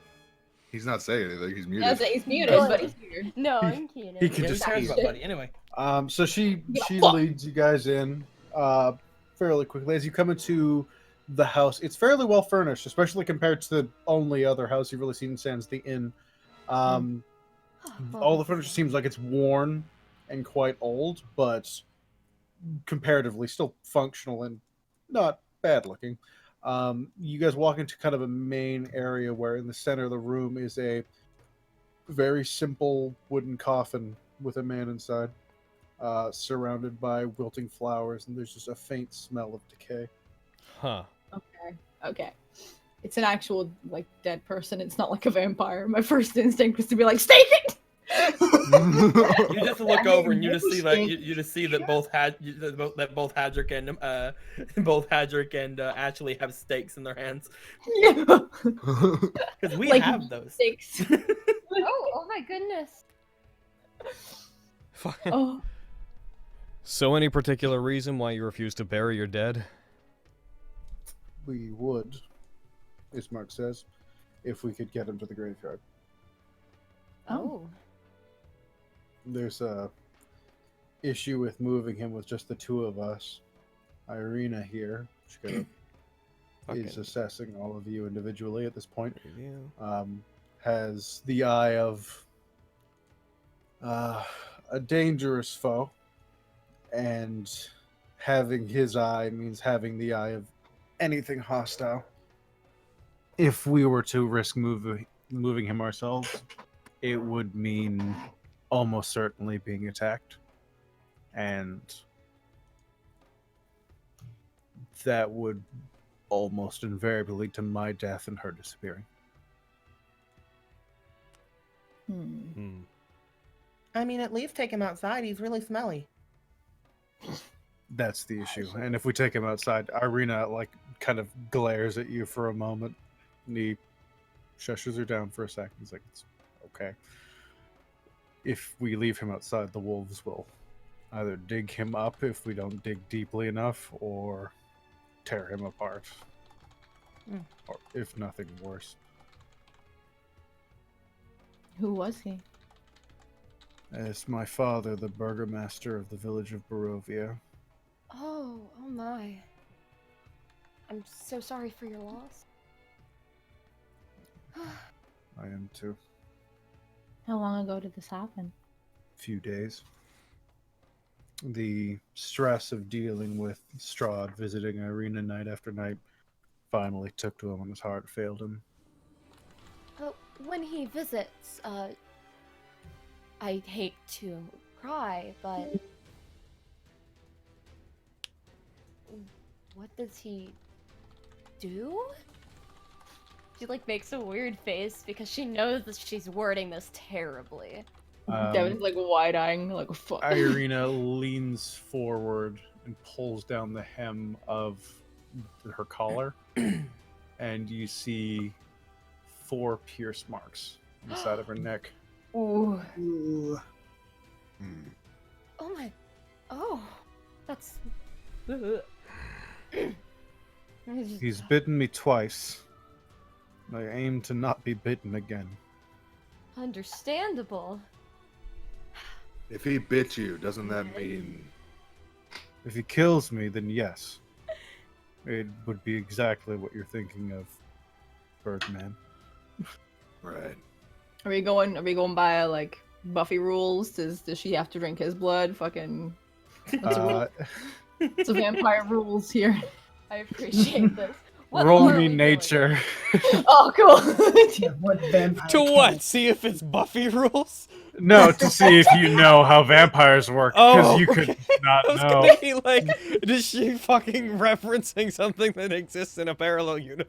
He's not saying anything. He's muted. Yeah, he's muted, but he's here. No, I'm kidding. He can Yeah, who just cares eat. about Buddy? Anyway. So she fuck. leads you guys in fairly quickly as you come into the house. It's fairly well furnished, especially compared to the only other house you've really seen sans the inn. All the furniture seems like it's worn and quite old, but comparatively still functional and not bad looking. You guys walk into kind of a main area where in the center of the room is a very simple wooden coffin with a man inside, surrounded by wilting flowers, and there's just a faint smell of decay. Huh. Okay. It's an actual like dead person. It's not like a vampire. My first instinct was to be like, stake it. You just look over and you just see like you just see that both Hadrick and Ashley have stakes in their hands. Because we Like, have those. Stakes. Oh my goodness. Oh. So, any particular reason why you refuse to bury your dead? We would, Ismark says, if we could get him to the graveyard. Oh. There's a issue with moving him with just the two of us. Irena here, she kind of is assessing all of you individually at this point. Has the eye of a dangerous foe, and having his eye means having the eye of anything hostile. If we were to risk moving him ourselves, it would mean almost certainly being attacked, and that would almost invariably lead to my death and her disappearing. I mean, at least take him outside. He's really smelly. That's the issue. And if we take him outside, Irena like kind of glares at you for a moment, and he shushes her down for a second. He's like, "It's okay. If we leave him outside, the wolves will either dig him up if we don't dig deeply enough, or tear him apart. Or if nothing worse." Who was he? It's my father, the burgomaster of the village of Barovia. Oh my. I'm so sorry for your loss. I am too. How long ago did this happen? Few days. The stress of dealing with Strahd visiting Irena night after night finally took to him, and his heart failed him. But when he visits, I hate to pry, but what does he do? She like makes a weird face because she knows that she's wording this terribly. Devin's like wide-eyeing, like fuck. Irena leans forward and pulls down the hem of her collar, and you see 4 pierce marks on the side of her neck. Ooh. Ooh. Oh my. Oh. That's. He's bitten me twice. I aim to not be bitten again. Understandable. If he bit you, doesn't that mean... If he kills me, then yes. It would be exactly what you're thinking of, Birdman. Right. Are we going by like Buffy rules? Does she have to drink his blood? Fucking it's a vampire rules here. I appreciate this. What roll lore are me we nature. Oh, cool. What vampire To can- what? See if it's Buffy rules? No, to see if you know how vampires work, because Oh, you could not I was know. gonna be like, is she fucking referencing something that exists in a parallel universe?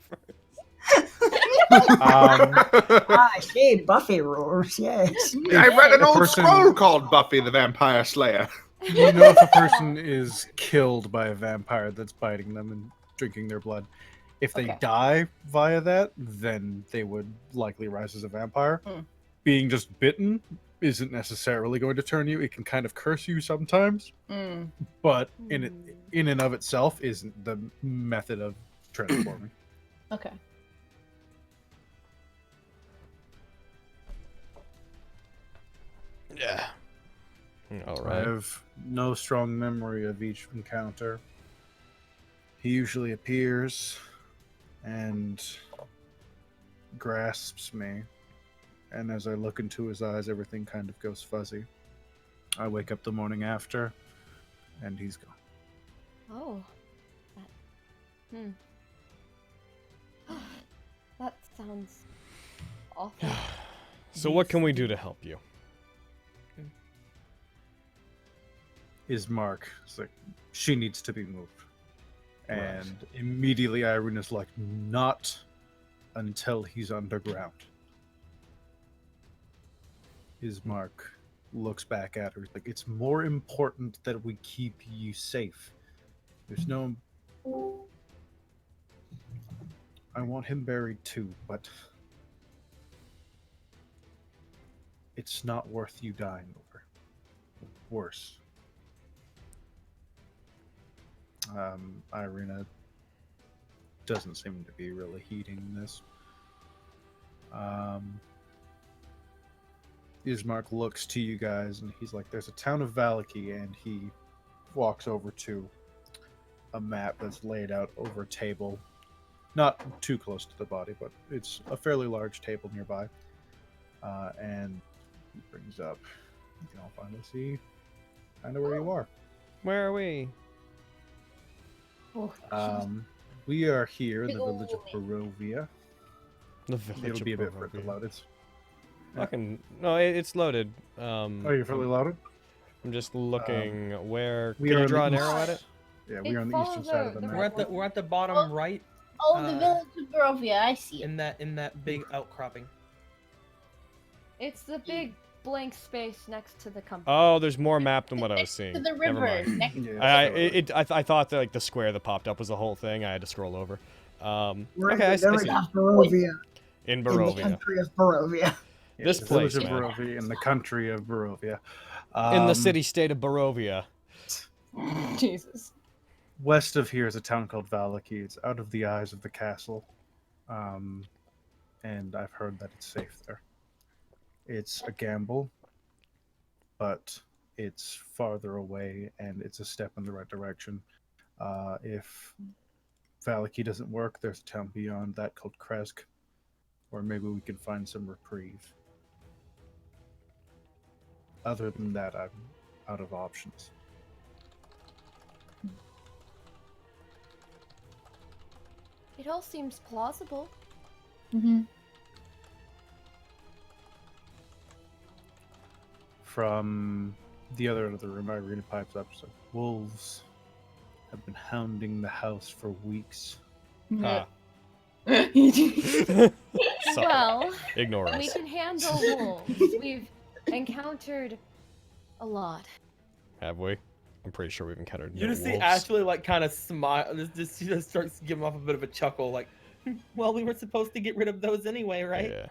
I see Buffy rules. Yes. I read an The old person- scroll called Buffy the Vampire Slayer. You know if a person is killed by a vampire that's biting them and drinking their blood. If they Okay. die via that, then they would likely rise as a vampire. Hmm. Being just bitten isn't necessarily going to turn you. It can kind of curse you sometimes, Mm. but in and of itself isn't the method of transforming. Okay. Yeah. All I right. have no strong memory of each encounter. He usually appears and grasps me, and as I look into his eyes, everything kind of goes fuzzy. I wake up the morning after, and he's gone. Oh. That sounds awful. So what can we do to help you? Ismark is like, she needs to be moved. And immediately Irena's like, not until he's underground. Ismark looks back at her. Like, it's more important that we keep you safe. There's no... I want him buried too, but... it's not worth you dying over. Worse. Irena doesn't seem to be really heeding this. Ismark looks to you guys and he's like, there's a town of Valaki, and he walks over to a map that's laid out over a table. Not too close to the body, but it's a fairly large table nearby. And he brings up, you can all finally see kind of where you are. Where are we? We are here in the village of Barovia. The village It'll of be a bit further Barovia. loaded. Fucking no, it's loaded. Oh, you're fully loaded? I'm just looking where. We Can are you on draw the an east- arrow at it? Yeah, we're on the eastern side of the map. We're at the bottom right. Oh, the village of Barovia, I see it. In that big outcropping. It's the big blank space next to the company. Oh, there's more map than what I was seeing. To the Never river. mind. Next I thought that like the square that popped up was the whole thing. I had to scroll over. We're Okay, I in the village see. of Barovia. In In the Barovia. country of Barovia. This The place, village of man. Barovia, in the country of Barovia. In the city-state of Barovia. Jesus. West of here is a town called Valaki. It's out of the eyes of the castle. And I've heard that it's safe there. It's a gamble, but it's farther away, and it's a step in the right direction. If Valaki doesn't work, there's a town beyond that called Kresk, or maybe we can find some reprieve. Other than that, I'm out of options. It all seems plausible. Mm-hmm. From the other end of the room, Irena pipes up. So, wolves have been hounding the house for weeks. Ah. Well, Ignore us. we can handle wolves. We've encountered a lot. Have we? I'm pretty sure we've encountered You no just see wolves. Ashley like kind of smile. Just starts giving off a bit of a chuckle, like, "Well, we were supposed to get rid of those anyway, right?" Yeah.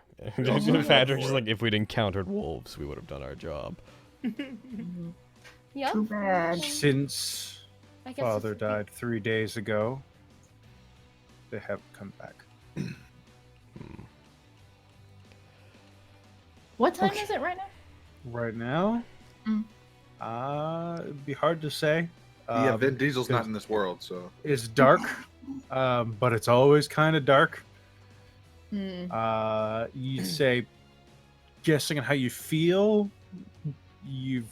Patrick's just like, if we'd encountered wolves, we would have done our job. Yep. Too bad. Since I guess father it's- died 3 days ago, they haven't come back. What time Okay. is it right now? Right now, it'd be hard to say. Yeah, Vin Diesel's not because in this world, so It's dark, but it's always kind of dark. Hmm. You'd say, guessing on how you feel, you've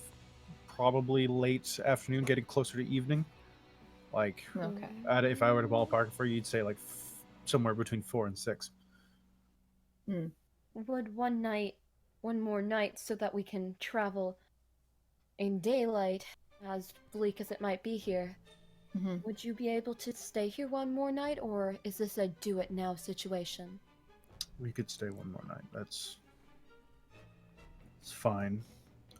probably late afternoon, getting closer to evening. Like, Okay. if I were to ballpark for you, you'd say like somewhere between 4 and 6. Would one more night, so that we can travel in daylight, as bleak as it might be here, would you be able to stay here one more night, or is this a do-it-now situation? We could stay one more night. It's fine,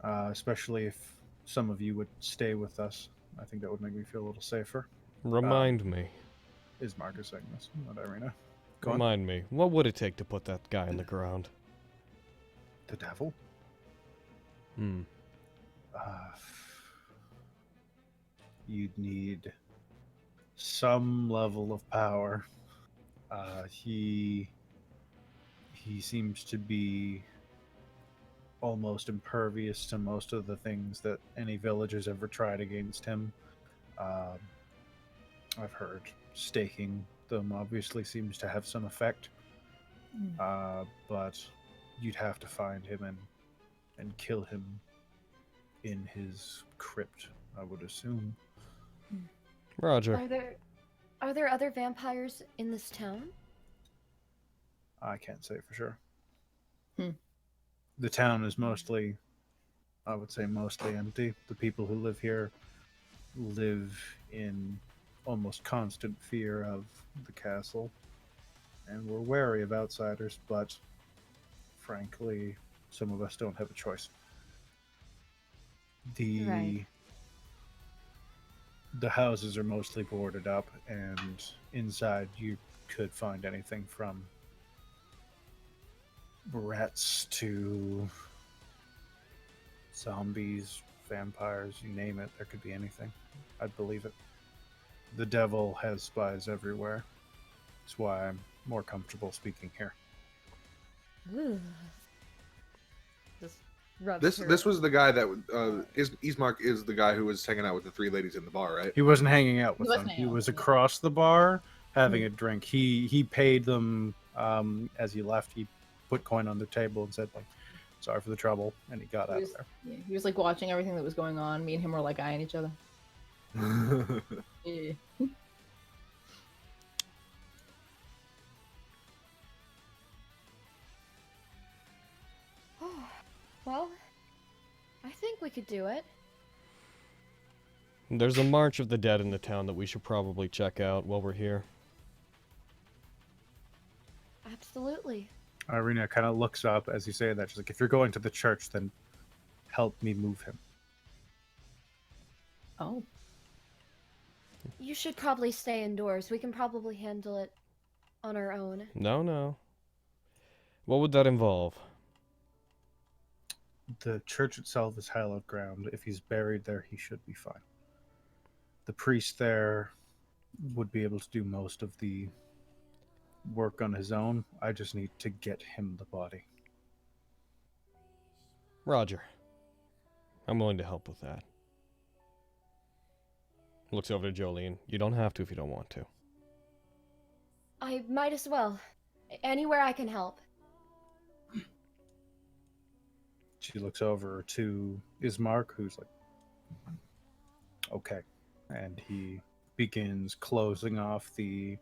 especially if some of you would stay with us. I think that would make me feel a little safer. Remind me. Ismark is saying this, not Irena. Go on. Remind me. What would it take to put that guy in the ground? The devil? You'd need some level of power. He seems to be almost impervious to most of the things that any villagers ever tried against him. I've heard staking them obviously seems to have some effect. But you'd have to find him and kill him in his crypt, I would assume. Roger. Are there other vampires in this town? I can't say for sure. The town is mostly, I would say, mostly empty. The people who live here live in almost constant fear of the castle, and we're wary of outsiders, but frankly, some of us don't have a choice. The houses are mostly boarded up, and inside you could find anything from rats to zombies, vampires, you name it. There could be anything. I'd believe it. The devil has spies everywhere. That's why I'm more comfortable speaking here. Just rubs this was the guy that Ismark is the guy who was hanging out with the 3 ladies in the bar, right? He wasn't hanging out with He them. wasn't He hanging out was with them. across the bar having a drink. He paid them as he left. He put coin on their table and said, like, sorry for the trouble, and he got out of there. Yeah, he was like watching everything that was going on. Me and him were like eyeing each other. Yeah. Well, I think we could do it. There's a March of the Dead in the town that we should probably check out while we're here. Absolutely. Irena kind of looks up as you say that. She's like, if you're going to the church, then help me move him. Oh. You should probably stay indoors. We can probably handle it on our own. No. What would that involve? The church itself is hallowed ground. If he's buried there, he should be fine. The priest there would be able to do most of the work on his own. I just need to get him the body. Roger. I'm willing to help with that. Looks over to Jolene. You don't have to if you don't want to. I might as well. Anywhere I can help. She looks over to Ismark, who's like, okay. And he begins closing off the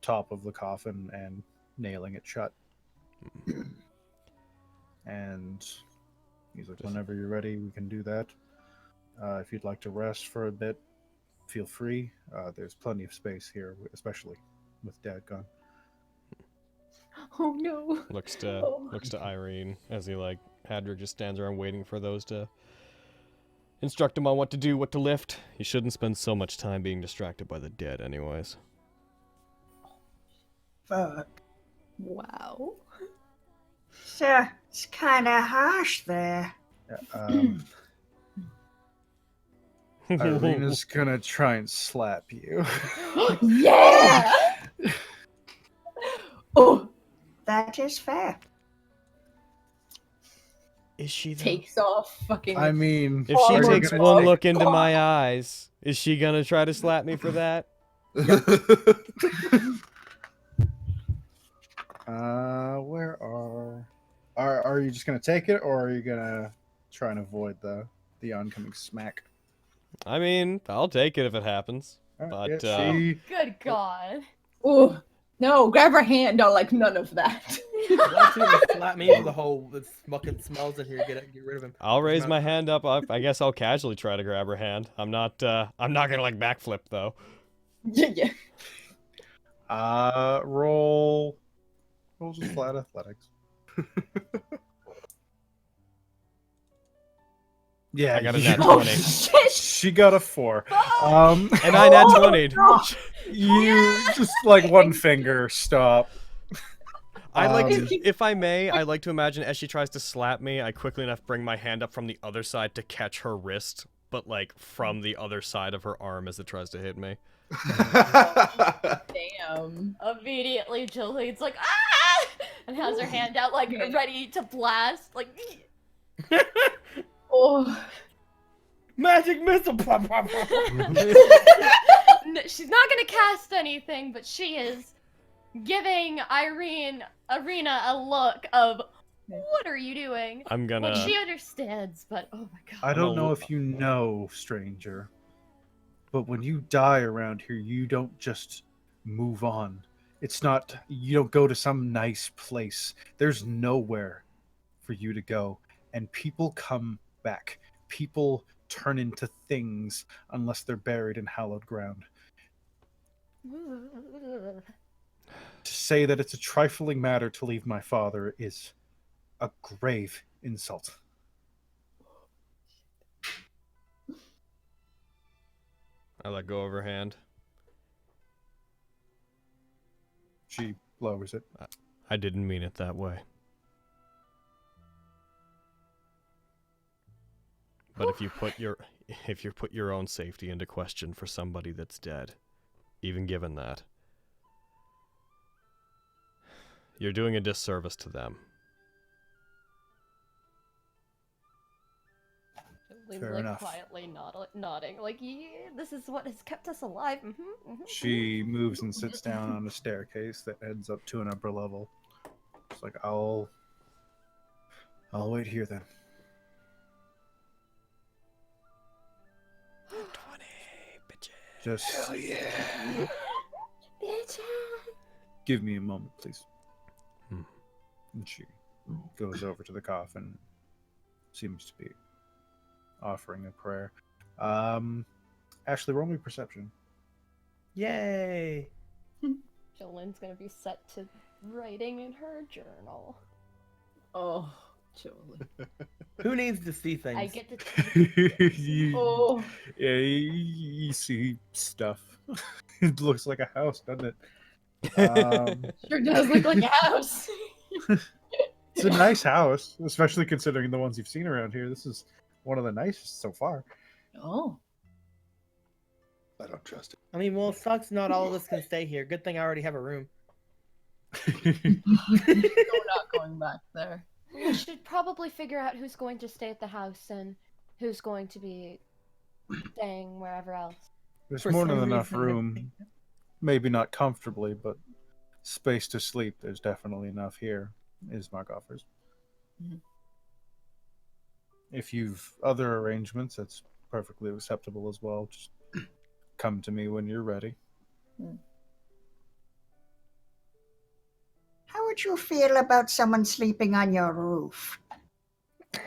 top of the coffin and nailing it shut. And he's like, whenever you're ready, we can do that. If you'd like to rest for a bit, feel free. There's plenty of space here, especially with Dad gone. Oh no. Looks to Irene as he Hadrick just stands around waiting for those to instruct him on what to do, what to lift. He shouldn't spend so much time being distracted by the dead anyways. Fuck. Wow. So, it's kind of harsh there. Irena's gonna try and slap you. Yeah! Oh, That is fair. Is she though? takes off fucking. I mean, If she are you takes gonna one take- look into my eyes, is she gonna try to slap me for that? Where are you just gonna take it, or are you gonna try and avoid the oncoming smack? I mean, I'll take it if it happens. All But, right, yeah, she Good God. Oh no! Grab her hand. No, like none of that. Why don't you slap me with the whole "it fucking smells in here"? Get rid of him. I'll raise not- my hand up. I guess I'll casually try to grab her hand. I'm not gonna like backflip though. Yeah. roll just flat athletics. Yeah, I got a you- nat Oh 20. shit! She got a 4. And I nat 20'd. You just like one finger stop. I like to, if I may, I like to imagine as she tries to slap me, I quickly enough bring my hand up from the other side to catch her wrist, but like from the other side of her arm as it tries to hit me. Damn. Immediately, Jolene's like, ah! And has her hand out, like, ready to blast. Like, Oh. Magic missile. She's not gonna cast anything, but she is giving Irena a look of, what are you doing? I'm gonna. Which she understands, but oh my god. I don't know if you know, stranger, but when you die around here, you don't just move on. It's not, you don't go to some nice place. There's nowhere for you to go. And people come back. People turn into things unless they're buried in hallowed ground. To say that it's a trifling matter to leave my father is a grave insult. I let go of her hand. She lowers it. I didn't mean it that way. But if you put your own safety into question for somebody that's dead, even given that, you're doing a disservice to them. Fair like, enough. quietly nodding, like, yeah, this is what has kept us alive. She moves and sits down on a staircase that heads up to an upper level. It's like, I'll wait here then. 20 bitches. Just Hell yeah. give me a moment, please. Hmm. And she goes over to the coffin. Seems to be offering a prayer. Ashley, roll me perception. Yay! Jolene's gonna be set to writing in her journal. Oh, Jolene. Who needs to see things? I get to. Oh. Yeah, you see stuff. It looks like a house, doesn't it? Sure does look like a house. It's a nice house, especially considering the ones you've seen around here. This is one of the nicest so far. Oh. I don't trust it. I mean, well, it sucks. Not all of us can stay here. Good thing I already have a room. We're not going back there. We should probably figure out who's going to stay at the house and who's going to be staying wherever else. There's For more some than enough reason, room. Maybe not comfortably, but space to sleep. There's definitely enough here. Ismark offers. Mhm. If you've other arrangements, that's perfectly acceptable as well. Just come to me when you're ready. How would you feel about someone sleeping on your roof?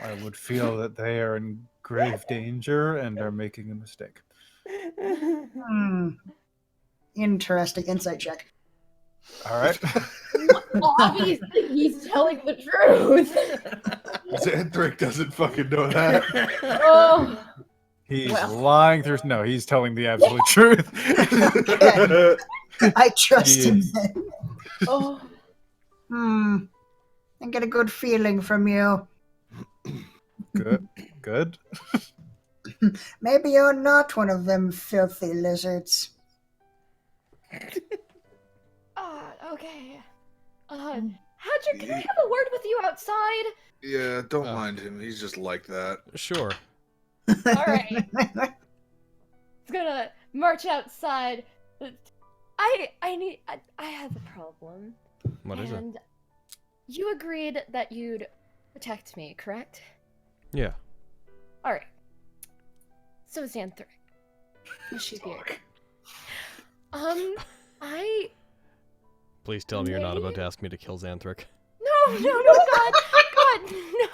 I would feel that they are in grave danger and are making a mistake. Interesting insight check. All right. Obviously, he's telling the truth. Xanthric doesn't fucking know that. Oh. He's Well. lying through. No, he's telling the absolute truth. I trust him Yes. then. Oh. I get a good feeling from you. Good. Good. Maybe you're not one of them filthy lizards. Okay. Hadrick, can I have a word with you outside? Yeah, don't mind him. He's just like that. Sure. Alright. It's gonna march outside. I have a problem. What is it? And you agreed that you'd protect me, correct? Yeah. Alright. So Xanther. She here. Please tell me you're not about to ask me to kill Xanthric. No, God, no.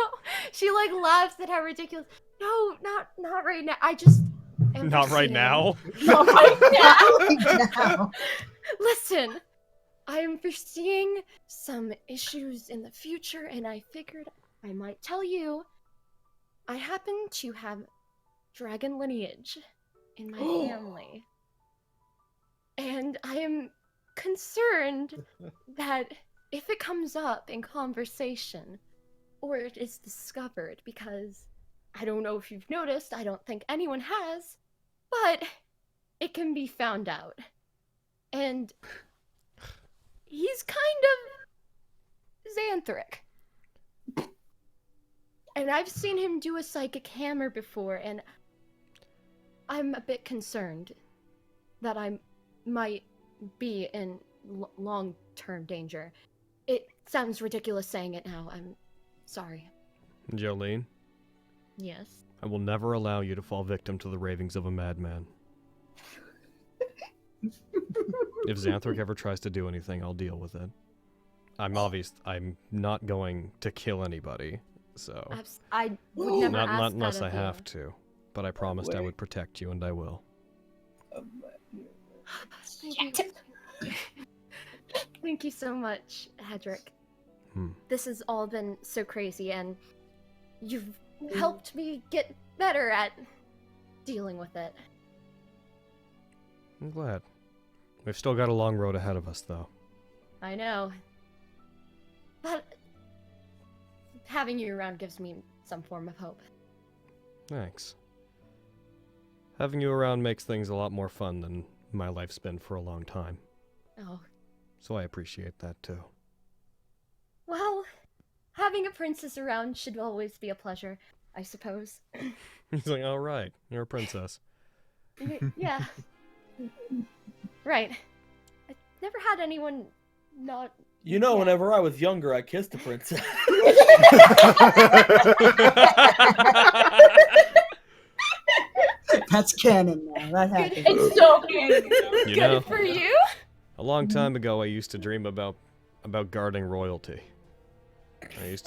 She like laughs at how ridiculous. No, not right now. I just. Not right now? Not right now. Listen, I am foreseeing some issues in the future, and I figured I might tell you. I happen to have dragon lineage in my family. And I am concerned that if it comes up in conversation, or it is discovered, because I don't know if you've noticed, I don't think anyone has, but it can be found out. And he's kind of Xanthric. And I've seen him do a psychic hammer before, and I'm a bit concerned that I might be in long-term danger. It sounds ridiculous saying it now. I'm sorry. Jolene? Yes? I will never allow you to fall victim to the ravings of a madman. If Xanthric ever tries to do anything, I'll deal with it. I'm not going to kill anybody, so... I would never not ask unless that I of have you. to. But I promised I would protect you, and I will. Thank you so much, Hedrick. This has all been so crazy, and you've helped me get better at dealing with it. I'm glad. We've still got a long road ahead of us, though. I know. But having you around gives me some form of hope. Thanks. Having you around makes things a lot more fun than my life's been for a long time. Oh. So I appreciate that, too. Well, having a princess around should always be a pleasure, I suppose. He's like, all right, you're a princess. Yeah. Right. I've never had anyone not... You know, whenever I was younger, I kissed a princess. That's canon now. That happened. It's so canon. You know, Good for you. a long time ago, I used to dream about guarding royalty. I used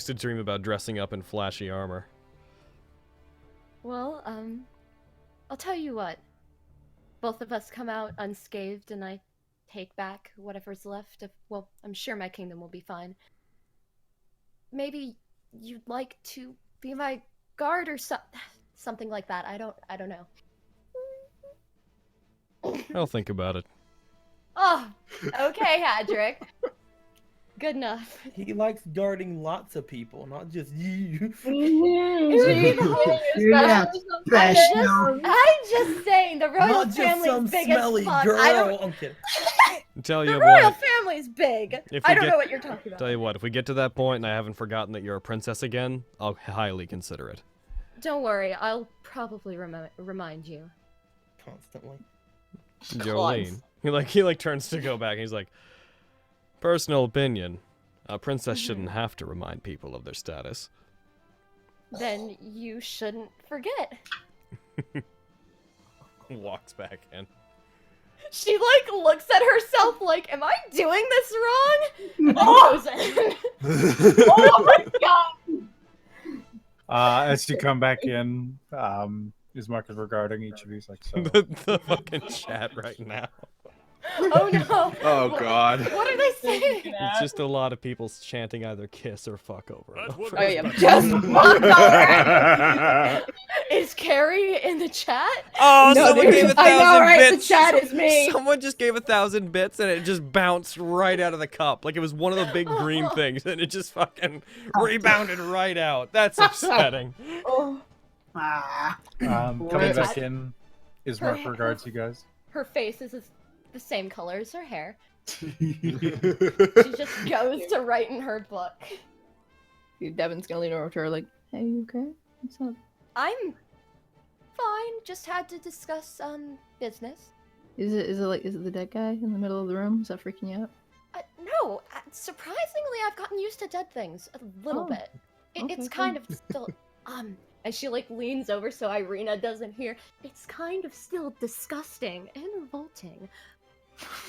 to dream about dressing up in flashy armor. Well, I'll tell you what. Both of us come out unscathed, and I take back whatever's left of... Well, I'm sure my kingdom will be fine. Maybe you'd like to be my guard or something like that. I don't know. I'll think about it. Oh, okay, Hadrick. Good enough. He likes guarding lots of people, not just you. I'm just saying, the royal Not just family's some big as smelly fuck. girl. I don't... I'm kidding. Tell The you royal what. family's big. If I we don't get- know what you're talking about. Tell you what, if we get to that point and I haven't forgotten that you're a princess again, I'll highly consider it. Don't worry, I'll probably remind you. Constantly. Jolene. He turns to go back and he's like, personal opinion, a princess shouldn't have to remind people of their status. Then you shouldn't forget. Walks back in. She looks at herself like, am I doing this wrong? Oh my god! As you come back in, Ismark is regarding each of you like, so. the fucking chat right now. Oh no! Oh god. What are they saying? It's just a lot of people chanting either kiss or fuck over and over. Oh yeah, just fuck over. Is Carrie in the chat? Oh, No, someone dude. gave 1,000 I know, right? bits. The chat is me. Someone just gave 1,000 bits and it just bounced right out of the cup. Like it was one of the big green things and it just fucking rebounded right out. That's upsetting. Oh. Coming back in, Ismark regards you guys. Her face is the same color as her hair, She just goes to write in her book. Devin's gonna lean over to her like, "Hey, you okay? What's up?" I'm fine. Just had to discuss business. Is it the dead guy in the middle of the room? Is that freaking you out? No, surprisingly, I've gotten used to dead things a little bit. It's kind of still as she like leans over so Irena doesn't hear. It's kind of still disgusting and revolting,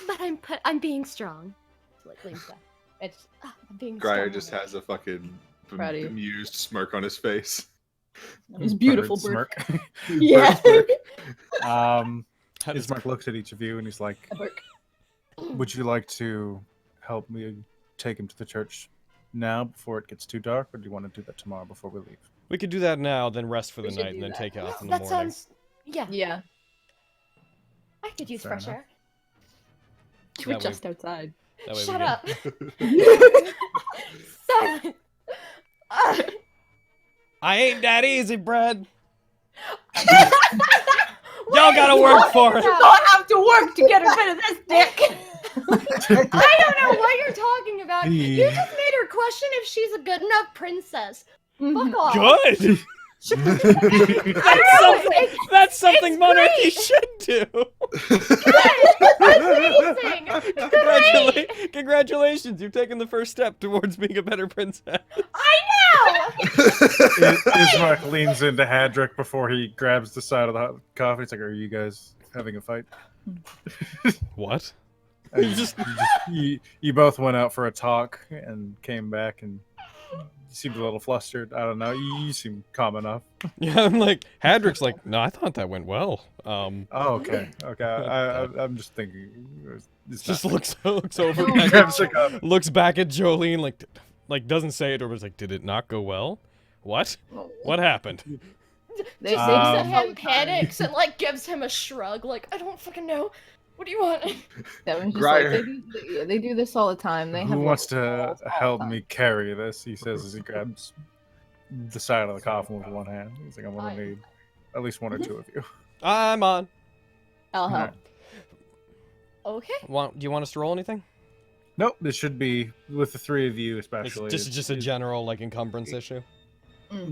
but I'm being strong. She like leans back. It's I'm being Grier strong. just has a fucking Proud of you. amused smirk on his face. He's beautiful, Bird Burke. smirk. Yeah. Bird smirk. Ismark looks at each of you and he's like, "Would you like to help me take him to the church now before it gets too dark, or do you want to do that tomorrow before we leave?" We could do that now, then rest for the We should night, and do then that. take it off in the That morning. sounds yeah. Yeah. I could use Fair fresh enough. air. We're That way- just outside. That way we Shut get- up. Silence. I ain't that easy, Brad. Y'all gotta work for it. You don't have to work to get a bit of this dick. I don't know what you're talking about. You Yeah. just made her question if she's a good enough princess. Fuck off. Good. That's something monarchy should do. Amazing. Great. Congratulations, you've taken the first step towards being a better princess. I know. Ismark leans into Hadrick before he grabs the side of the coffee. He's like, "Are you guys having a fight?" What? You both went out for a talk and came back, and you seemed a little flustered. I don't know. You seem calm enough. Yeah, I'm like, Hadrick's like, no, I thought that went well. Oh, okay. I'm just thinking. It's Just not- looks over, Grabs a cup. looks back at Jolene, like doesn't say it, or was like, did it not go well? What? What happened? They Just do looks this at all him, the time. panics, and like gives him a shrug. Like I don't fucking know. What do you want? Devin's just Grier. like, they do this all the time. They have Who wants like, to calls all the help time. me carry this? He says as he grabs the side of the coffin with one hand. He's like, "I'm gonna Fine. need at least one or two of you." I'm on. I'll help. Okay. Do you want us to roll anything? Nope, this should be with the three of you, It's especially. just a general like encumbrance issue.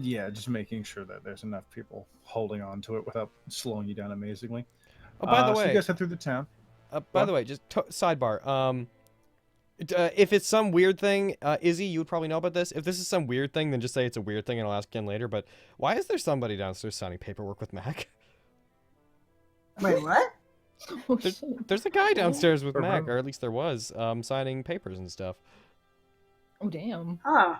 Yeah, just making sure that there's enough people holding on to it without slowing you down amazingly. Oh, by the So way, you guys head through the town. by the way, just sidebar. If it's some weird thing, Izzy, you would probably know about this. If this is some weird thing, then just say it's a weird thing, and I'll ask again later. But why is there somebody downstairs signing paperwork with Mac? Wait, what? Oh, There's, shit. there's a guy downstairs with Or Mac, room. or at least there was, signing papers and stuff. Oh, damn. Huh.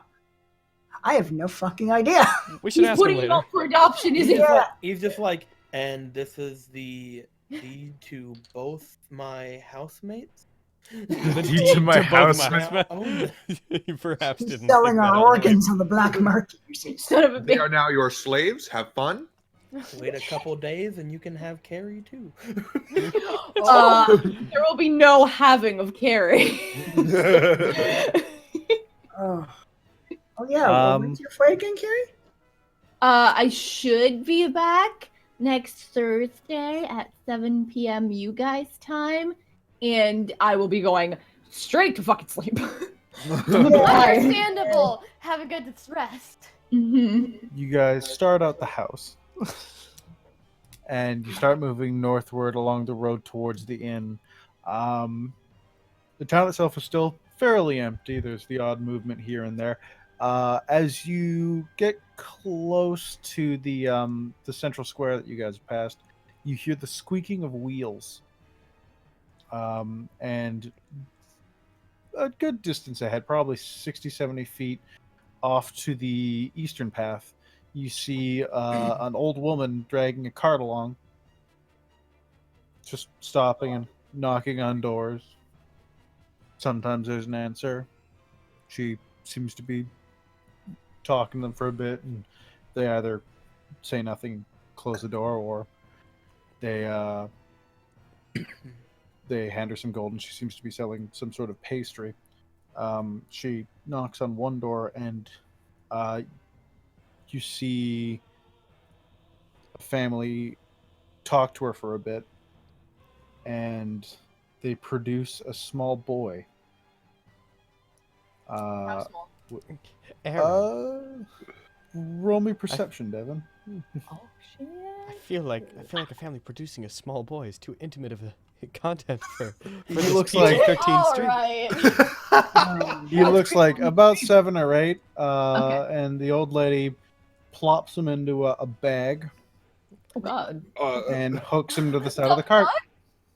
I have no fucking idea. We should He's ask him putting it later. up for adoption, is he? Yeah. He's just like, and this is the deed to both my housemates. The deed to my both housemates. Macs. Oh. You perhaps He's didn't. selling pick that our up. organs on the black market. You see. Son of a They bitch. are now your slaves. Have fun. Wait a couple days and you can have Carrie too. There will be no having of Carrie. Oh. Oh yeah. Um, When's your flight again, Carrie? I should be back next Thursday at 7 p.m. you guys time, and I will be going straight to fucking sleep. Understandable. Have a good rest. Mm-hmm. You guys start out the house. And you start moving northward along the road towards the inn. The town itself is still fairly empty. There's the odd movement here and there. As you get close to the central square that you guys passed, you hear the squeaking of wheels. And a good distance ahead, probably 60, 70 feet off to the eastern path, you see an old woman dragging a cart along, just stopping and knocking on doors. Sometimes there's an answer. She seems to be talking to them for a bit, and they either say nothing, close the door, or they they hand her some gold, and she seems to be selling some sort of pastry. She knocks on one door, and you see a family talk to her for a bit, and they produce a small boy. How small? Roll me perception, Devin. Oh shit. I feel like a family producing a small boy is too intimate of a content for He this looks like- PG-13 All stream. right. He looks like about 7 or 8, Okay. and the old lady plops him into a bag Oh god. and hooks him to the side of the cart.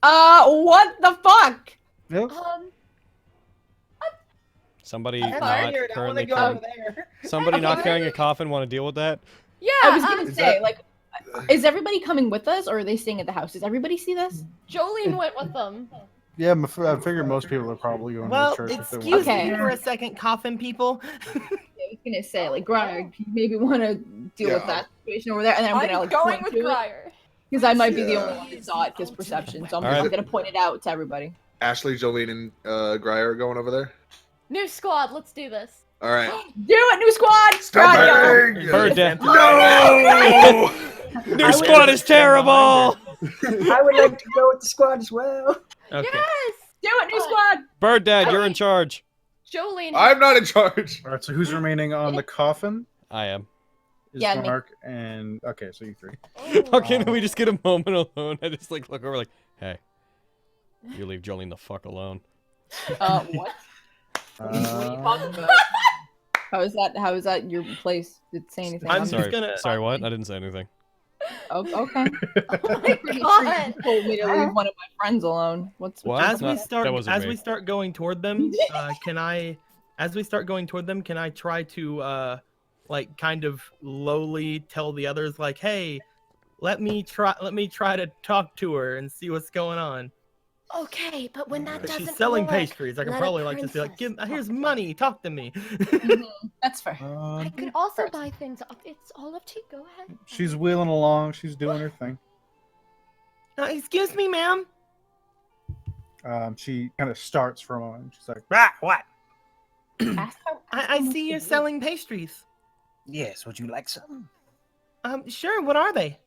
What the fuck? Yep. Somebody I'm not tired. I want currently to go carrying, over there. somebody not carrying a coffin want to deal with that? Yeah. I was gonna say, that- like, is everybody coming with us, or are they staying at the house? Does everybody see this? Jolene went with them. Yeah, I figured most people are probably going Well, to the church if they want. excuse Okay. me for a second, coffin people. I was gonna say, like, Gryer, you maybe want to deal with Yeah. that situation over there, and then I'm gonna like going point with to it, Gryer. because I might be the Yeah. only one who saw it because perception. So I'm All right. gonna point it out to everybody. Ashley, Jolene, and Gryer are going over there. New squad, let's do this. All right. Do it, new squad! Stop Gryer! it! Bird death. No! New squad is terrible. I would like to go with the squad as well. Okay. Yes! Do it, new squad! Bird Dad, you're in charge. Jolene. I'm not in charge. All right, so who's remaining on the coffin? I am. Yeah, me. Ismark and okay, so you 3. Okay, then we just get a moment alone. I just like look over like, hey, you leave Jolene the fuck alone. What? What are you talking about? How is that your place? Did it say anything? I'm on just it? gonna- Sorry, what? I didn't say anything. Oh, okay. Oh my Pretty sure you god. told me to leave one of my friends alone. What's What? As we No, start, that wasn't as me. we start going toward them, can I try to, like, kind of lowly tell the others, like, hey, let me try to talk to her and see what's going on. Okay, but when that But doesn't she's selling work, pastries. I could let a probably like just be like, princess here's talk to money, talk to me. That's fair. I could also buy things. It's all up to you. Go ahead. She's wheeling along. She's doing her thing. Excuse me, ma'am. She kind of starts for a moment. She's like, What? Ask her- I see you're selling pastries. Yes, would you like some? Sure. What are they?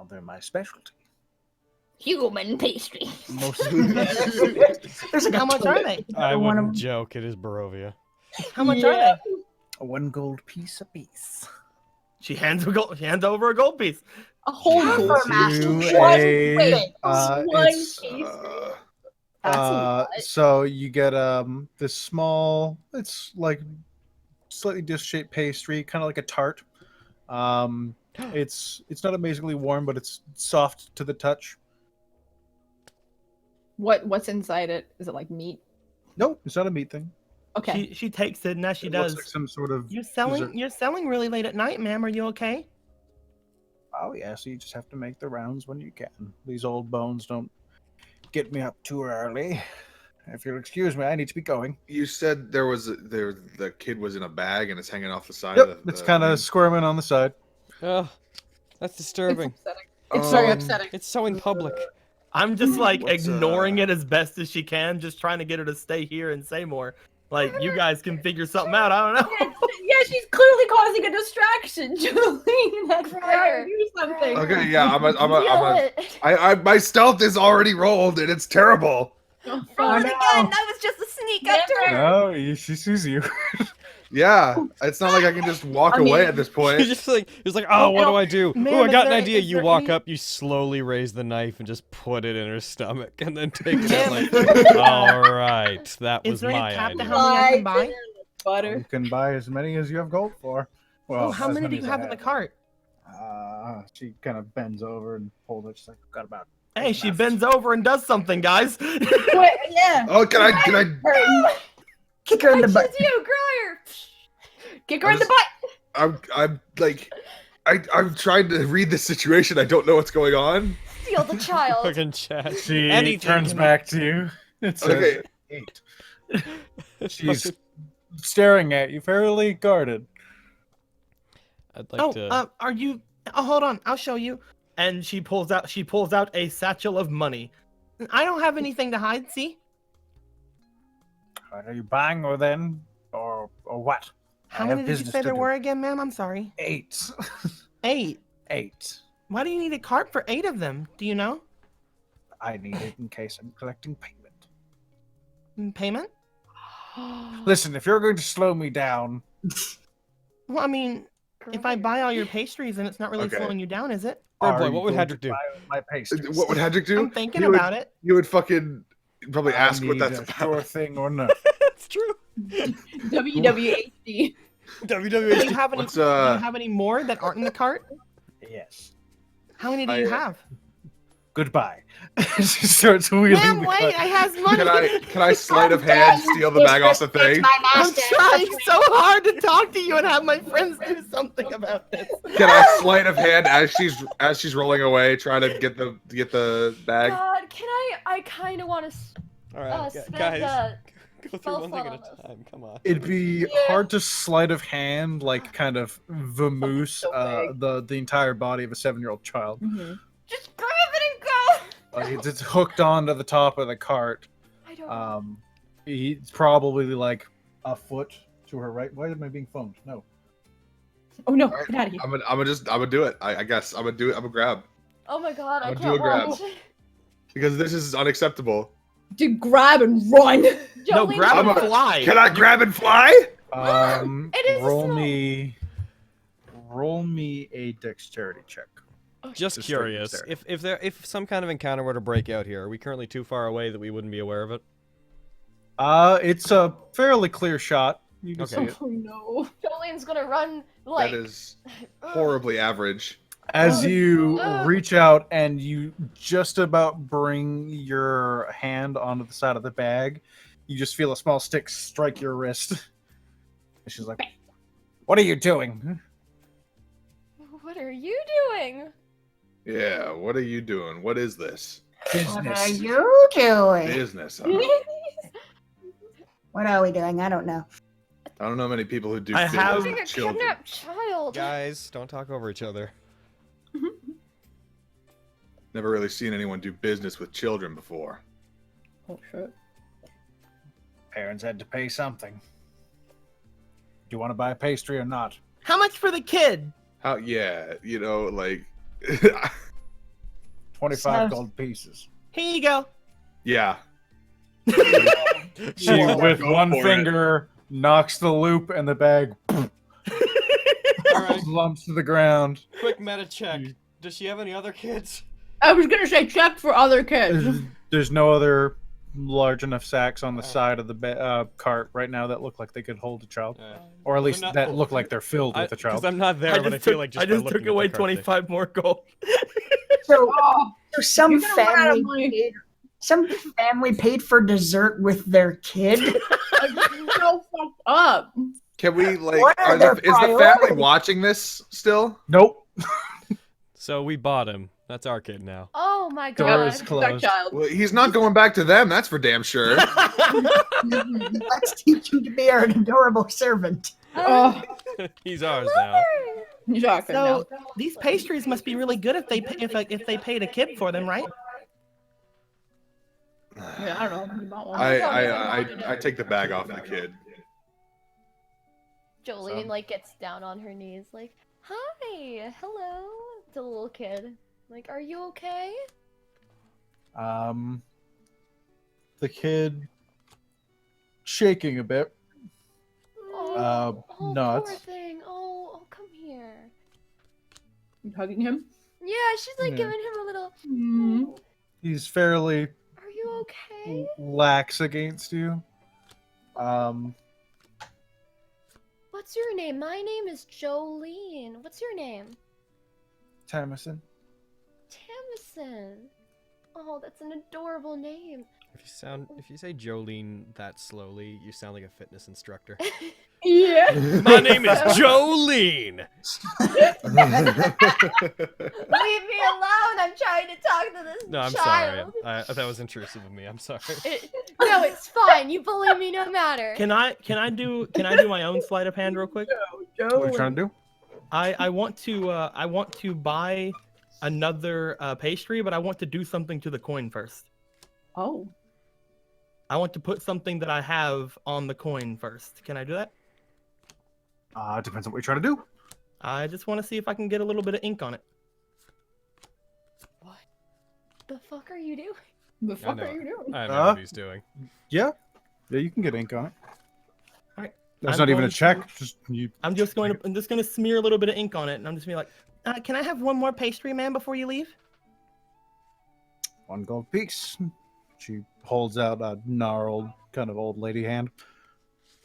Oh, they're my specialty. Human pastry. Most There's like How much are they? I one of wouldn't joke. It is Barovia. How much are they? 1 gold piece apiece. She hands over a gold piece. A whole Half gold a master you chef. a, Wait, uh, one it's, piece. Uh, That's a lot. so you get this small, it's like slightly disc-shaped pastry, kind of like a tart. It's not amazingly warm, but it's soft to the touch. What's inside it? Is it like meat? No, it's not a meat thing. Okay. She takes it, and as she It does, looks like some sort of You're selling. dessert. You're selling really late at night, ma'am. Are you okay? Oh yeah, so you just have to make the rounds when you can. These old bones don't get me up too early. If you'll excuse me, I need to be going. You said the kid was in a bag and it's hanging off the side. Yep, of the it's kind of squirming on the side. Oh, that's disturbing. It's very Um, upsetting. It's so in public. I'm just like What's, ignoring it as best as she can, just trying to get her to stay here and say more. Like, you guys can figure something out. I don't know. Yeah, she's clearly causing a distraction, Julie. That's Gryer. do something. Okay, yeah, Feel my stealth is already rolled and it's terrible. Roll it Oh, again. no. That was just a sneak up to her. No, she sees you. Yeah, it's not like I can just walk away at this He's point. just like, oh, what do I do? Ma'am, Oh, I is got an there- idea. is You there walk any- up, you slowly raise the knife and just put it in her stomach, and then take it. Ma'am, Like, is there- all right, that Is was there any my cap to idea. how many I can buy? You Butter. can buy as many as you have gold for. Well, Oh, how as many do as you I have in the cart? She kind of bends over and pulls it. She's like, got about. Hey, she bends over and does something, guys. Wait, yeah. Oh, can I? Kick her in the butt. Choose you, Gryer. Kick her in the butt. I'm like, I'm trying to read the situation. I don't know what's going on. Steal the child. Fucking chat. She Anything turns can- back to you. It says Okay. 8. She's staring at you, fairly guarded. I'd like Oh, to. are you? Oh, hold on. I'll show you. And she pulls out a satchel of money. I don't have anything to hide. See? Are you buying or then? Or what? How I have many did you business say to there do. were again, ma'am? I'm sorry. 8. 8. 8. Why do you need a cart for 8 of them? Do you know? I need it in case I'm collecting payment. Payment? Listen, if you're going to slow me down, Well, I mean, if I buy all your pastries, then it's not really Okay. slowing you down, is it? Bird are boy, you what would going to Hedrick do? buy my pastries? What would Hedrick do? I'm thinking You would- about it. You would fucking probably I ask what need that's a about. sure thing or not. That's true. WWHD. Do WWE. you have any? What's, Do you have any more that aren't in the cart? Yes. How many do you have? Goodbye. She starts wheeling Ma'am, the wait! cart. I has money. Can I sleight of hand steal the bag off the thing? I'm trying so hard to talk to you and have my friends do something about this. Can I sleight of hand as she's rolling away, trying to get the bag? God, can I kind of want to All right, spend guys, go through spell one slot thing on at a this. time. Come on. It'd be hard to sleight of hand, like kind of vamoose the entire body of a 7-year-old child. Just grab it and go. It's hooked onto the top of the cart. I don't know. He's probably like a foot to her right. Why am I being phoned? No. Oh no, Alright, get out of here. I'm gonna do it. I guess I'm gonna do it. I'm gonna grab Oh my God, I I'll do can't a grab. watch. because this is unacceptable. To grab and run. No, Jolene, grab I'm and a- fly. Can I grab and fly? It is a Roll small- me a dexterity check. Just Just curious, straight if some kind of encounter were to break out here, are we currently too far away that we wouldn't be aware of it? It's a fairly clear shot. You can Okay. see it. Oh no. Jolene's gonna run like. That is horribly average. As you Ugh. reach out and you just about bring your hand onto the side of the bag, you just feel a small stick strike your wrist. And she's like, "What are you doing?" What are you doing? Yeah. What are you doing? What is this? What are you doing? Business. Huh? What are we doing? I don't know. I don't know many people who do I business have- with Using a children. kidnapped child. Guys, don't talk over each other. Never really seen anyone do business with children before. Oh shit. Parents had to pay something. Do you want to buy a pastry or not? How much for the kid? How? Yeah, you know, like, 25 Sounds- gold pieces. Here you go. yeah. She, with Go one for it. finger, knocks the loop, and the bag Alright, lumps to the ground. quick meta check. Does she have any other kids? I was gonna say check for other kids. There's no other large enough sacks on the side of the cart right now that look like they could hold a child, or at least not- that look like they're filled with a Because child. I'm not there, I but I just feel took, like I by just looking took at away the cart, they- 25 more gold. So, Oh, so some you're gonna run out of family, money. some family paid for dessert with their kid. It's so fucked up. Can we like? What are their Is the family priorities? watching this still? Nope. So we bought him. That's our kid now. Oh my Door God. is closed. Child. Well, he's not going back to them. That's for damn sure. Let's teach him to be an adorable servant. Oh, He's ours now. shocking. So these pastries must be really good if they if they paid a kid for them, right? Yeah, I don't know. You bought one. I take the bag off the kid. Jolene like gets down on her knees, like, "Hi, hello," to the little kid. Like, "Are you okay?" The kid shaking a bit. Oh, nuts. poor thing. Oh, come here. You hugging him? Yeah, she's like Yeah. giving him a little. Mm. He's fairly Are you okay? lax against you. What's your name? My name is Jolene. What's your name? Tamison. Tamison. Oh, that's an adorable name. If you say Jolene that slowly, you sound like a fitness instructor. Yeah. My name is Jolene. Leave me alone. I'm trying to talk to this No, I'm child. sorry. That was intrusive of me. I'm sorry. No, it's fine. You bully me no matter. Can I do my own sleight of hand real quick? What are you trying to do? I want to buy another pastry, but I want to do something to the coin first. Oh. I want to put something that I have on the coin first. Can I do that? Depends on what you're trying to do. I just want to see if I can get a little bit of ink on it. What the fuck are you doing? The fuck are you doing? I know what he's doing. Yeah, you can get ink on it. All right. That's I'm not even a going check. to- Just you. I'm just gonna smear a little bit of ink on it, and I'm just gonna be like, can I have one more pastry, man, before you leave? 1 gold piece. She holds out a gnarled, kind of old lady hand.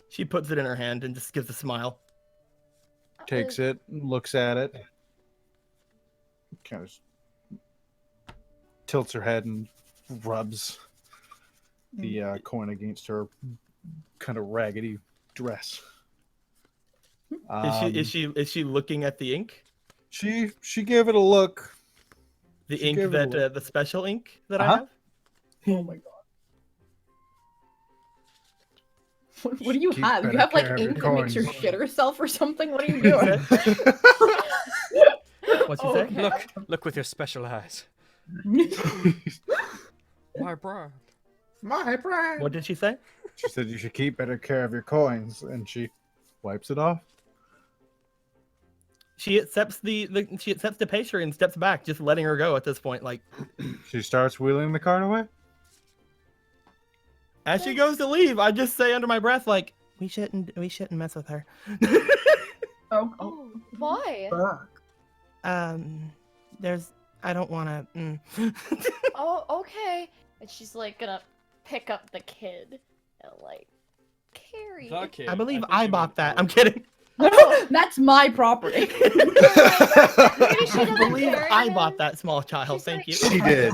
She puts it in her hand and just gives a smile. Takes it, looks at it, kind of tilts her head and rubs the coin against her kind of raggedy dress. Is she looking at the ink? She gave it a look. The She ink gave it a that look. the special ink that I Uh-huh. have. Oh my god. What do you Keep have? You better have like care of your ink that makes her coins. shit herself or something? What are you doing? What'd you say? Look with your special eyes. My brand. My brand. What did she say? She said you should keep better care of your coins, and she wipes it off. She accepts the pastry and steps back, just letting her go at this point. Like She starts wheeling the cart away. as she goes to leave, I just say under my breath, like, we shouldn't mess with her. Oh, why? Fuck. I don't want to. Oh, okay. And she's like gonna pick up the kid and like carry. The kid. I believe think I you bought meant that. the- I'm kidding. That's my property. Maybe she I doesn't believe carry I him. bought that small child. She's Thank you. like- She did.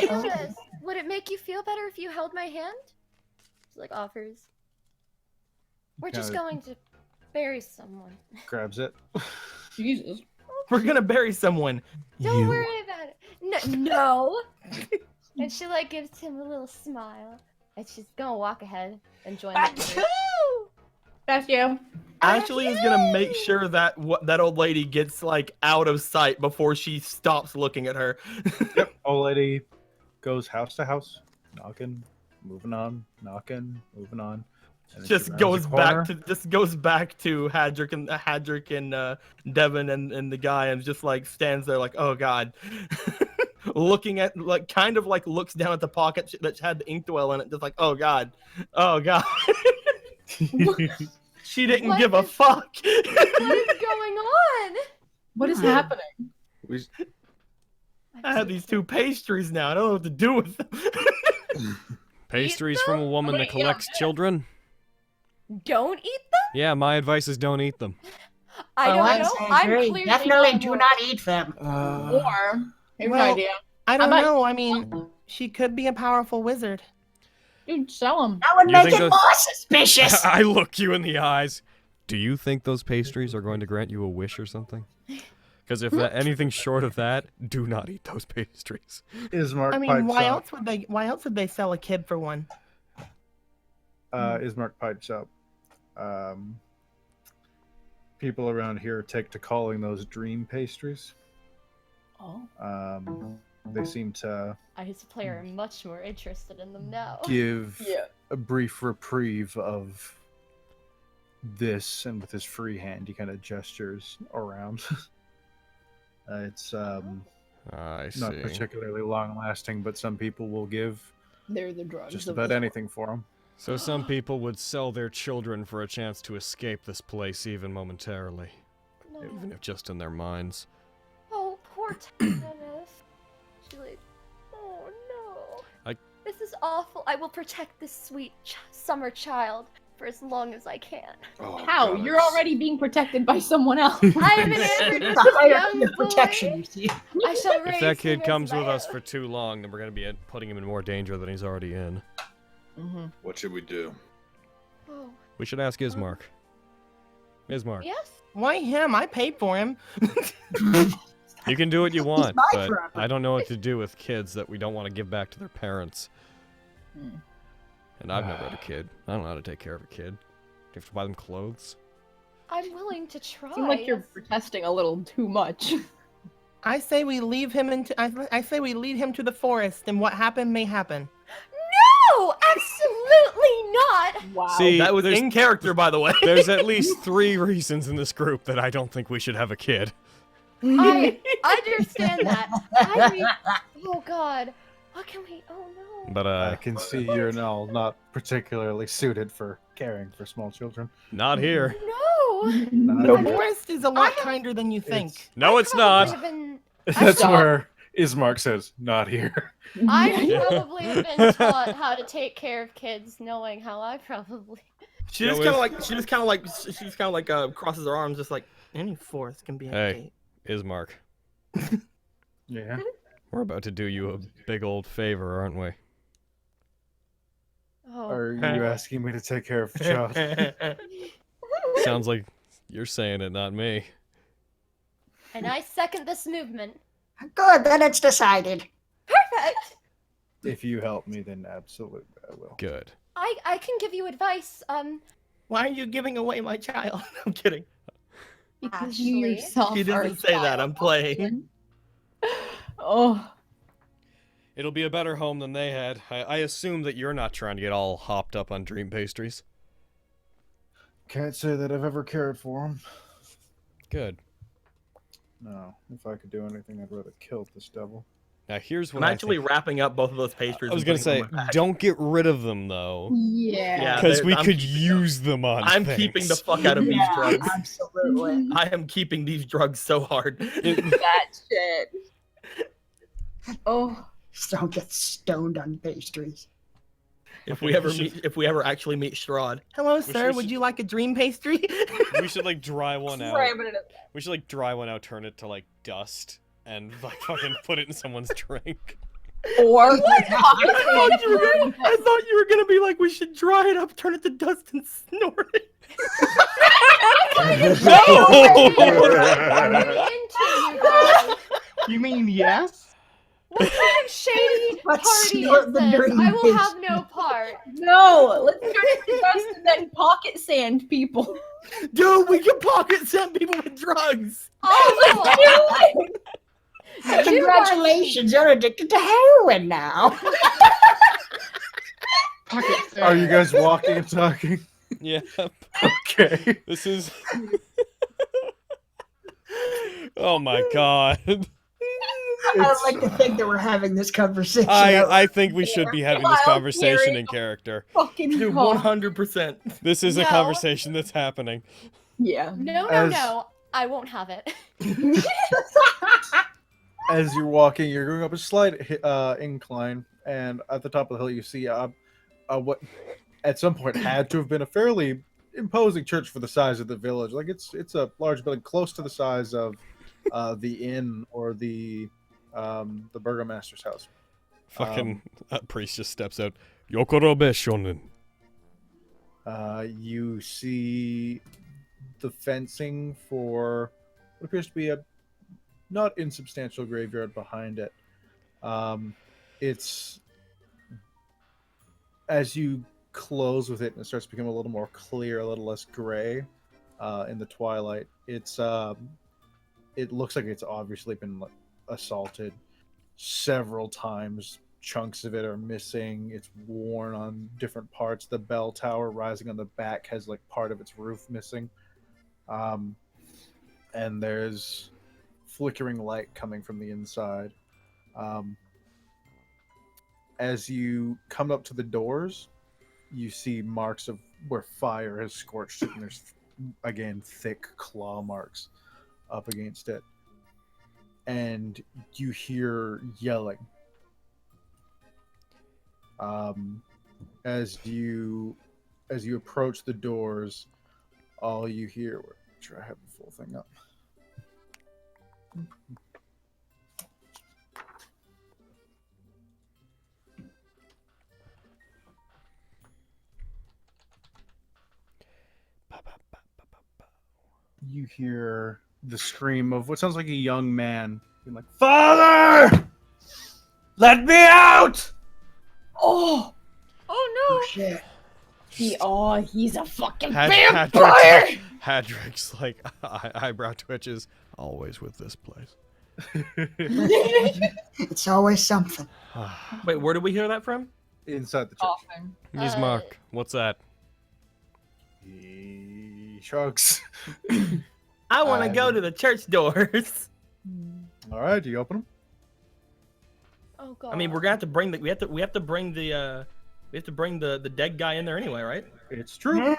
She says, would it make you feel better if you held my hand? She like offers. We're just Kinda going to bury someone. grabs it. Jesus. We're gonna bury someone. Don't worry about it. No. And she like gives him a little smile, and she's gonna walk ahead and join the group. That's you. Ashley is gonna make sure that that old lady gets like out of sight before she stops looking at her. Yep. Old lady goes house to house, knocking, moving on, knocking, moving on. And then she Just rounds goes the corner. back to Hadrick and Devin and the guy, and just like stands there like, oh god, looking at like kind of like looks down at the pocket that had the inkwell in it, just like, oh god. She didn't What give a is- fuck. What is going on? What is happening? We, I have these 2 pastries now. I don't know what to do with them. Pastries from a woman that collects children? Don't eat them? Yeah, my advice is don't eat them. I don't I know. say I'm agree. clearly Definitely not do one. not eat them. Or here's Well, an idea. I don't might- know. I mean, she could be a powerful wizard. Dude, sell them. That would You make think it those- more suspicious. I look you in the eyes. Do you think those pastries are going to grant you a wish or something? Because if anything short of that, do not eat those pastries. Ismark I mean, pipes why up. else would they sell a kid for one? Ismark pipes up. People around here take to calling those dream pastries. Oh. They seem to I as a player am much more interested in them now. give Yeah. a brief reprieve of this, and with his free hand, he kind of gestures around. It's I see. not particularly long lasting, but some people will give They're the drugs. just of about this anything for them. So some people would sell their children for a chance to escape this place even momentarily. No. Even if just in their minds. Oh, poor Dennis. She's like, oh no. This is awful. I will protect this sweet summer child for as long as I can. oh, How? God, You're it's- already being protected by someone else. I am enamored with The this hierarchy young of protection, boy. you see. I shall raise If that him kid as comes my with us own. for too long, then we're going to be putting him in more danger than he's already in. What should we do? Oh, We should ask Ismark. Ismark, yes. Why him? I paid for him. you can do what you want, my but property. I don't know what to do with kids that we don't want to give back to their parents. And I've never had a kid. I don't know how to take care of a kid. Do you have to buy them clothes? I'm willing to try. Seem like you're protesting a little too much. I say we leave him I say we lead him to the forest, and what happened may happen. No, absolutely not. Wow. See, That was there's, in character, by the way. there's at least 3 reasons in this group that I don't think we should have a kid. I understand that. Oh God. What can we? Oh no. But I can see you're not particularly suited for caring for small children. not here. No. Not The here. forest is a lot kinder than you think. No, it's Probably not. have been- That's Stop. where Ismark says, "Not here." I probably have been taught how to take care of kids, knowing how I probably. She just kind of like crosses her arms, just like any forest can be a Hey, gate. Ismark. Yeah. We're about to do you a big old favor, aren't we? Oh. Are you asking me to take care of the child? Sounds like you're saying it, not me. And I second this movement. Good, then it's decided. Perfect. If you help me, then absolutely I will. Good. I can give you advice. Why are you giving away my child? I'm kidding. Because you Ashley. yourself She are a doesn't say that. I'm child. playing. Oh. It'll be a better home than they had. I assume that you're not trying to get all hopped up on dream pastries. Can't say that I've ever cared for him. Good. No, if I could do anything, I'd rather kill this devil. Now here's what I'm I actually think. wrapping up both of those pastries. I was and gonna putting say, them in my bag. don't get rid of them though, Yeah. because we I'm could keeping use them on. I'm things. keeping the fuck out of these drugs. Absolutely. I am keeping these drugs so hard. That shit. Oh. Just don't get stoned on pastries. If we ever actually meet Strahd, Hello, We sir. should- Would you like a dream pastry? We should like dry one out. We should like dry one out, turn it to like dust, and like fucking put it in someone's drink. Or I thought you were gonna be like, we should dry it up, turn it to dust, and snort it. You mean yes? What kind of shady Let's party snort is the this? dirty I will paste. have no part. No, let's turn it to dust and then pocket sand people. Dude, we can pocket send people with drugs. Oh, Congratulations, you're addicted to heroin now. Are you guys walking and talking? Yeah. Okay. This is. Oh my god. I don't like to think that we're having this conversation. I think we should be having this Wild conversation Gary. in character. Fucking Dude, 100%. This is a No. conversation that's happening. Yeah. No, As- no. I won't have it. As you're walking, you're going up a slight incline, and at the top of the hill, you see what at some point had to have been a fairly imposing church for the size of the village. Like it's a large building, close to the size of the inn or the burgomaster's house. Fucking priest just steps out. Yokorobe shonen. You see the fencing for what appears to be a not insubstantial graveyard behind it. It's as you close with it and it starts to become a little more clear, a little less gray in the twilight. It looks like it's obviously been assaulted several times. Chunks of it are missing. It's worn on different parts. The bell tower rising on the back has like part of its roof missing. And there's flickering light coming from the inside. As you come up to the doors, you see marks of where fire has scorched it, and there's again thick claw marks up against it. And you hear yelling. As you approach the doors, all you hear. Make sure I have the full thing up. You hear the scream of what sounds like a young man being like, "Father! Let me out!" Oh. Oh no. Shit. He's a fucking Hadrick's like eyebrow twitches. Always with this place. It's always something. Wait, where did we hear that from? Inside the church. Often. Ismark, what's that? He shrugs. I want to go to the church doors. All right, do you open them? Oh god. I mean, we're gonna have to bring the we have to bring the dead guy in there anyway, right? It's true.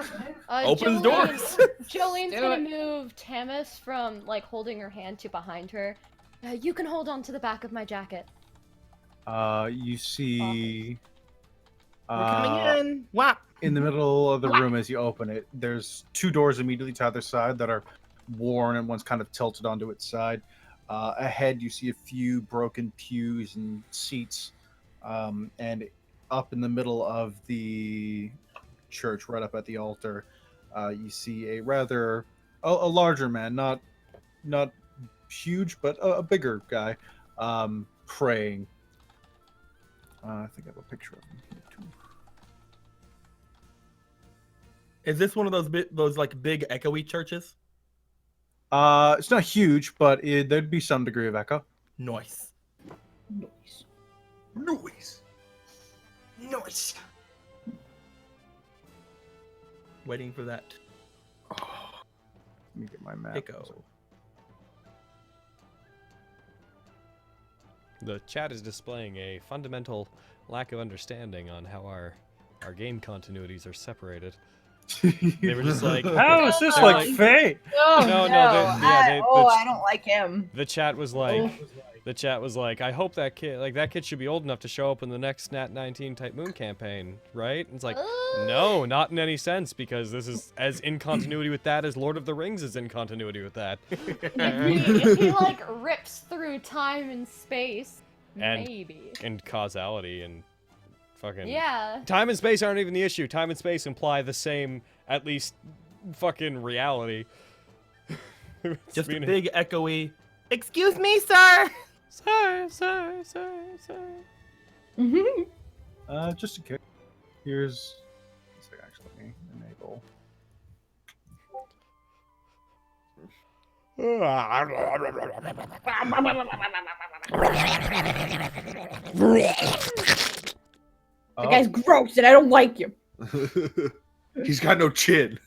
Opens doors. Jolene's Do gonna it. move Tamis from like holding her hand to behind her. You can hold on to the back of my jacket. You see. We're coming in. Whap. In the middle of the room, as you open it, there's two doors immediately to either side that are worn, and one's kind of tilted onto its side. Ahead, you see a few broken pews and seats, and up in the middle of the church, right up at the altar, you see a rather a larger man, not huge, but a bigger guy, praying. I think I have a picture of him here too. Is this one of those like big echoey churches? It's not huge, but there'd be some degree of echo. Nice. Noise. Noise. Waiting for that. Let me get my map. Echo. The chat is displaying a fundamental lack of understanding on how our game continuities are separated. They were just like, How is this they're like fate? No, I don't like him. The chat was like, I hope that kid should be old enough to show up in the next Nat19 type moon campaign, right? And it's like, no, not in any sense, because this is as in continuity with that as Lord of the Rings is in continuity with that. If he like rips through time and space, And, maybe. And causality and fucking... Yeah. Time and space aren't even the issue. Time and space imply the same, at least, fucking reality. Just a big echoey. Excuse me, sir. Sorry. Just a kick. Here's. Actually, let me enable. That guy's gross, and I don't like him. He's got no chin.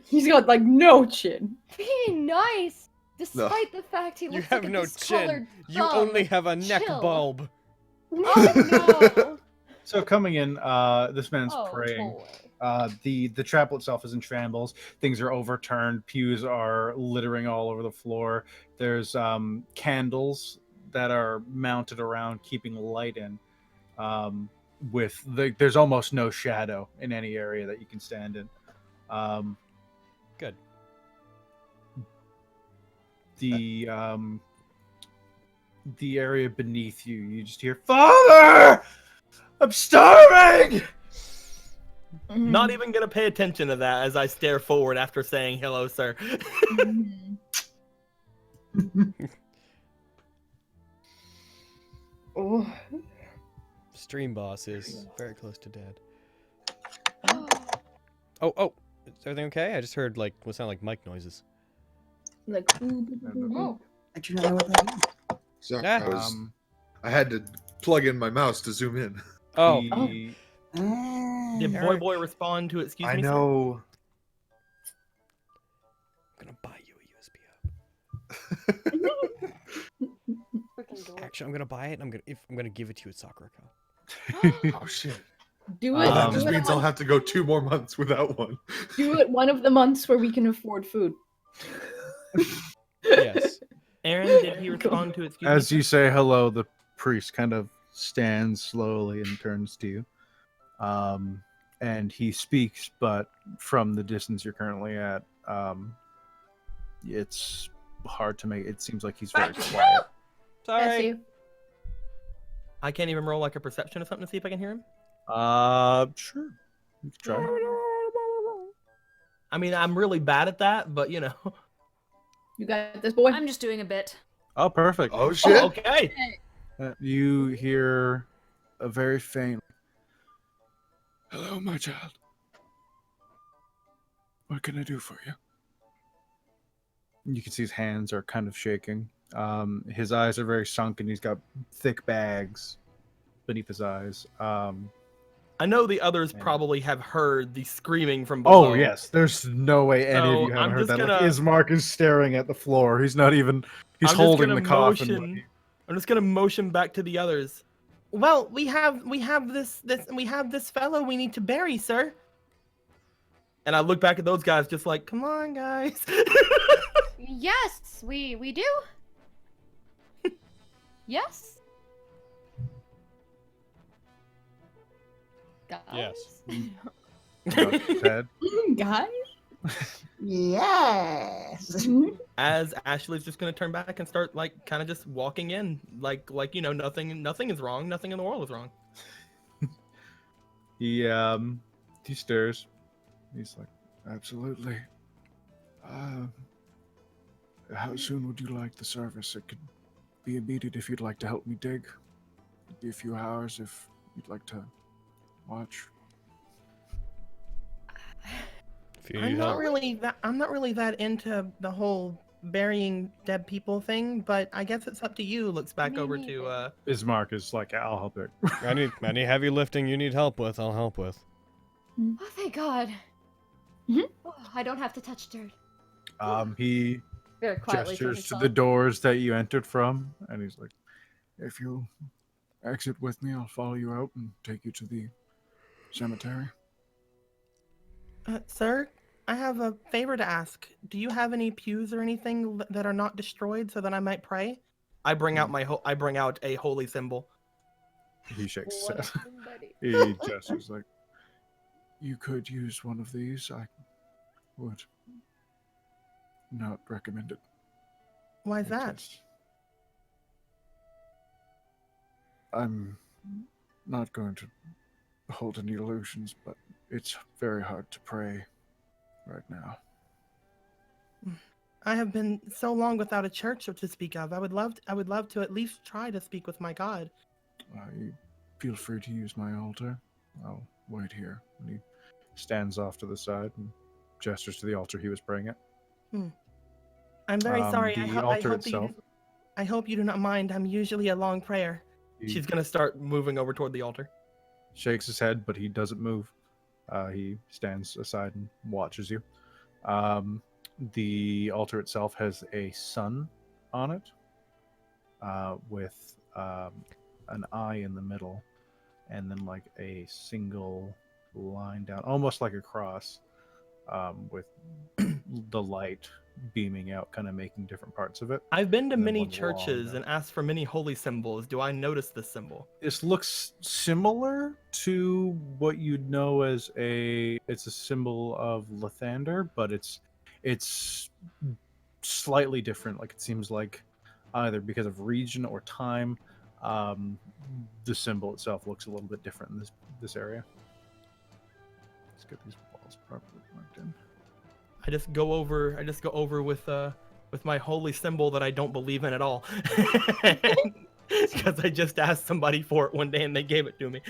He's got like no chin. Being nice, despite the fact he looks You have like a no discolored chin. You thumb. only have a neck Chill. bulb. Oh no. So coming in, this man's Oh, praying. boy. The chapel itself is in shambles. Things are overturned. Pews are littering all over the floor. There's candles that are mounted around, keeping light in. There's almost no shadow in any area that you can stand in. Good. The area beneath you, you just hear, "Father, I'm starving!" Not even gonna pay attention to that as I stare forward after saying hello, sir. Oh. Stream boss is very close to dead. Oh, is everything okay? I just heard like what sound like mic noises. Like, Oh, I do not know what that is. Sorry, Yeah. I had to plug in my mouse to zoom in. Oh. Did boy respond to excuse I me? know. I'm gonna buy you a USB hub. Actually, I'm gonna buy it. And I'm gonna give it to you at Sakura-con. Oh shit. do it. That do just it means on- I'll have to go 2 more months without one. do it one of the months where we can afford food. Yes. Aaron, did he respond to excuse As me? you say hello, the priest kind of stands slowly and turns to you. And he speaks, but from the distance you're currently at, it's hard to make. It seems like he's very quiet. Sorry. I can't even roll like a perception or something to see if I can hear him. Sure. You can try. I mean, I'm really bad at that, but you know. You got this, boy. I'm just doing a bit. Oh, perfect. Oh shit. Oh, okay. You hear a very faint, "Hello, my child. What can I do for you?" You can see his hands are kind of shaking. His eyes are very sunken. He's got thick bags beneath his eyes. I know the others probably have heard the screaming from below. Oh, yes. There's no way any of you haven't I'm heard just that. gonna- Like, Ismark is staring at the floor. He's not even... He's I'm just holding gonna the coffin. I'm just gonna motion back to the others. Well, we have this fellow we need to bury, sir. And I look back at those guys, just like, come on, guys. Yes, we do. Yes. Guys? Yes. Ted. Guys? Yes. As Ashley's just gonna turn back and start like kind of just walking in, like nothing is wrong, nothing in the world is wrong. He stares. He's like, absolutely. How soon would you like the service? It could be immediate if you'd like to help me dig. It'd be a few hours if you'd like to watch. If you I'm need not help. really that into the whole burying dead people thing, but I guess it's up to you. Looks back over to Ismark is like, I'll help it. Any heavy lifting you need help with, I'll help with. Oh, thank God. Oh, I don't have to touch dirt. He Very quietly to gestures to himself. the doors that you entered from, and he's like, if you exit with me, I'll follow you out and take you to the cemetery. Sir, I have a favor to ask. Do you have any pews or anything that are not destroyed so that I might pray? I bring out a holy symbol. He shakes his What head. a somebody. He gestures like, you could use one of these. I would not recommend it. Why is It that? is- I'm not going to hold any illusions, but it's very hard to pray right now. I have been so long without a church to speak of. I would love to at least try to speak with my God. You feel free to use my altar. I'll wait here. And he stands off to the side and gestures to the altar he was praying at. I'm very sorry. The altar itself. I hope you do not mind. I'm usually a long prayer. She's gonna start moving over toward the altar. Shakes his head, but he doesn't move. He stands aside and watches you. The altar itself has a sun on it, with an eye in the middle, and then like a single line down, almost like a cross, with the light beaming out, kind of making different parts of it. I've been to And then many one long churches down. and asked for many holy symbols. Do I notice this symbol? This looks similar to what you'd know as it's a symbol of Lathander, but it's slightly different. Like, it seems like either because of region or time, the symbol itself looks a little bit different in this area. Let's get these walls properly marked in. I just go over with my holy symbol that I don't believe in at all. Because I just asked somebody for it one day and they gave it to me.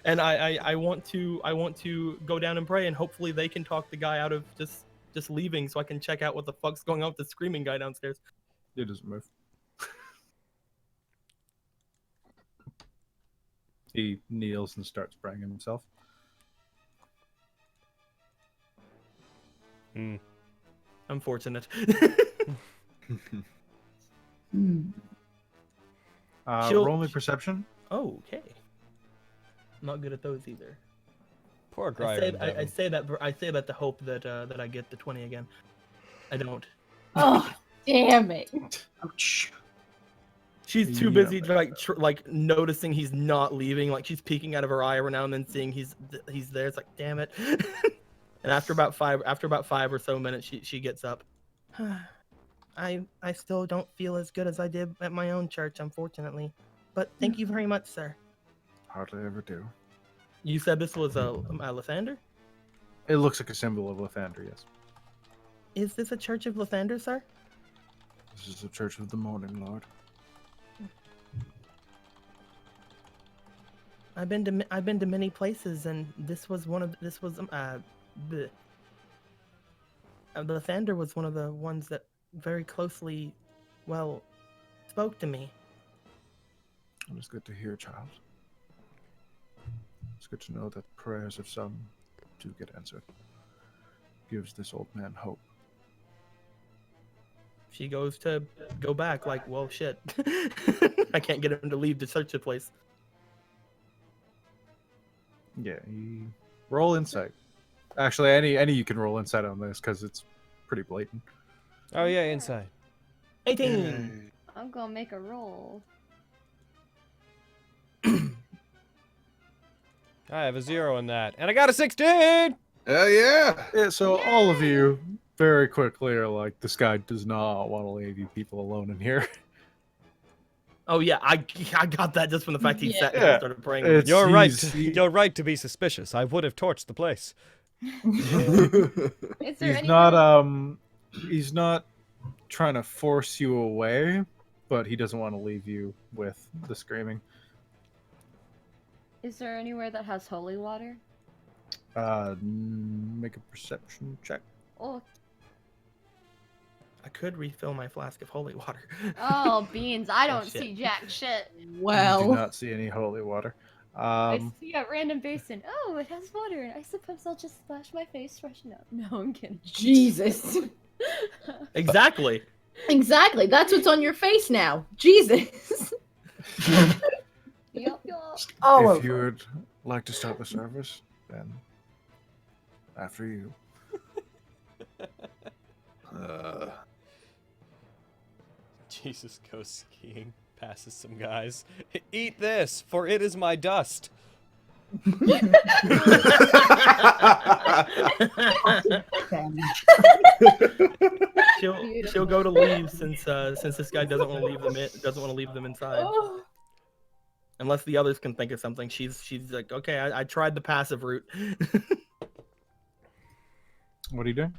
And I want to go down and pray, and hopefully they can talk the guy out of just leaving, so I can check out what the fuck's going on with the screaming guy downstairs. It doesn't move. He kneels and starts praying himself. Unfortunate. Roll me perception. Oh, okay. Not good at those either. Poor guy. I say that to hope that I get the 20 again. I don't. Oh, damn it. Ouch. She's too busy like noticing he's not leaving. Like, she's peeking out of her eye every now and then, seeing he's there. It's like, damn it. And after about five or so minutes, she gets up. I still don't feel as good as I did at my own church, unfortunately. But thank you very much, sir. Hardly ever do. You said this was a Lathander? It looks like a symbol of Lathander, yes. Is this a church of Lathander, sir? This is the Church of the Morning Lord. I've been to many places, and the Lathander was one of the ones that very closely, spoke to me. It is good to hear, child. It's good to know that prayers of some do get answered. Gives this old man hope. she goes to go back, like, well, shit. I can't get him to leave to search the place. Yeah, roll insight. Actually, any you can roll insight on this because it's pretty blatant. Oh yeah, inside. 18. I'm gonna make a roll. I have a 0 in that, and I got a 16. Yeah. So all of you very quickly are like, this guy does not want to leave you people alone in here. Oh yeah, I got that just from the fact he sat there and started praying. You're right. You're right to be suspicious. I would have torched the place. He's not trying to force you away, but he doesn't want to leave you with the screaming. Is there anywhere that has holy water? Make a perception check. Oh. I could refill my flask of holy water. Oh, beans! I don't shit. see jack shit. You do not see any holy water. I see a random basin. Oh, it has water. I suppose I'll just splash my face, freshen up. No, I'm kidding. Jesus. Exactly. Exactly. That's what's on your face now. Jesus. Yup. If you would like to start the service, then after you. Jesus goes skiing, passes some guys. Eat this, for it is my dust. she'll go to leave since this guy doesn't want to leave them doesn't want to leave them inside. Unless the others can think of something. She's like, okay, I tried the passive route. What are you doing?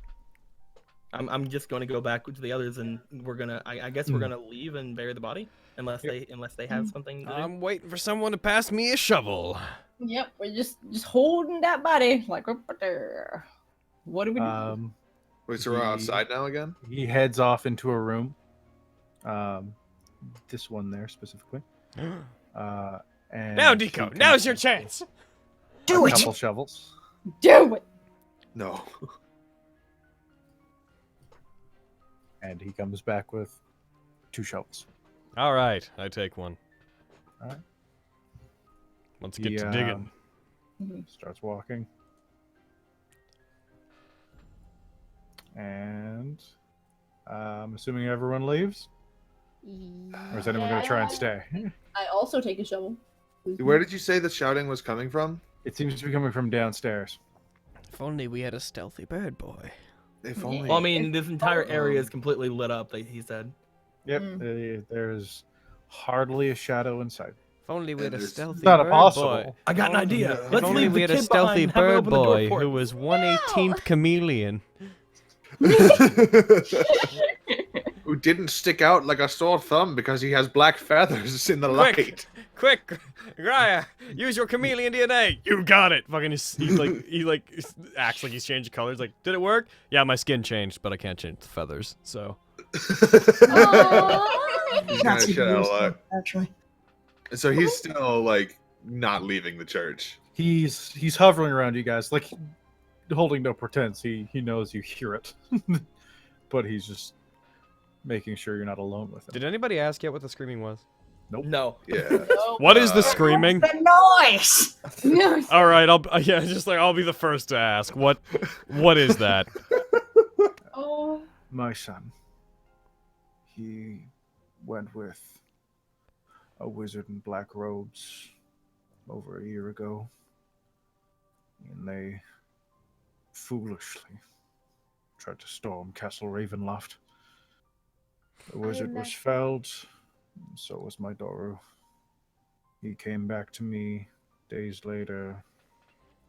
I'm just going to go back to the others, and we're gonna. I guess we're gonna leave and bury the body, unless they have something to do. I'm waiting for someone to pass me a shovel. Yep, we're just holding that body like up there. What do we do? Wait, so we're outside now again? He heads off into a room. This one there specifically. And Now, Deco, now's your chance. Do it. A couple shovels. Do it. No. And he comes back with 2 shovels. All right, I take one. All right. Let's get to digging. Starts walking. And I'm assuming everyone leaves? Or is anyone going to try and stay? I also take a shovel. Where did you say the shouting was coming from? It seems to be coming from downstairs. If only we had a stealthy bird boy. If only. Well, I mean, this entire area is completely lit up. He said. Yep. There's hardly a shadow in sight. If only we had a stealthy not bird impossible. boy. I got an idea. If Let's only leave we the had a kid stealthy behind, have her bird open the door boy for who us. was 1/18th chameleon. Who didn't stick out like a sore thumb because he has black feathers in the light. Quick, Graya, use your chameleon DNA. You got it. Fucking, he acts like he's changing colors. Like, did it work? Yeah, my skin changed, but I can't change the feathers. So. He's gonna shit out a lot. Actually. So he's still like not leaving the church. He's hovering around you guys, like holding no pretense. He knows you hear it, but he's just making sure you're not alone with him. Did anybody ask yet what the screaming was? Nope. No. Yeah. What is the screaming? The noise. All right, I'll be the first to ask. What is that? Oh. My son. He went with a wizard in black robes over a year ago, and they foolishly tried to storm Castle Ravenloft. The wizard was felled, and so was my Doru. He came back to me days later,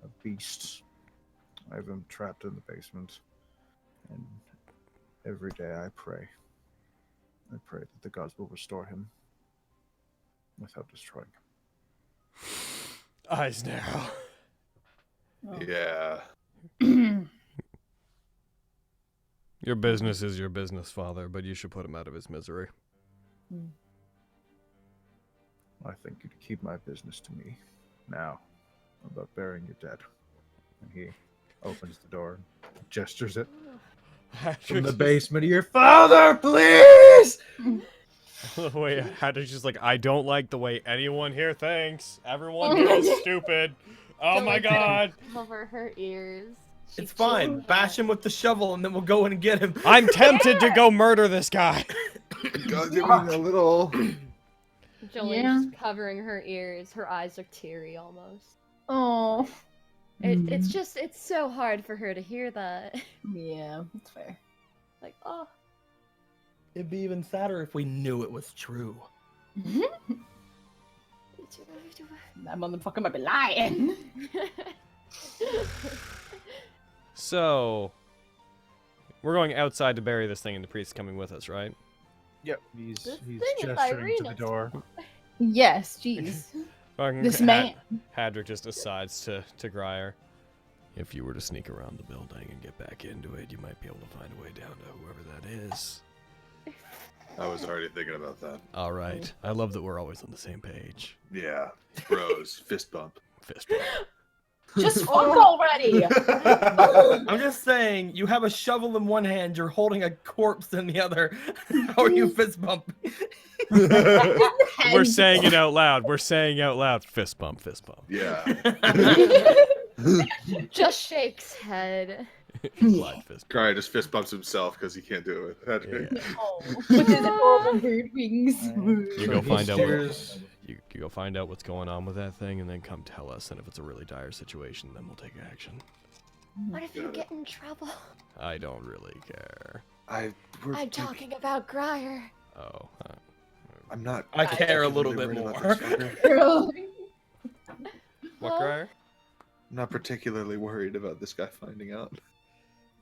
a beast. I have him trapped in the basement, and every day I pray. I pray that the gods will restore him without destroying him. Eyes narrow. Yeah. Your business is your business, Father, but you should put him out of his misery. I think you'd keep my business to me now about burying your dead. And he opens the door, gestures it. From the basement of your father, please! Wait, Hadrick's just like, I don't like the way anyone here thinks. Everyone here is stupid. Oh my god. Cover her ears. It's fine. Bash him with the shovel, and then we'll go in and get him. I'm tempted to go murder this guy. God, give me a little. Jolene's just covering her ears. Her eyes are teary almost. Oh. It's just, it's so hard for her to hear that. Yeah, that's fair. Like, oh. It'd be even sadder if we knew it was true. That motherfucker might be lying. So, we're going outside to bury this thing, and the priest's coming with us, right? Yep, he's thing is gesturing to the Irena's. door. Yes, jeez. Fucking This man. Hadrick just decides to Gryer. If you were to sneak around the building and get back into it, you might be able to find a way down to whoever that is. I was already thinking about that. All right. I love that we're always on the same page. Yeah, bros, fist bump. Fist bump. Just fuck already! I'm just saying, you have a shovel in one hand, you're holding a corpse in the other. How are you fist bumping? We're saying it out loud. We're saying out loud. Fist bump, fist bump. Yeah. Just shakes head. Light fist. Cry just fist bumps himself because he can't do it with Hedrick. Oh, with his adorable bird wings. You go he find out. steers- You go find out what's going on with that thing, and then come tell us. And if it's a really dire situation, then we'll take action. What if you get in trouble? I don't really care. I'm talking about Gryer. Oh. I'm not. I care a little bit particularly more. worried about this fucker. What, Gryer? I'm not particularly worried about this guy finding out.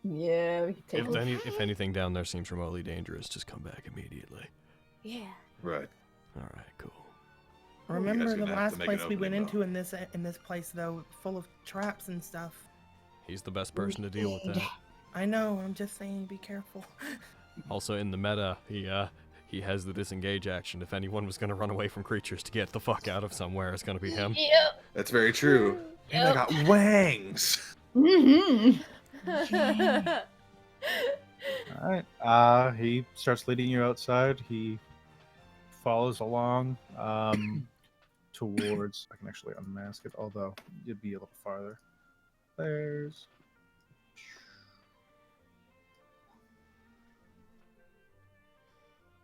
Yeah, we can take If anything down there seems remotely dangerous, just come back immediately. Yeah. Right. All right, cool. Remember guys the gonna have to last make an place we went opening, into in this place though, full of traps and stuff. He's the best person to deal with that. I know. I'm just saying, be careful. Also, in the meta, he has the disengage action. If anyone was going to run away from creatures to get the fuck out of somewhere, it's going to be him. Yep. That's very true. And I got wangs. Mm-hmm. Alright, he starts leading you outside. He follows along towards... I can actually unmask it, although you'd be a little farther. There's...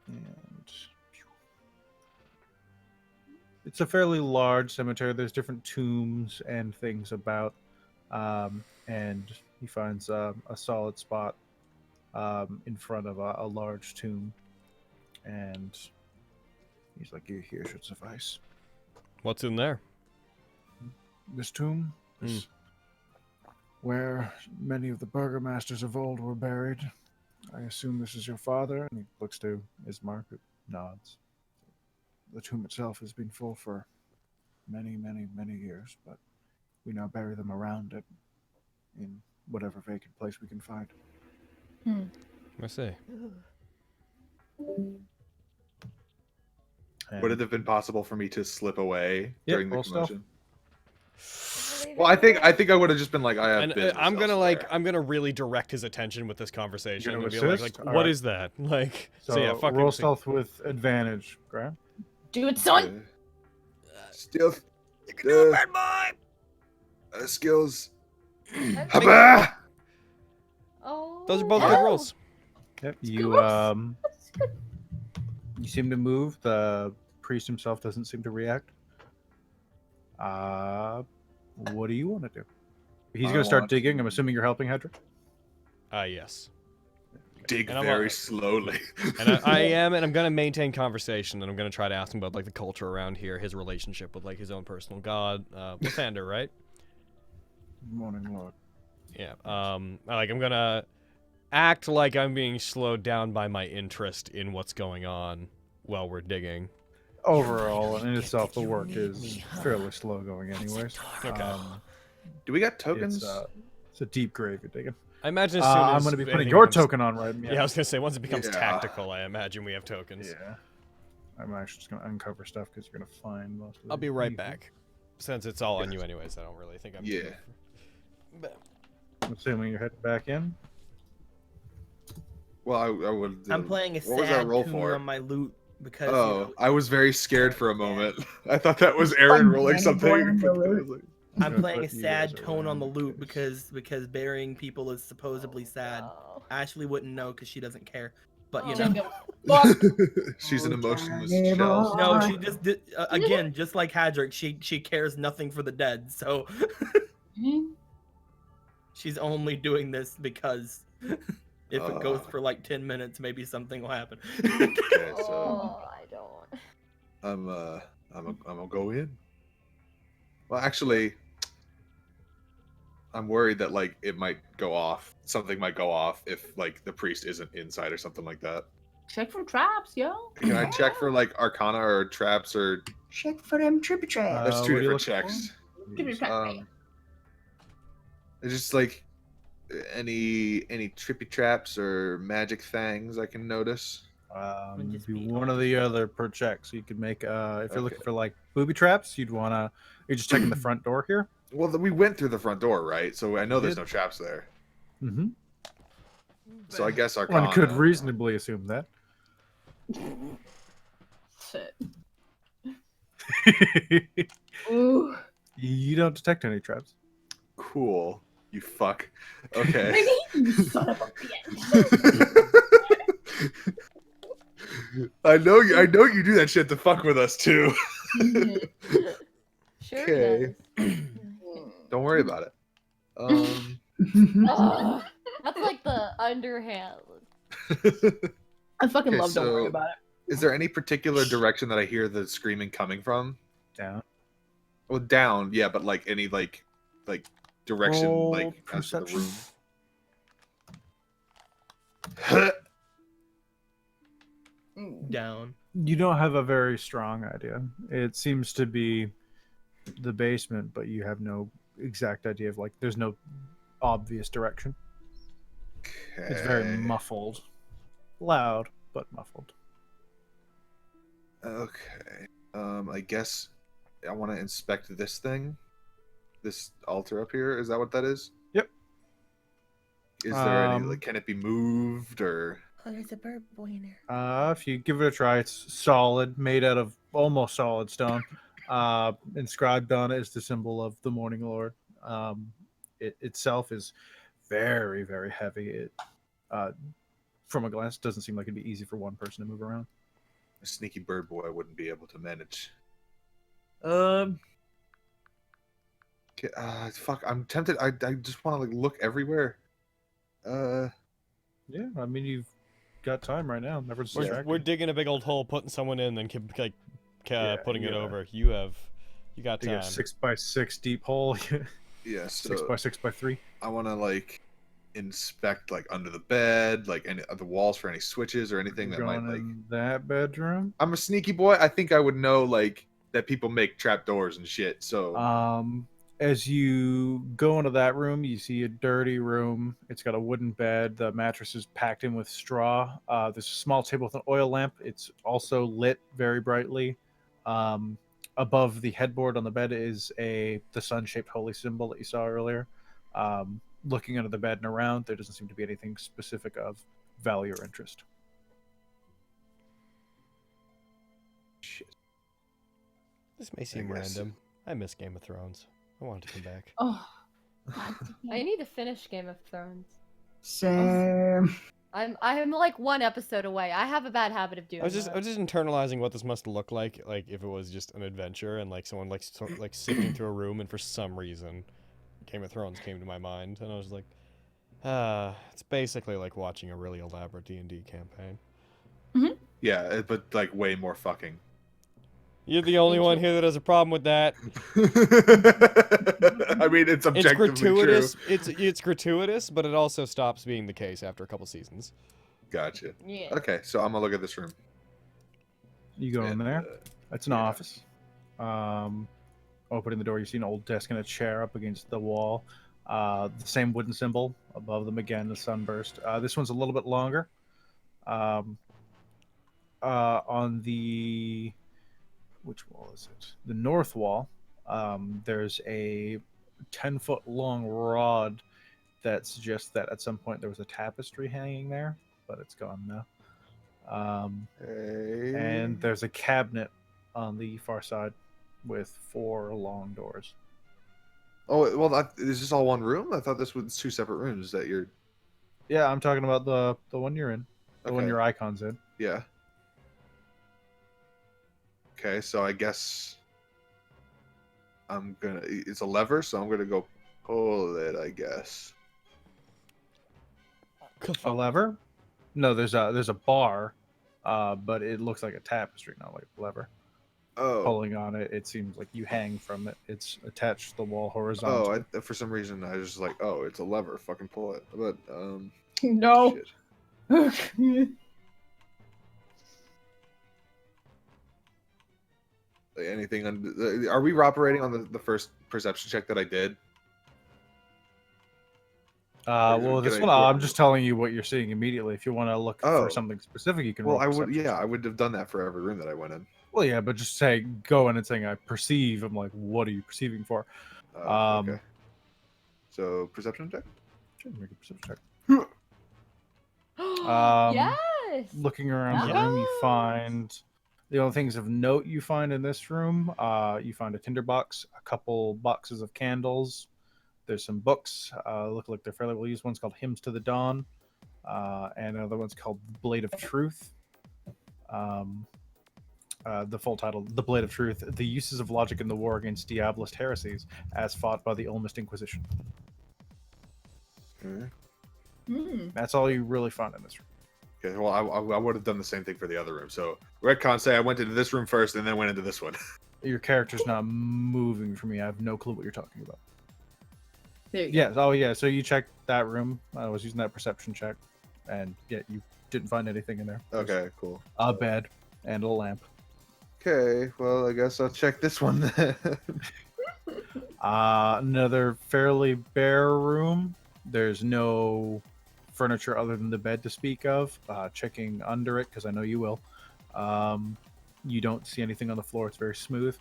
And... It's a fairly large cemetery. There's different tombs and things about. And he finds a solid spot in front of a large tomb. And he's like, here should suffice. What's in there? This tomb is where many of the burgomasters of old were buried. I assume this is your father. And he looks to Ismark, who nods. The tomb itself has been full for many, many, many years, but we now bury them around it in whatever vacant place we can find. I see. Would it have been possible for me to slip away during the roll stealth. commotion? Well, I think I would have just been like, I have And business I'm gonna elsewhere. I'm gonna really direct his attention with this conversation. You're I'm gonna gonna be like, assist? what Alright. is that? Like, So, so yeah, fucking roll stealth with advantage, Grant. Do it, son! Still, You can do it, bad boy. skills. Oh. Those are both good rolls. Yep. good You rolls. you seem to move. The priest himself doesn't seem to react. What do you want to do? He's I going to start want digging. to- I'm assuming you're helping, Hedrick. Yes. Dig And I'm very like- slowly. And I am, and I'm gonna maintain conversation, and I'm gonna try to ask him about like the culture around here, his relationship with like his own personal god, Lathander, right? Morning, Lord. Yeah. Like I'm gonna act like I'm being slowed down by my interest in what's going on while we're digging. Overall, in itself, the work is fairly slow going, anyways. Okay. Do we got tokens? It's a deep grave you're digging. I imagine as soon as I'm going to be putting anything your becomes- token on right. Yeah, I was gonna say once it becomes Yeah. tactical, I imagine we have tokens. Yeah. I'm actually just going to uncover stuff because you're going to find most of it. I'll be right back. Since it's all on you anyways, I don't really think I'm. Yeah. But I'm assuming you're heading back in. Well, I would. I'm playing a what was that sad roll tune for? on my loot because Oh, I was very scared for a moment. I thought that was Aaron rolling something. I'm playing a But you sad guys are tone on the around loot because burying people is supposedly sad. Ashley wouldn't know because she doesn't care. But you know, She's an emotionless shell. no, she just did, again, just like Hadrick, she cares nothing for the dead. So she's only doing this because if it goes for like 10 minutes, maybe something will happen. Okay, so I don't. I'm gonna go in. Well, actually, I'm worried that like it might go off. Something might go off if like the priest isn't inside or something like that. Check for traps, yo. Can I check for like Arcana or traps or? Check for them trippy traps. There's two what are you different looking checks. It's just like any trippy traps or magic things I can notice. Do one or the other per check. So you could make if you're looking for like booby traps, you'd wanna you're just checking the front door here. Well, we went through the front door, right? So I know there's Did. no traps there. Mm-hmm. So I guess Arcana. One could reasonably assume that. Shit. Ooh. You don't detect any traps. Cool. You fuck. Okay. You son of a bitch. I know you do that shit to fuck with us too. Sure Okay. does. Don't worry about it. Ugh, that's like the underhand. I fucking Okay, love Don't Worry so- About It. Is there any particular direction that I hear the screaming coming from? Down. Well, down, yeah, but like any like direction, Roll like as to the perception. room. Down. You don't have a very strong idea. It seems to be the basement, but you have no exact idea of like there's no obvious direction. It's very Okay. muffled. Loud, but muffled. Okay. I guess I want to inspect this thing. This altar up here. Is that what that is? Yep. Is there any like? Can it be moved or? Oh, there's a bird boy in there. If you give it a try, it's solid, made out of almost solid stone. Inscribed on it is the symbol of the Morning Lord. It itself is very, very heavy. It, from a glance, doesn't seem like it'd be easy for one person to move around. A sneaky bird boy wouldn't be able to manage. Fuck. I'm tempted. I just want to like look everywhere. Yeah, I mean you've got time right now. Never We're digging a big old hole, putting someone in, then like putting it yeah. over. You got dig time. a 6x6 deep hole. Yeah. So 6x6x3. I want to like inspect like under the bed, like any the walls for any switches or anything that might like. In that bedroom. I'm a sneaky boy. I think I would know like that people make trapdoors and shit. So As you go into that room, you see a dirty room. It's got a wooden bed. The mattress is packed in with straw. There's a small table with an oil lamp. It's also lit very brightly. Above the headboard on the bed is the sun-shaped holy symbol that you saw earlier. Looking under the bed and around, there doesn't seem to be anything specific of value or interest. shit. This may seem guess. random. I miss Game of Thrones. I want it to come back. Oh. I need to finish Game of Thrones. Same. I'm like one episode away. I have a bad habit of doing I was just that. internalizing what this must look like if it was just an adventure and like someone like sifting through a room and for some reason Game of Thrones came to my mind and I was like, it's basically like watching a really elaborate D&D campaign. Yeah, but like way more fucking. You're the only one here that has a problem with that. I mean, it's objectively gratuitous. true. It's gratuitous, but it also stops being the case after a couple seasons. Gotcha. Yeah. Okay, so I'm gonna look at this room. You go in And, there. It's an office. Opening the door, you see an old desk and a chair up against the wall. The same wooden symbol above them again, the sunburst. This one's a little bit longer. On the... which wall is it? The north wall, there's a 10-foot long rod that suggests that at some point there was a tapestry hanging there. but it's gone now. And there's a cabinet on the far side with 4 long doors. Oh well, is this all one room? I thought this was 2 separate rooms that you're. Yeah, I'm talking about the one you're in, the one Okay. your icon's in. Yeah. Okay, so I guess it's a lever, so I'm gonna go pull it, I guess. A lever? No, there's a bar, but it looks like a tapestry, not like a lever. Oh. Pulling on it, it seems like you hang from it. It's attached to the wall horizontally. Oh, for some reason I was just like, oh, it's a lever. Fucking pull it. But No. shit. Anything? Are we operating on the first perception check that I did? Well, this Can one, I- I'm just telling you what you're seeing immediately. If you want to look Oh. for something specific, you can Well, roll I would. perception. Yeah, I would have done that for every room that I went in. Well, yeah, but just say go in and saying I perceive. I'm like, what are you perceiving for? Okay. So perception check. Sure, make a perception check. Yes. Looking around the room, you find the only things of note you find in this room. You find a tinderbox, a couple boxes of candles. There's some books. Look like they're fairly well used. One's called Hymns to the Dawn, and another one's called Blade of Truth. The full title: The Blade of Truth: The Uses of Logic in the War Against Diabolist Heresies, as fought by the Olmist Inquisition. That's all you really find in this room. Okay. Well, I would have done the same thing for the other room. So retcon, say I went into this room first and then went into this one. Your character's not moving from me. I have no clue what you're talking about. There you Yes. Oh, yeah. So you checked that room. I was using that perception check, and yeah, you didn't find anything in there. Okay. Cool. A bed and a lamp. Okay. Well, I guess I'll check this one then. Another fairly bare room. There's no furniture other than the bed to speak of. Checking under it, because I know you will. You don't see anything on the floor. It's very smooth.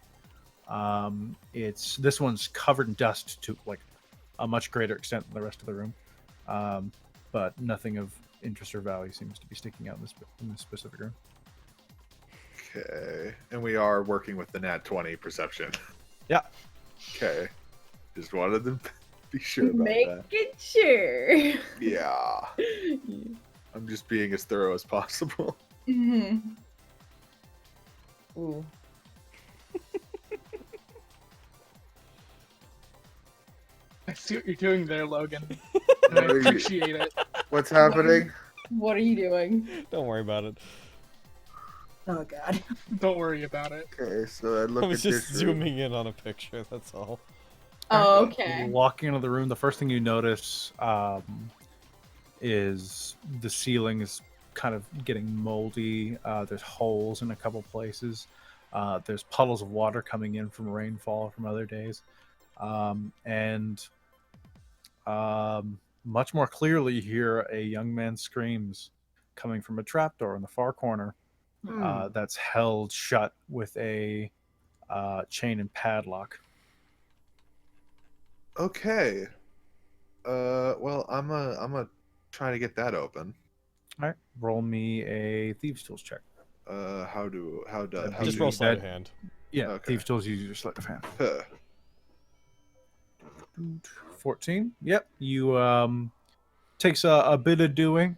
This one's covered in dust to like a much greater extent than the rest of the room. But nothing of interest or value seems to be sticking out in this specific room. Okay. And we are working with the Nat20 perception. Yeah. Okay. Just wanted to be sure about that. Making sure. Yeah. I'm just being as thorough as possible. Mm-hmm. Ooh. I see what you're doing there, Logan. And What I are you- appreciate it. What's happening? What are you doing? Don't worry about it. Oh god. Don't worry about it. Okay, so I look I was at just this room. zooming in on a picture, that's all. Oh, okay. Walking into the room, the first thing you notice is the ceiling is kind of getting moldy. There's holes in a couple places. There's puddles of water coming in from rainfall from other days. Much more clearly, you hear a young man's screams coming from a trapdoor in the far corner that's held shut with a chain and padlock. Okay. Well, I'm gonna try to get that open. All right, roll me a thieves tools check. Just roll sleight of hand. Yeah, Okay. thieves tools use your sleight of hand. Huh. 14. Yep, you takes a bit of doing,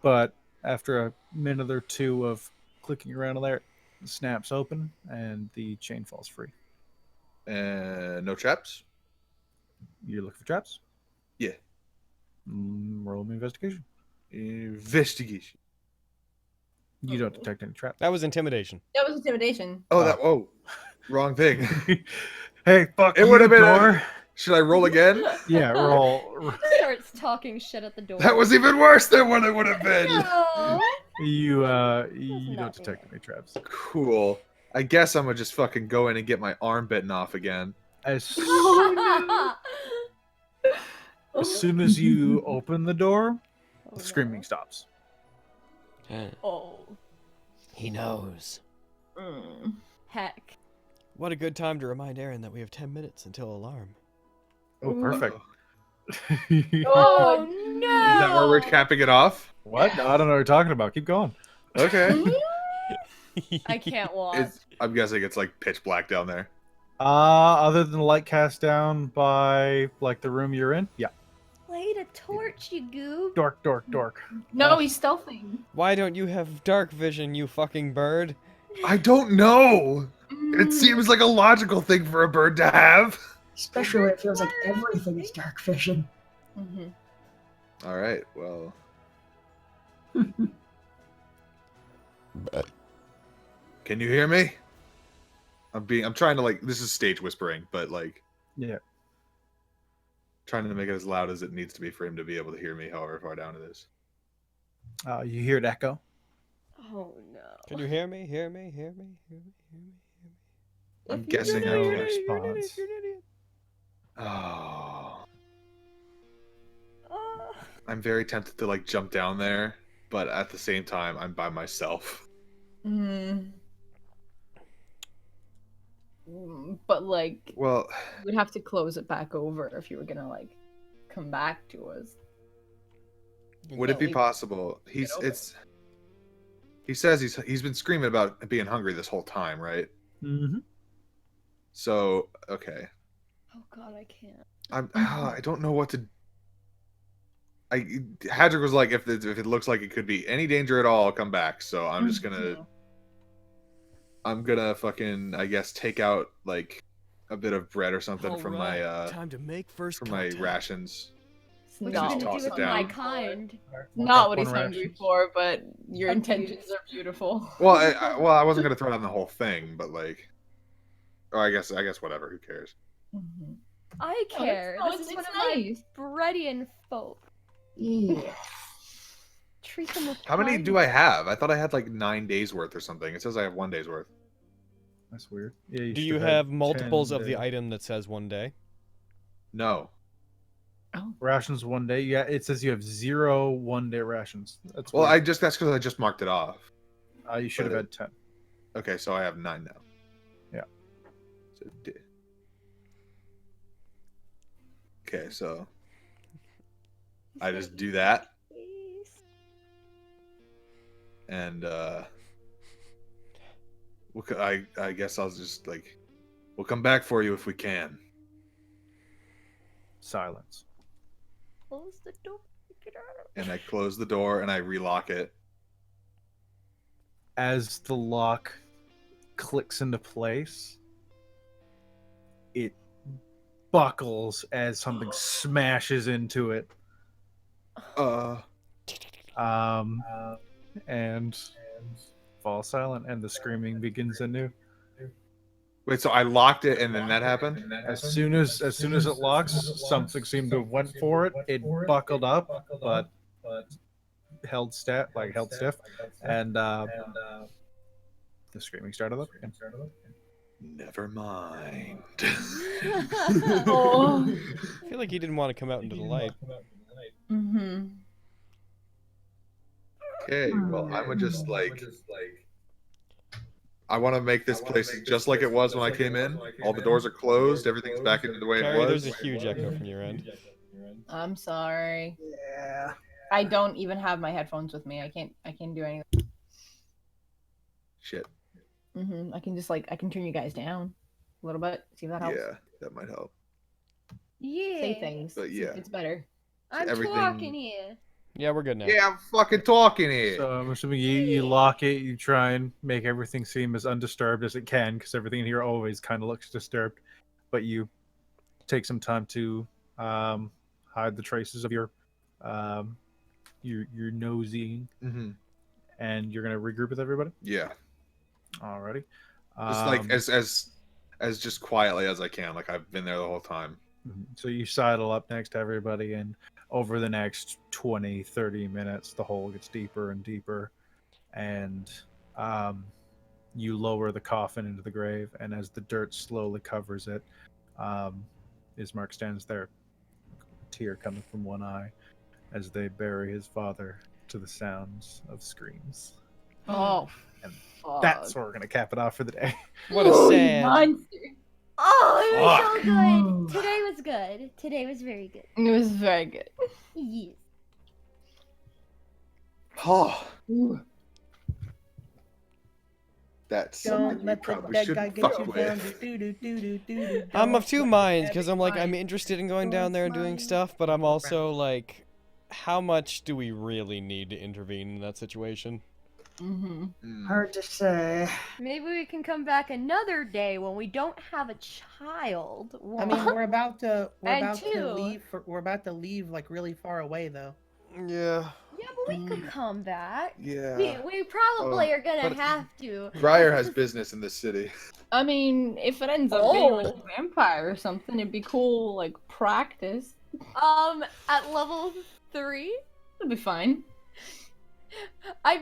but after a minute or two of clicking around in there, it snaps open and the chain falls free. And no traps? You looking for traps? Yeah. Roll me investigation. Investigation. You don't detect any traps. That was intimidation. That was intimidation. Oh, wrong thing. Hey, fuck It you, would have been. door. Should I roll again? Yeah, roll. Starts talking shit at the door. That was even worse than what it would have been. No. You not don't detect any traps. Cool. I guess I'm gonna just fucking go in and get my arm bitten off again. As soon as you open the door, the screaming stops. Oh. He knows. Heck. What a good time to remind Aaron that we have 10 minutes until alarm. Oh, perfect. Oh no! Is that where we're capping it off? What? No, I don't know what you're talking about. Keep going. Okay. I can't watch. I'm guessing it's like pitch black down there. Other than the light cast down by like the room you're in, yeah. Light a torch, you goob. Dork. No, he's stealthing. Why don't you have dark vision, you fucking bird? I don't know. It seems like a logical thing for a bird to have. Especially when it feels like everything is dark vision. All right. Well. Can you hear me? I'm trying to like. This is stage whispering, but like. Yeah. Trying to make it as loud as it needs to be for him to be able to hear me, however far down it is. You hear it echo. Oh no. Can you hear me? Hear me? Hear me? Hear me? Hear me? I'm guessing no I can. response. Oh. I'm very tempted to like jump down there, but at the same time, I'm by myself. But like, well, we'd have to close it back over if you were gonna like come back to us. Would it be possible? He says he's been screaming about being hungry this whole time, right? Mm-hmm. So okay. Oh god, I can't. I don't know what to. Hadrick was like, if it looks like it could be any danger at all, I'll come back. So I'm just gonna. I'm gonna fucking, I guess, take out like a bit of bread or something from my time to make first from my rations. What Not are you gonna toss do it with down. my kind? Not what he's One hungry ration. for, but your intentions are beautiful. Well, I wasn't gonna throw down the whole thing, but like, oh, I guess whatever. Who cares? I care. No, This it's is one of nice. my Bredian folk. Yeah. Treat them with How many kindness. do I have? I thought I had like 9 days worth or something. It says I have 1 day's worth. That's weird. Yeah. Do should you had have 10 multiples of the days. item that says 1 day? No. Rations 1 day? Yeah, it says you have 0 1-day rations. That's Well, weird. that's because I just marked it off. You should have but had 10. Okay, so I have 9 now. Yeah. So okay, so I just do that, and I guess I'll just like, we'll come back for you if we can. Silence. Close the door. Get out. And I close the door and I relock it. As the lock clicks into place, it buckles as something smashes into it. And falls silent, and the screaming begins anew. Wait, so I locked it and then that happened? As soon as it locks, something seemed to have went for it. It buckled up, but held stiff, and the screaming started up again. Never mind. Oh. I feel like he didn't want to come out into the light. Okay, well, I would just like, I want to make this place just like it was when I came in. All the doors are closed. Everything's back into the way it Carrie, was. there's a huge echo from your end. I'm sorry. Yeah. I don't even have my headphones with me. I can't do anything. Shit. I can just like, I can turn you guys down a little bit. See if that helps. Yeah, that might help. Yeah. Say things. But See if yeah. it's better. I'm everything- talking here. Yeah, we're good now. Yeah, I'm fucking talking here. So I'm assuming you lock it, you try and make everything seem as undisturbed as it can, because everything in here always kind of looks disturbed. But you take some time to hide the traces of your nosying, and you're gonna regroup with everybody. Yeah. Alrighty. Just like as just quietly as I can. Like I've been there the whole time. So you sidle up next to everybody, and over the next 20-30 minutes, the hole gets deeper and deeper, and you lower the coffin into the grave, and as the dirt slowly covers it, Ismark stands there, a tear coming from one eye, as they bury his father to the sounds of screams. Oh, and that's where we're gonna cap it off for the day. What a sad. Monster. Oh, it was so Fuck. good. Today was good. Today was very good. It was very good. Yes. Oh, Ooh. that's Don't something we let the probably dead should guy get fuck you down. with. I'm Don't of two let minds the because dead I'm like guy- I'm interested in going down there and doing Smile. stuff, but I'm also like, how much do we really need to intervene in that situation? Hard to say. Maybe we can come back another day when we don't have a child. I mean, we're about to And two. leave. We're about to leave like really far away though. Yeah. Yeah, but we could come back. Yeah. We probably are gonna but- have to. Briar has business in this city. I mean, if it ends up being like a vampire or something, it'd be cool, like, practice. At level 3? It'd be fine. I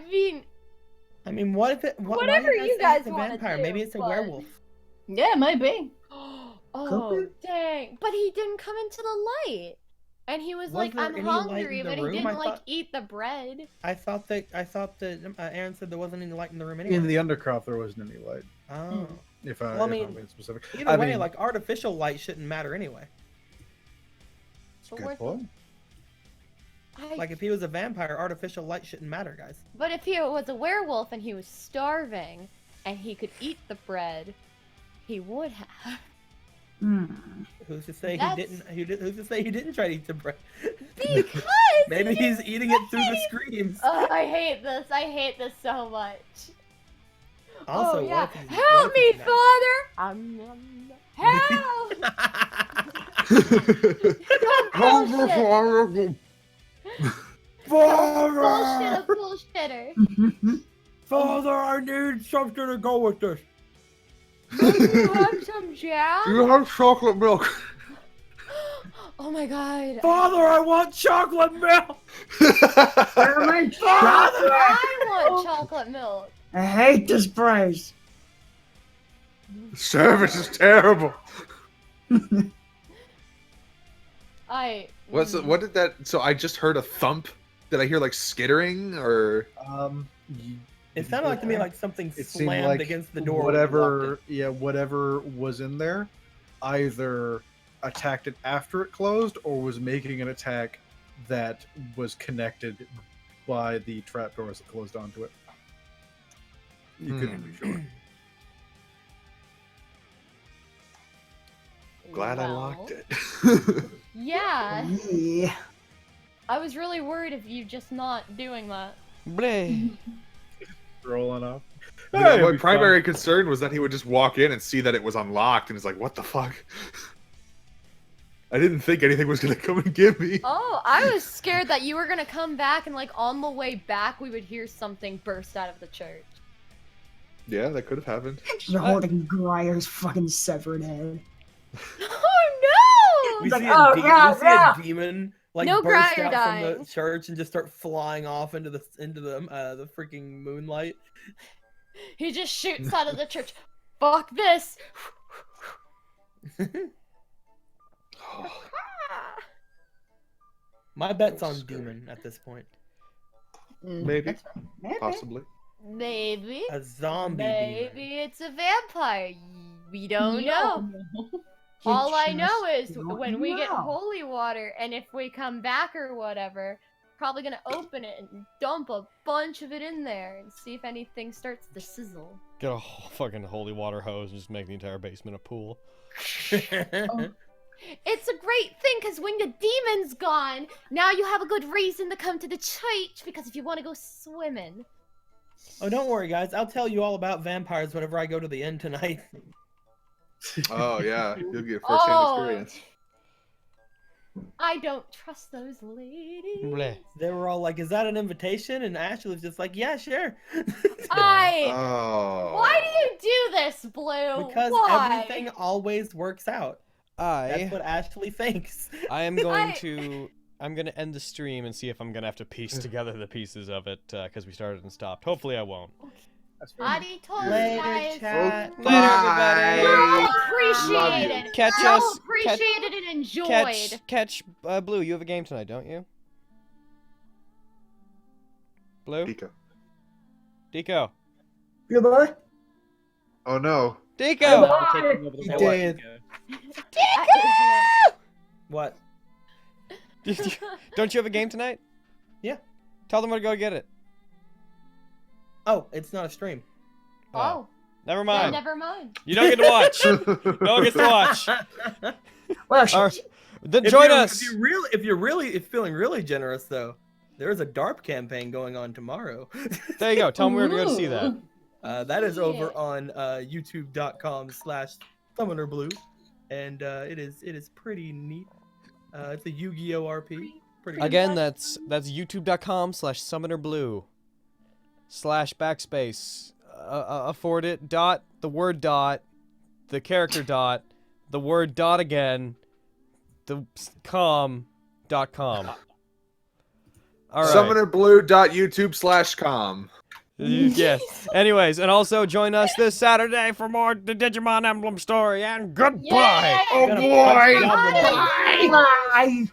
mean, what if it? Whatever why did I you say guys it's a wanna vampire? do, Maybe it's a but- werewolf. Yeah, maybe. oh, dang. But he didn't come into the light. And he was like, there I'm any light hungry, in the but he room? didn't, I like, thought- eat the bread. I thought that Aaron said there wasn't any light in the room anyway. In the undercroft, there wasn't any light. Oh. If I, Well, I if mean, I'm being specific. Either I way, mean, like artificial light shouldn't matter anyway. But good we're- point. Like if he was a vampire, artificial light shouldn't matter, guys. But if he was a werewolf and he was starving and he could eat the bread, he would have. Who's to say That's- he didn't? Who's to say he didn't try to eat the bread? Because Maybe he's eating it through the screams. Oh, I hate this. I hate this so much. Also, oh, what yeah. if he's- Help what if me, he's Father! Help! Bullshitter. Father, I need something to go with this. Do you have some jam? Do you have chocolate milk? Oh my god. Father, I want chocolate milk. I want chocolate milk. I hate this place. Service is terrible. What did that? So I just heard a thump. Did I hear like skittering or? It sounded like to me like something It seemed slammed like against the door. when you walked whatever was in there, either attacked it after it closed or was making an attack that was connected by the trapdoors that closed onto it. You couldn't be sure. Glad I locked it. Yeah. Yeah. I was really worried of you just not doing that. Bleh. Rolling up. You know, my primary concern was that he would just walk in and see that it was unlocked, and he's like, "What the fuck?" I didn't think anything was gonna come and get me. Oh, I was scared that you were gonna come back and like on the way back we would hear something burst out of the church. Yeah, that could have happened. You're holding Grier's fucking severed head. Oh We no! see, oh, we yeah, see yeah. a demon like No burst Grier out dying. from the church and just start flying off into the freaking moonlight. He just shoots out of the church. Fuck this! My bet's on demon at this point. Maybe, possibly. Maybe. A zombie demon. Maybe it's a vampire. We don't know. All I know is when we get holy water, and if we come back or whatever, probably gonna open it and dump a bunch of it in there and see if anything starts to sizzle. Get a fucking holy water hose and just make the entire basement a pool. It's a great thing because when the demon's gone, now you have a good reason to come to the church because if you want to go swimming. Oh, don't worry, guys. I'll tell you all about vampires whenever I go to the inn tonight. Oh yeah, you'll get first-hand experience. I don't trust those ladies. Bleh. They were all like, "Is that an invitation?" And Ashley was just like, "Yeah, sure." Oh. Why do you do this, Blue? Because Why? everything always works out. That's what Ashley thinks. I am going to. I'm gonna end the stream and see if I'm gonna have to piece together the pieces of it because we started and stopped. Hopefully, I won't. Adi told Later, guys. chat. Later, everybody. We're all appreciated. Catch We're all us. appreciated and enjoyed. Catch Blue. You have a game tonight, don't you? Blue. Deco. Blue boy? Oh no. Deco. He did. What? Don't you have a game tonight? Yeah. Tell them where to go get it. Oh, it's not a stream. Oh. Never Then mind. never mind. You don't get to watch. No one gets to watch. Well, Then join us. If you're feeling really generous though, there's a DARP campaign going on tomorrow. There you go. Tell them where to go to see that. That is over on youtube.com/summonerblue, and it is pretty neat. It's a Yu-Gi-Oh RP. Pretty Again, that's youtube.com/summonerblue/backspace afford it the word dot the character dot the word dot again the com.com. All right. Summonerblue.youtube.com. Yes. Anyways, and also join us this Saturday for more The Digimon Emblem Story, and goodbye. Oh boy. Bye.